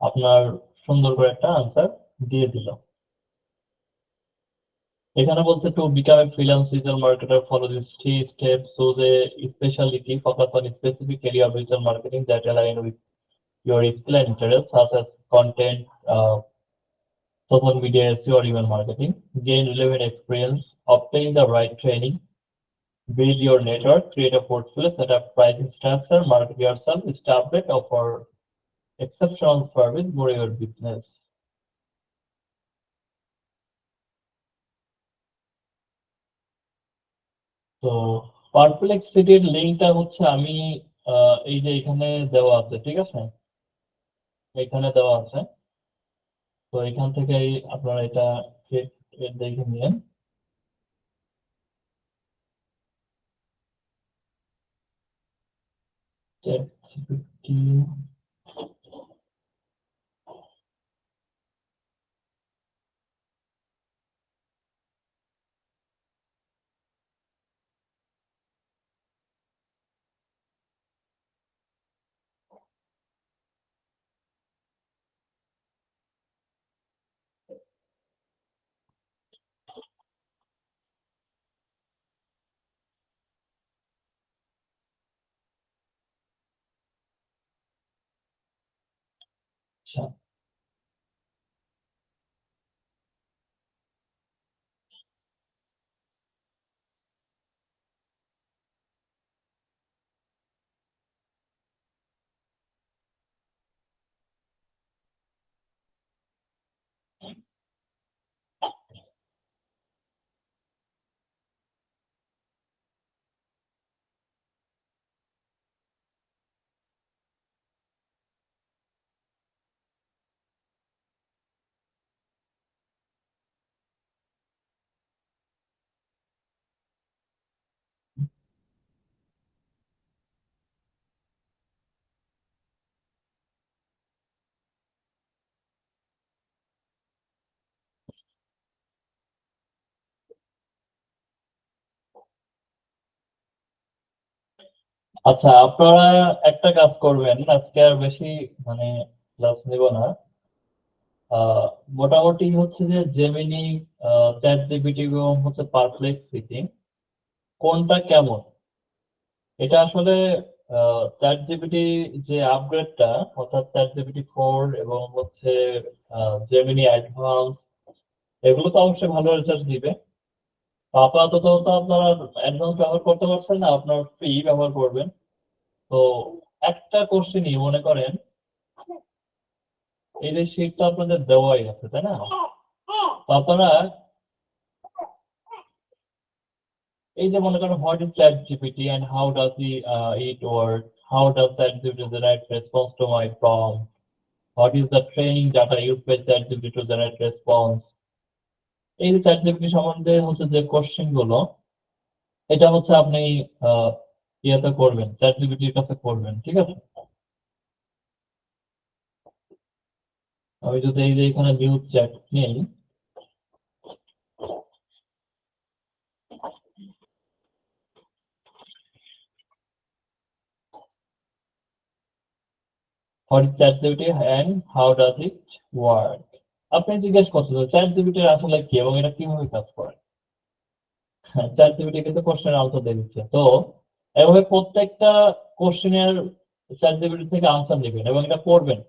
আপনার সুন্দর করে একটা আনসার দিয়ে দিল। এখানে বলছে to become a freelance digital marketer follow this 3 steps, choose a speciality, focus on specific area of digital marketing that align with your skill and interests such as content, social media, SEO, or email marketing. Gain relevant experience, obtain the right training, build your network, create a portfolio, set up pricing structure, market yourself, establish, offer exceptional service, grow your business. তো পারপ্লেক্সিটির লিঙ্কটা হচ্ছে আমি এই যে এখানে দেওয়া আছে, ঠিক আছে? এখানে দেওয়া আছে। তো এখান থেকে আপনারা এটা দেখে নিন। আচ্ছা, আচ্ছা, আপনারা একটা কাজ করবেন, আজকে আর বেশি মানে ক্লাস নিব না। মোটামুটি হচ্ছে যে জেমিনি, চ্যাট জিপিটি এবং হচ্ছে পারপ্লেক্সিটি কোনটা কেমন, এটা আসলে চ্যাট জিপিটি যে আপগ্রেডটা, অর্থাৎ চ্যাট জিপিটি 4 এবং হচ্ছে জেমিনি অ্যাডভান্স, এগুলো তো অবশ্যই ভালো রেজাল্ট দিবে। তো আপাতত তো আপনারা অ্যাডভান্স ব্যবহার করতে পারছেন না, আপনার ফ্রি ব্যবহার করবেন। তো একটা কোশ্চেনই মনে করেন, এই যে শীটটা আপনাদের দেওয়াই আছে, তাই না? তো আপনারা এই যে মনে করেন what is ChatGPT and how does it work, how does ChatGPT generate response to my prompt, what is the training data use by ChatGPT to generate response, এই যে চ্যাট জিপিটি সম্বন্ধে হচ্ছে যে question গুলো, এটা হচ্ছে আপনি ইয়েতে করবেন, চ্যাট জিপিটির কাছে করবেন, ঠিক আছে? আমি যদি এই যে এখানে নিউজ চ্যাট নেই, what is ChatGPT and how does it work, আপনি জিজ্ঞেস করছেন চ্যাট জিপিটি আসলে কি এবং এটা কিভাবে কাজ করে। চ্যাট জিপিটি কিন্তু কোশ্চেনের আনসার দিয়ে দিচ্ছে। তো এভাবে প্রত্যেকটা কোশ্চেনের চ্যাট জিপিটি থেকে আনসার নেবেন এবং এটা পড়বেন,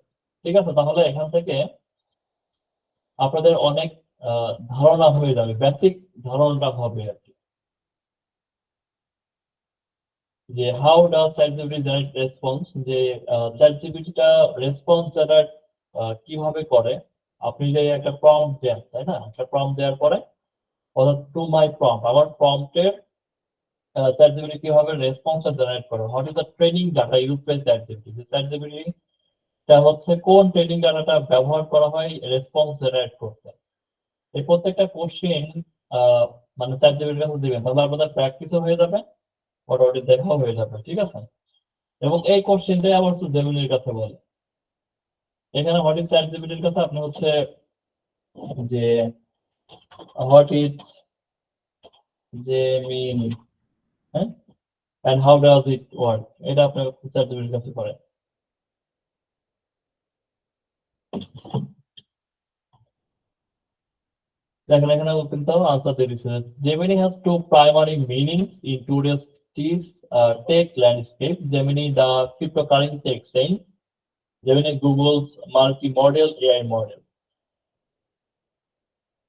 ঠিক আছে? তাহলে এখান থেকে আপনাদের অনেক ধারণা হয়ে যাবে, বেসিক ধারণাটা হবে আর কি, যে how does ChatGPT generate response, যে চ্যাট জিপিটিটা রেসপন্স জেনারেট কিভাবে করে। আপনি যে একটা প্রম্পট দেন, তাই না? একটা প্রম্পট দেওয়ার পরে, অর্থাৎ টু মাই প্রম্পট, আমার প্রম্পটের চ্যাট জিপিটি কিভাবে রেসপন্স জেনারেট করে, what is the training data use by ChatGPT, Chat জিপিটিটা হচ্ছে কোন ট্রেনিং ডাটাটা ব্যবহার করা হয় রেসপন্স জেনারেট করতে। এই প্রত্যেকটা কোশ্চেন মানে চ্যাট জিপিটির কাছে দিবেন, তাহলে আপনাদের প্র্যাকটিসও হয়ে যাবে, মোটামুটি দেখাও হয়ে যাবে, ঠিক আছে? এবং এই কোশ্চেনটাই আবার হচ্ছে জেমিনির কাছে বলে। এখানে হোয়াট ইজ চ্যাট জিপিটির কাছে আপনি হচ্ছে যে হোয়াট ইজ জেমিনি, হ্যাঁ, and how does it work, এটা আপনি চ্যাট জিপিটির কাছে করেন। দেখেন এখানে কিন্তু আনসার দিয়ে দিচ্ছে, Gemini has two primary meanings in today's tech landscape, Gemini the cryptocurrency exchange, Gemini Google's multi model AI model.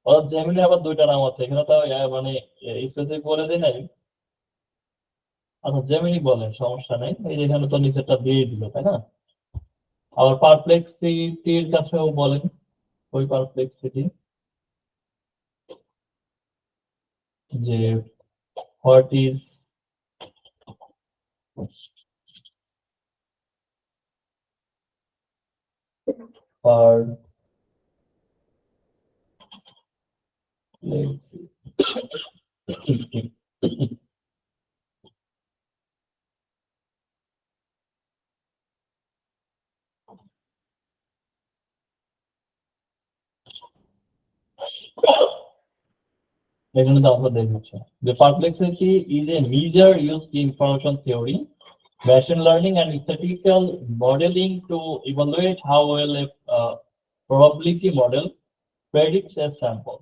অর্থাৎ জেমিনি আবার দুইটা নাম আছে, এখানে তো মানে স্পেসিফিক বলে দিই নাই। আচ্ছা জেমিনি বলেন, সমস্যা নেই, এই যে এখানে তো নিচেরটা দিয়ে দিল, তাই না? আবার পারপ্লেক্সিটির কাছেও বলেন, ওই পারপ্লেক্সিটি, যে হোয়াট ইজ পারপ্লেক্সিটি। এখানে তো আমরা দেখছি যে Perplexity is a measure used in information theory, machine learning and statistical modeling to evaluate how well a probability model predicts a sample.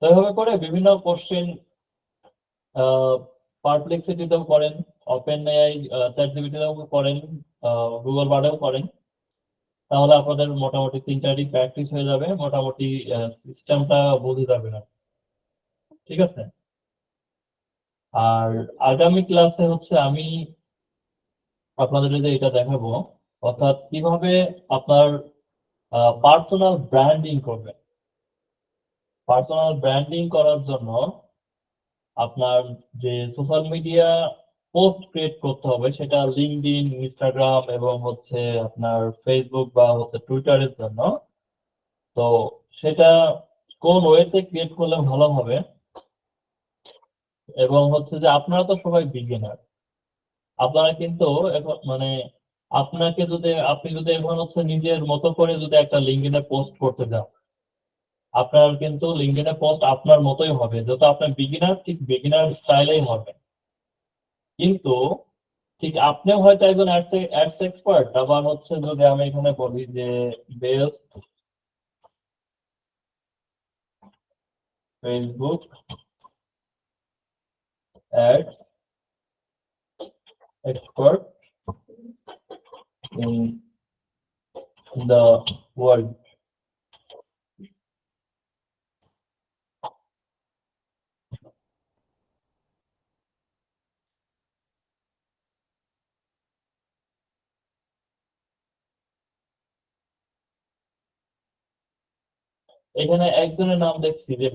তো এভাবে করে বিভিন্ন কোশ্চেন পারপ্লেক্সিটিতেও করেন, ওপেন এআই চ্যাট জিপিটিতেও করেন, গুগল বার্ডেও করেন, তাহলে আপনাদের মোটামুটি তিনটারই প্র্যাকটিস হয়ে যাবে, মোটামুটি সিস্টেমটা বুঝে যাবে না, ঠিক আছে? আর আগামী ক্লাসে হচ্ছে আমি আপনাদের যে এটা দেখাবো, অর্থাৎ কিভাবে আপনার পার্সোনাল ব্র্যান্ডিং করবেন। পার্সোনাল ব্র্যান্ডিং করার জন্য আপনার যে সোশ্যাল মিডিয়া পোস্ট ক্রিয়েট করতে হবে, সেটা লিঙ্কডইন, ইনস্টাগ্রাম এবং হচ্ছে আপনার ফেসবুক বা হচ্ছে টুইটারের জন্য। তো সেটা কোন ওয়েতে ক্রিয়েট করলে ভালো হবে, এবং হচ্ছে যে আপনারা তো সবাই বিগিনার, আপনারা কিন্তু এখন মানে আপনি যদি এখন হচ্ছে নিজের মতো করে যদি একটা লিঙ্কডইনে পোস্ট করতে যান, আপনার কিন্তু লিঙ্কডইনে পোস্ট আপনার মতোই হবে, যত আপনার বিগিনার, ঠিক বিগিনার স্টাইলেই হবে। কিন্তু ঠিক আপনিও হয়তো একজন অ্যাডস এক্সপার্ট, আবার হচ্ছে যদি আমি এখানে বলি যে best Facebook ads expert in the world. এখানে একজনের নাম দেখছি যে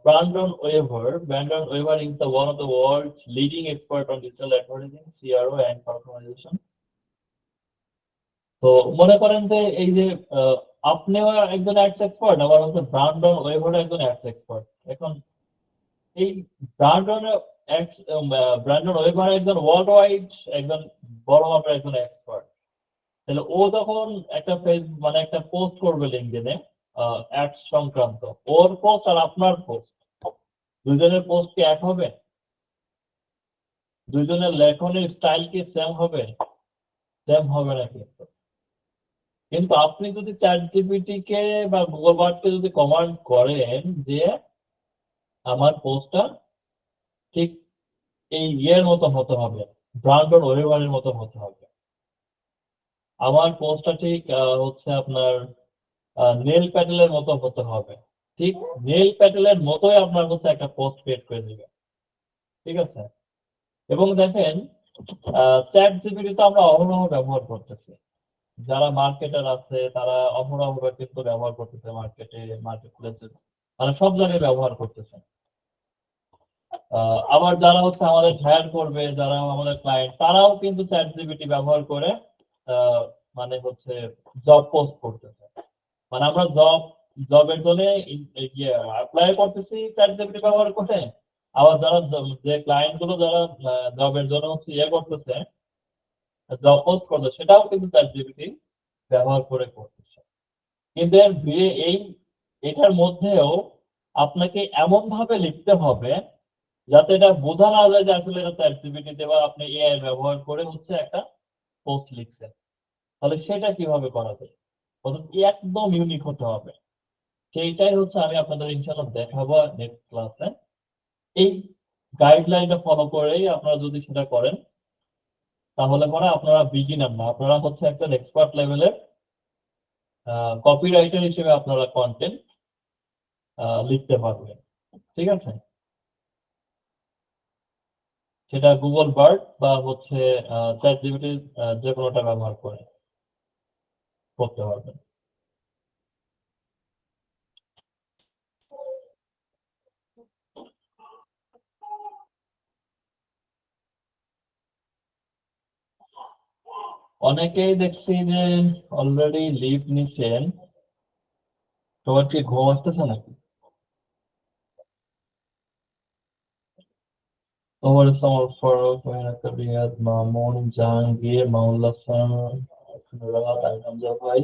Brandon Weaver is the one of the world's leading expert on digital advertising, CRO and personalization. তো মনে করেন যে এই যে আপনিও একজন অ্যাডস এক্সপার্ট, আবার হচ্ছে ব্রান্ডন ওয়েভার একজন অ্যাডস এক্সপার্ট। এখন এই ব্রান্ডন ব্রান্ডন ওয়েভার একজন ওয়ার্ল্ড ওয়াইড একজন বড় মাপের একজন এক্সপার্ট। তাহলে ও যখন একটা মানে একটা পোস্ট করবে লিঙ্কডইনে অ্যাডস সংক্রান্ত, ওর পোস্ট আর আপনার পোস্ট, দুজনের পোস্ট কি এক হবে? দুজনের লেখনের স্টাইল কি সেম হবে? সেম হবে না কিন্তু। কিন্তু আপনি যদি চ্যাটজিপিটি কে বা গুগল বার্ডকে যদি কমান্ড করেন যে আমার পোস্টটা ঠিক এই ইয়ের মতো হতে হবে, ব্রান্ডন ওয়েভারের মতো হতে হবে, আমার পোস্টটা ঠিক হচ্ছে আপনার নেল প্যাটেলের মতো হতে হবে, ঠিক নেল প্যাটেলের মতোই আপনার হচ্ছে একটা পোস্ট ক্রিয়েট করে দিবে। ঠিক আছে? এবং দেখেন চ্যাট জিপিটি তো আমরা অহরহ ব্যবহার করতেছি, যারা মার্কেটার আছে তারা অহরহ কিন্তু ব্যবহার করতেছে, মার্কেট প্লেসে মানে সব জায়গায় ব্যবহার করতেছে। আবার যারা হচ্ছে আমাদের হায়ার করবে, যারা আমাদের ক্লায়েন্ট, তারাও কিন্তু চ্যাট জিপিটি ব্যবহার করে মানে হচ্ছে জব পোস্ট করতেছে। মানে আমরা জবের জন্য অ্যাপ্লাই করতেছি চ্যাট জিপিটি ব্যবহার করে, আবার যারা যে ক্লায়েন্ট গুলো যারা জবের জন্য হচ্ছে করতেছে, জব পোস্ট করছে, সেটাও কিন্তু চ্যাট জিপিটি ব্যবহার করে করতেছে। কিন্তু এটার মধ্যেও আপনাকে এমন ভাবে লিখতে হবে যাতে এটা বোঝা না যায় যে আসলে এটা চ্যাট জিপিটিতে বা আপনি এআই ব্যবহার করে হচ্ছে একটা পোস্ট লিখছেন। তাহলে সেটা কিভাবে করা যায়? একদম ইউনিক হতে হবে। সেইটাই হচ্ছে আমি আপনাদের ইনশাআল্লাহ দেখাবো নেক্সট ক্লাসে। এই গাইডলাইনটা ফলো করেই আপনারা যদি সেটা করেন, তাহলে পরে আপনারা বিগিনার না, আপনারা হচ্ছে একজন এক্সপার্ট লেভেলের কপিরাইটার হিসেবে আপনারা কন্টেন্ট লিখতে পারবেন। ঠিক আছে? সেটা গুগল বার্ড বা হচ্ছে চ্যাট জিপিটি যে কোনোটা ব্যবহার করে করতে পারবেন। অনেকেই দেখছি যে অলরেডি লিভ নিছেন। তোমার কি ঘুম আসতেছে নাকি? তোমার সমর ফারুক, মেহনাত রিয়াদ, মামুন, জাহাঙ্গীর, মাউল হাসান, রাত, হামজা ভাই।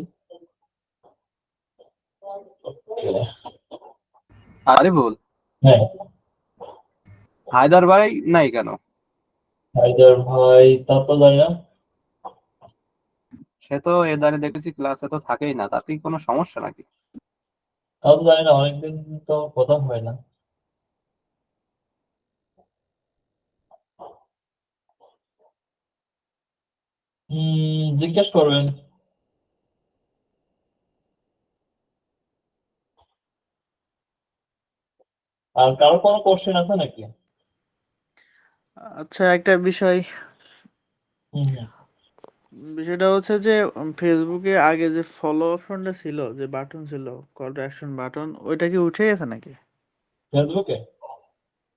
আরিফুল, হ্যাঁ, হায়দার ভাই নাই কেন? হায়দার ভাই তা তো জানি না। সে তো এদারে দেখেছি ক্লাসে তো থাকেই না, তার কি কোনো সমস্যা নাকি? তাও তো জানি না, অনেকদিন তো কথা হয় না। জিজ্ঞেস করবেন। আর কারো কোনো কোশ্চেন আছে নাকি? আচ্ছা, একটা বিষয়, হুম হুম। বিষয়টা হচ্ছে যে ফেসবুকে আগে যে ফলো অপশনটা ছিল, যে বাটন ছিল, কল টু অ্যাকশন বাটন, ওইটা কি উঠে গেছে নাকি? ফেসবুকে?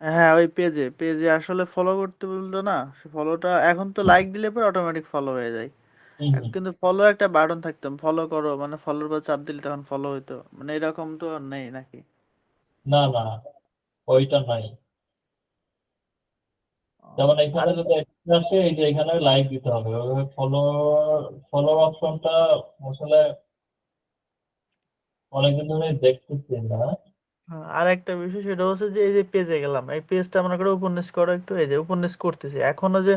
হ্যাঁ, ওই পেজে আসলে ফলো করতে বলতো না, ফলোটা এখন তো লাইক দিলে পরে অটোমেটিক ফলো হয়ে যায়। হুম হুম। কিন্তু ফলো একটা বাটন থাকতাম, ফলো করো মানে ফলোর উপর চাপ দিলে তখন ফলো হইতো, মানে এরকম তো আর নেই নাকি? না না, ওইটা নাই। যেমন আর এখানে যদি একটা আসে, এই যে এখানে লাইক দিতে হবে, ওইভাবে ফলো অপশনটা আসলে অনেকদিন ধরে দেখতেছি না। আর একটা বিষয়, সেটা হচ্ছে যে এই যে পেজে গেলাম, এই পেজটা মনে করো উপন্যাস করো একটু, এই যে উপন্যাস করতেছি এখনো, যে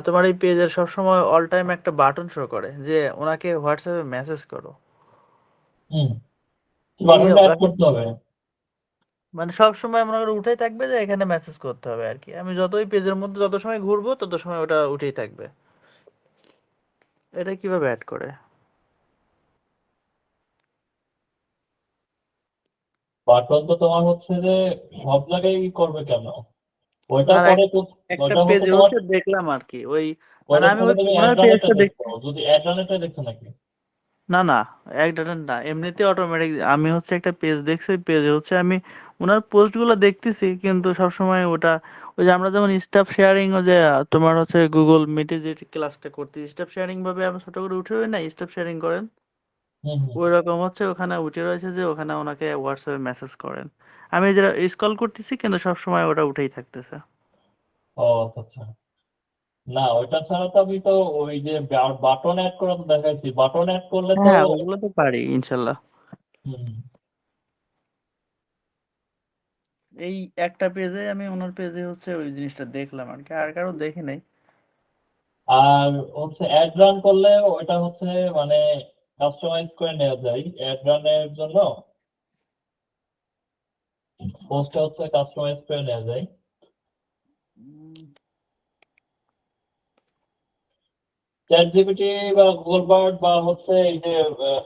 তোমার এই পেজের সবসময় অল টাইম একটা বাটন শো করে যে ওনাকে হোয়াটসঅ্যাপে মেসেজ করো। হুম, এই বাটনটা অ্যাড করতে হবে। মানে সব সময় মনে করো উঠেই থাকবে যে এখানে মেসেজ করতে হবে আর কি। আমি যতই পেজের মধ্যে যত সময় ঘুরবো তত সময় ওটা উঠেই থাকবে। এটা কিভাবে অ্যাড করে? বাটন তো তোমার হচ্ছে যে সব জায়গায় করবে কেন? ওইটা আর করে তো, একটা ওইটা হচ্ছে পেজে তোমার, হচ্ছে দেখলাম আর কি ওই, মানে ওইটা আমি তাহলে ওই তুমি ওনার অ্যাড্রানেটটা পেজটা দেখছো, দেখছি। যদি অ্যাড্রানেটটা দেখছো নাকি? না না, এক ডাটা না, এমনিতে অটোমেটিক। আমি হচ্ছে একটা পেজ দেখছি, ওই পেজে হচ্ছে আমি ওনার পোস্টগুলো দেখতেছি, কিন্তু সবসময় ওটা ওই যে আমরা যেমন স্টাফ শেয়ারিং, ও যে তোমার হচ্ছে গুগল মিটে যে ক্লাসটা করতে স্টাফ শেয়ারিং ভাবে আমরা ছোট করে উঠে না, স্টাফ শেয়ারিং করেন হুম হুম। ওই রকম হচ্ছে ওখানে উঠে রয়েছে যে ওখানে ওনাকে হোয়াটসঅ্যাপে মেসেজ করেন। আমি যেটা স্ক্রল করতেছি কিন্তু সবসময় ওটা উঠেই থাকতেছে। ও আচ্ছা আচ্ছা। না ওইটা ছাড়া তো আমি তো ওই যে বাটন অ্যাড করা তো দেখাইছি, বাটন অ্যাড করলে তো হ্যাঁ, ওগুলো তো পারি ইনশাল্লাহ। হুম। এই একটা পেজে আমি ওনার পেজে হচ্ছে ওই জিনিসটা দেখলাম আর কি, আর কারো দেখি নাই। আর হচ্ছে অ্যাড রান করলে ওইটা হচ্ছে মানে কাস্টমাইজ করে নেওয়া যায় অ্যাড রানের জন্য, পোস্টটা হচ্ছে কাস্টমাইজ করে নেওয়া যায়। চ্যাট জিপিটি বা গুগল বার্ড বা হচ্ছে এই যে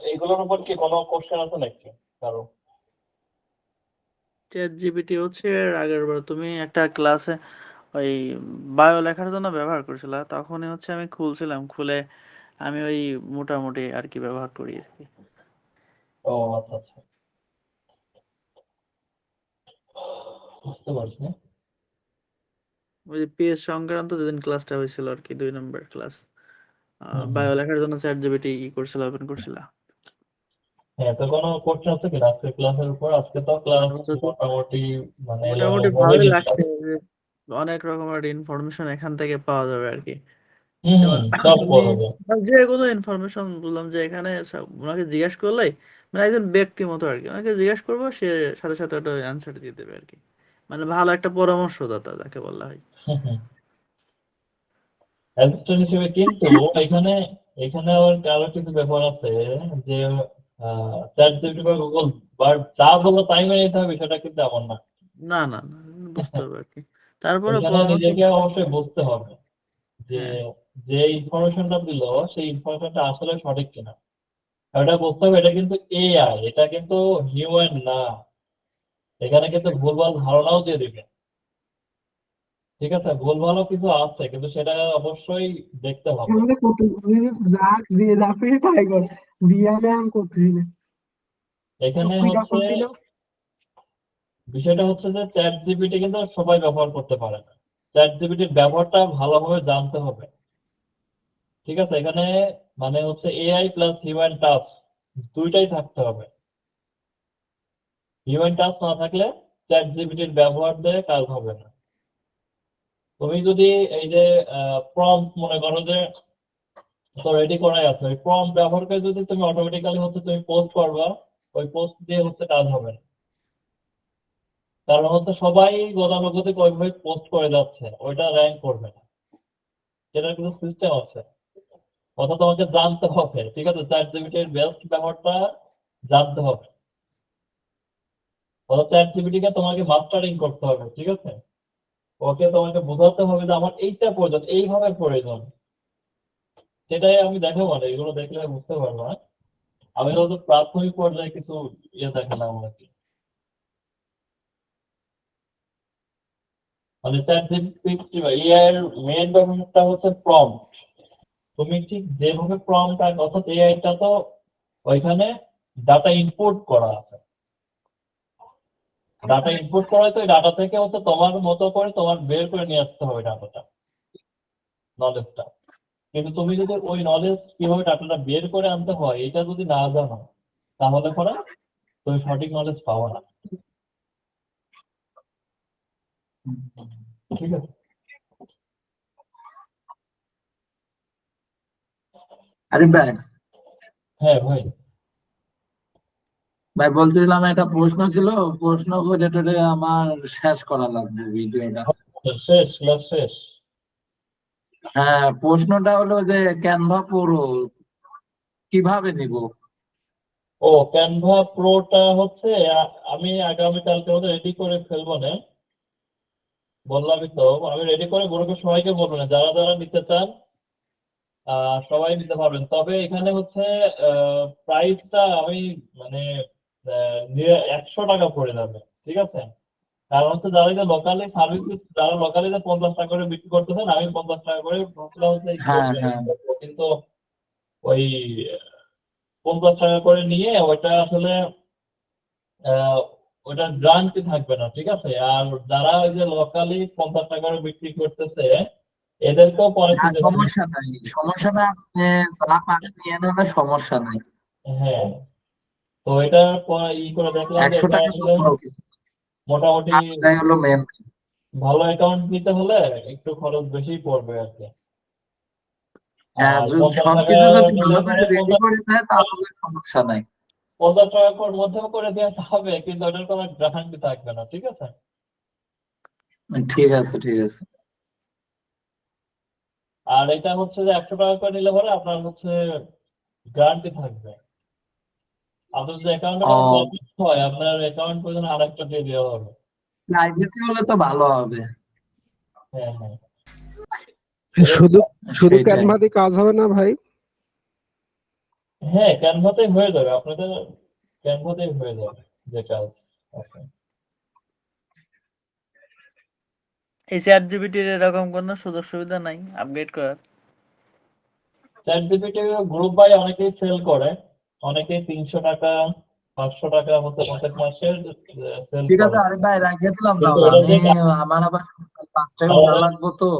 এইগুলোর উপর কি কোনো কোশ্চেন আছে নাকি কারো? চ্যাট জিপিটি হচ্ছে এর আগের বার তুমি একটা ক্লাসে ওই বায়ো লেখার জন্য ব্যবহার করছিলা, তখনই হচ্ছে আমি খুলছিলাম, খুলে আমি ওই মোটামুটি আর কি ব্যবহার করি আর কি। ও আচ্ছা আচ্ছা, বুঝতে পারছি। ওই যে পেজ সংক্রান্ত যেদিন ক্লাসটা হয়েছিল আর কি, 2 নম্বর ক্লাস, হুম হুম। বায়ো লেখার জন্য চ্যাট জিপিটি ই করছিল, ওপেন করছিলা। হ্যাঁ, তো কোনো কোশ্চেন আছে কিনা আজকে ক্লাসের উপর? আজকে তো ক্লাস আপাতত মোটামুটি মানে মোটামুটি হয়ে ভালোই গেছে। লাগছে যে অনেক রকমের ইনফরমেশন এখান থেকে পাওয়া যাবে আর কি। হম যেমন হম, সব আমি পাওয়া যাবে। যে কোনো ইনফরমেশন বললাম যে এখানে ওনাকে জিজ্ঞেস করলে, মানে একজন ব্যক্তি মতো আর কি, ওনাকে জিজ্ঞেস করবো, সে সাথে সাথে ওটা অ্যান্সার দিয়ে দেবে আর কি। মানে ভালো একটা পরামর্শদাতা যাকে বলা হয়। হুম হুম। অ্যাসিস্ট্যান্ট হিসেবে কিন্তু এখানে, এখানে আবার আরো কিছু ব্যাপার আছে যে চ্যাট জিপিটি বা গুগল বা যা বলো তাই মেনে নিতে হবে সেটা কিন্তু এমন না। না না না, বুঝতে হবে আর কি, তারপরে এখানে পরামর্শ। নিজেকে অবশ্যই বুঝতে হবে যে হ্যাঁ, যে ইনফরমেশনটা দিল সেই ইনফরমেশনটা আসলে সঠিক কিনা। আর এটা বুঝতে হবে এটা কিন্তু এআই, এটা কিন্তু হিউম্যান না। এখানে কিন্তু ভুলভাল ধারণাও দিয়ে দিবে। ঠিক আছে, ভুলভালও কিছু আছে কিন্তু সেটা অবশ্যই দেখতে হবে। আমাদের কত যাক দিয়ে যাবে তাই কর বিয়ানে আম করতেছি না এখানে কুইটা হচ্ছে ফোন দিল। বিষয়টা হচ্ছে যে চ্যাট জিপিটি কিন্তু সবাই ব্যবহার করতে পারে না। চ্যাট জিপিটির ব্যবহারটা ভালোভাবে জানতে হবে। ঠিক আছে, এখানে মানে হচ্ছে এআই প্লাস হিউম্যান টাচ দুইটাই থাকতে হবে। হিউম্যান টাচ না থাকলে চ্যাট জিপিটির ব্যবহার দিয়ে কাজ হবে না। তুমি যদি এই যে প্রম্পট মনে করো যে তো রেডি করাই আছে, ওই প্রম্পট ব্যবহার করে যদি তুমি অটোমেটিক্যালি হচ্ছে তুমি পোস্ট করবা, ওই পোস্ট দিয়ে হচ্ছে কাজ হবে না। কারণ হচ্ছে সবাই গতানুগতিক ওইভাবে পোস্ট করে যাচ্ছে, ওইটা র্যাঙ্ক করবে না। সেটার কিছু সিস্টেম আছে, কথা তোমাকে জানতে হবে। ঠিক আছে, চ্যাট জিপিটির বেস্ট ব্যবহারটা জানতে হবে। কথা চ্যাট জিপিটিকে তোমাকে মাস্টারিং করতে হবে। ঠিক আছে, ওকে তোমাকে বোঝাতে হবে যে আমার এইটা প্রয়োজন, এইভাবে প্রয়োজন। সেটাই আমি দেখাবো না, এগুলো দেখলে বুঝতে পারবো না। আমি হয়তো প্রাথমিক পর্যায়ে কিছু ইয়ে দেখালাম আর কি। মানে চ্যাট জিপিটি বা এআই এর মেইন ব্যবহারটা হচ্ছে প্রম্পট। তুমি ঠিক যেভাবে প্রম্পট, অর্থাৎ এআইটা তো ওইখানে ডাটা ইনপুট করা আছে, ডাটা ইনপুট করা হয়েছে, ওই ডাটা থেকে হচ্ছে তোমার মতো করে তোমার বের করে নিয়ে আসতে হবে ডাটাটা, নলেজটা। কিন্তু তুমি যদি ওই নলেজ কিভাবে ডাটাটা বের করে আনতে হয় এটা যদি না জানো, তাহলে পরে তুমি সঠিক নলেজ পাবো না। ঠিক আছে। আরে ভাই, হ্যাঁ ভাই। ভাই বলতেছিলাম একটা প্রশ্ন ছিল, প্রশ্ন করে টোরে আমার শেষ করা লাগবে ভিডিওটা। শেষ, ক্লাস শেষ। হ্যাঁ, প্রশ্নটা হলো যে ক্যানভা প্রো কিভাবে নিব? ও ক্যানভা প্রোটা হচ্ছে আমি আগামীকালকে মধ্যে রেডি করে ফেলবো না, বললামই তো আমি রেডি করে গ্রুপে সবাইকে বলবো না, যারা যারা নিতে চান সবাই নিতে পারবেন। তবে এখানে হচ্ছে প্রাইসটা আমি মানে 100 টাকা পড়ে যাবে, ঠিক আছে? কারণ হচ্ছে যারা যে লোকালি সার্ভিস, যারা লোকালি 50 টাকা করে বিক্রি করতেছেন, আমি 50 টাকা করে ভাবছিলাম হচ্ছে হ্যাঁ হ্যাঁ কিন্তু ওই 50 টাকা করে নিয়ে ওইটা আসলে আহ, ওটা গ্রান্টি থাকবে না, ঠিক আছে? আর যারা ওই যে লোকালি 50 টাকা করে বিক্রি করতেছে এদেরকেও পরে হ্যাঁ, দিতে হবে। সমস্যা নাই, সমস্যা নাই, আপনি যা পান নিয়ে নেন, সমস্যা নাই। হ্যাঁ, তো এটা করে দেখলাম যে 100 এটা টাকা তো আসলে বড় কিছু না। মোটামুটি কাজটাই হলো মেন। ভালো অ্যাকাউন্ট নিতে হলে একটু খরচ বেশি পড়বে আর কি। হ্যাঁ, আর যদি 50 টাকা সবকিছু যদি নিলে ভালো করে পরে রেডি করে দেয় তাহলে সমস্যা নাই। 50 টাকার মধ্যে করে দেওয়া যাবে, কিন্তু ওটার কোনো গ্যারান্টি থাকবে না, ঠিক আছে? ঠিক আছে, ঠিক আছে। আর এটা হচ্ছে যে 100 টাকা করে নিলে পরে আপনার হচ্ছে গ্যারান্টি থাকবে। আপনার যদি অ্যাকাউন্টে কোনো ও, প্রবলেম হয় আপনার অ্যাকাউন্ট পর্যন্ত আরেকটা দিয়ে দেওয়া হবে। প্রাইভেসি হলে তো ভালো হবে। হ্যাঁ হ্যাঁ, শুধু শুধু সেটাই। ক্যানভা দিয়ে কাজ হবে না ভাই? হ্যাঁ ক্যানভাতেই হয়ে যাবে, আপনাদের ক্যানভাতেই হয়ে যাবে যে কাজ আছে। এই চ্যাট জিপিটির এরকম কোনো সুযোগ সুবিধা নাই আপগ্রেড করার? চ্যাটজিপিটি গ্রুপ বাই অনেকেই সেল করে, অনেকেই 300 টাকা 500 টাকা মতো প্রত্যেক মাসে সেল ঠিক আছে, করে। আরে ভাই রাখিয়ে দিলাম কিন্তু তাহলে। এটা আমি যে আমার আবার 5 টাকা উঠা আমাদের লাগবো তো।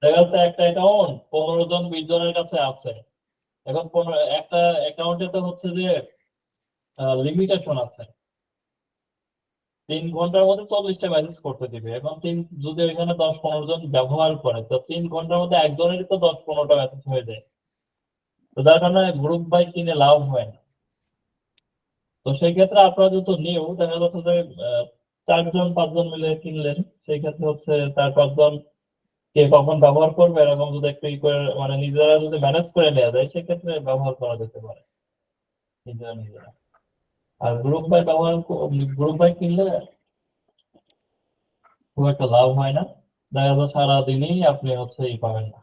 দেখা যাচ্ছে একটা অ্যাকাউন্ট 15 জন 20 জনের কাছে আছে, এখন একটা অ্যাকাউন্টে তো হচ্ছে যে লিমিটেশন আছে, 3 ঘন্টার মধ্যে 40টা মেসেজ করতে দিবে। এখন যদি এখানে 10-15 জন ব্যবহার করে তো 3 ঘন্টার মধ্যে একজনেরই তো 10-15টা মেসেজ হয়ে যায়। তো যার কারণে গ্রুপ বাই কিনে লাভ হয় না। তো সেই ক্ষেত্রে আপনারা যত নিউ দেখা যাচ্ছে যে 4-5 জন মিলে কিনলেন, সেই ক্ষেত্রে হচ্ছে 4-5 জন কে কখন ব্যবহার করবে এরকম যদি একটু করে মানে নিজেরা যদি ম্যানেজ করে নেওয়া যায় সেক্ষেত্রে ব্যবহার করা যেতে পারে নিজেরা নিজেরা। আর গ্রুপ বাই কিনলে খুব একটা লাভ হয় না, দেখা যাচ্ছে সারাদিনই আপনি হচ্ছে পাবেন না।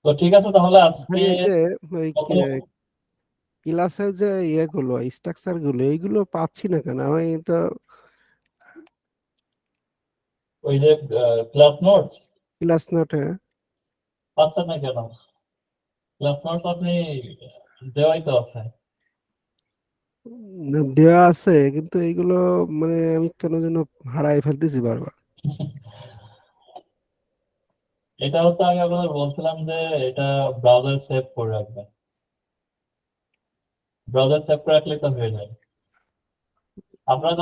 তো ঠিক আছে তাহলে আজকে ভাই এই যে ওই কত ক্লাসের যে ইয়েগুলো স্ট্রাকচার গুলো এইগুলো পাচ্ছি না কেন আমি তো? ওই যে ক্লাস নোটস ক্লাস নোটে পাচ্ছেন না কেন? ক্লাস নোটস আপনি দেওয়াই তো আছে। দেওয়া আছে, কিন্তু এইগুলো মানে আমি কেন যেন হারাই ফেলতেছি বারবার। এটা হচ্ছে আমি আপনাদের বলছিলাম যে এটা ব্রাউজার সেভ করে রাখবেন, ব্রাউজার সেভ করে রাখলে তো হয়ে যায়। আপনারা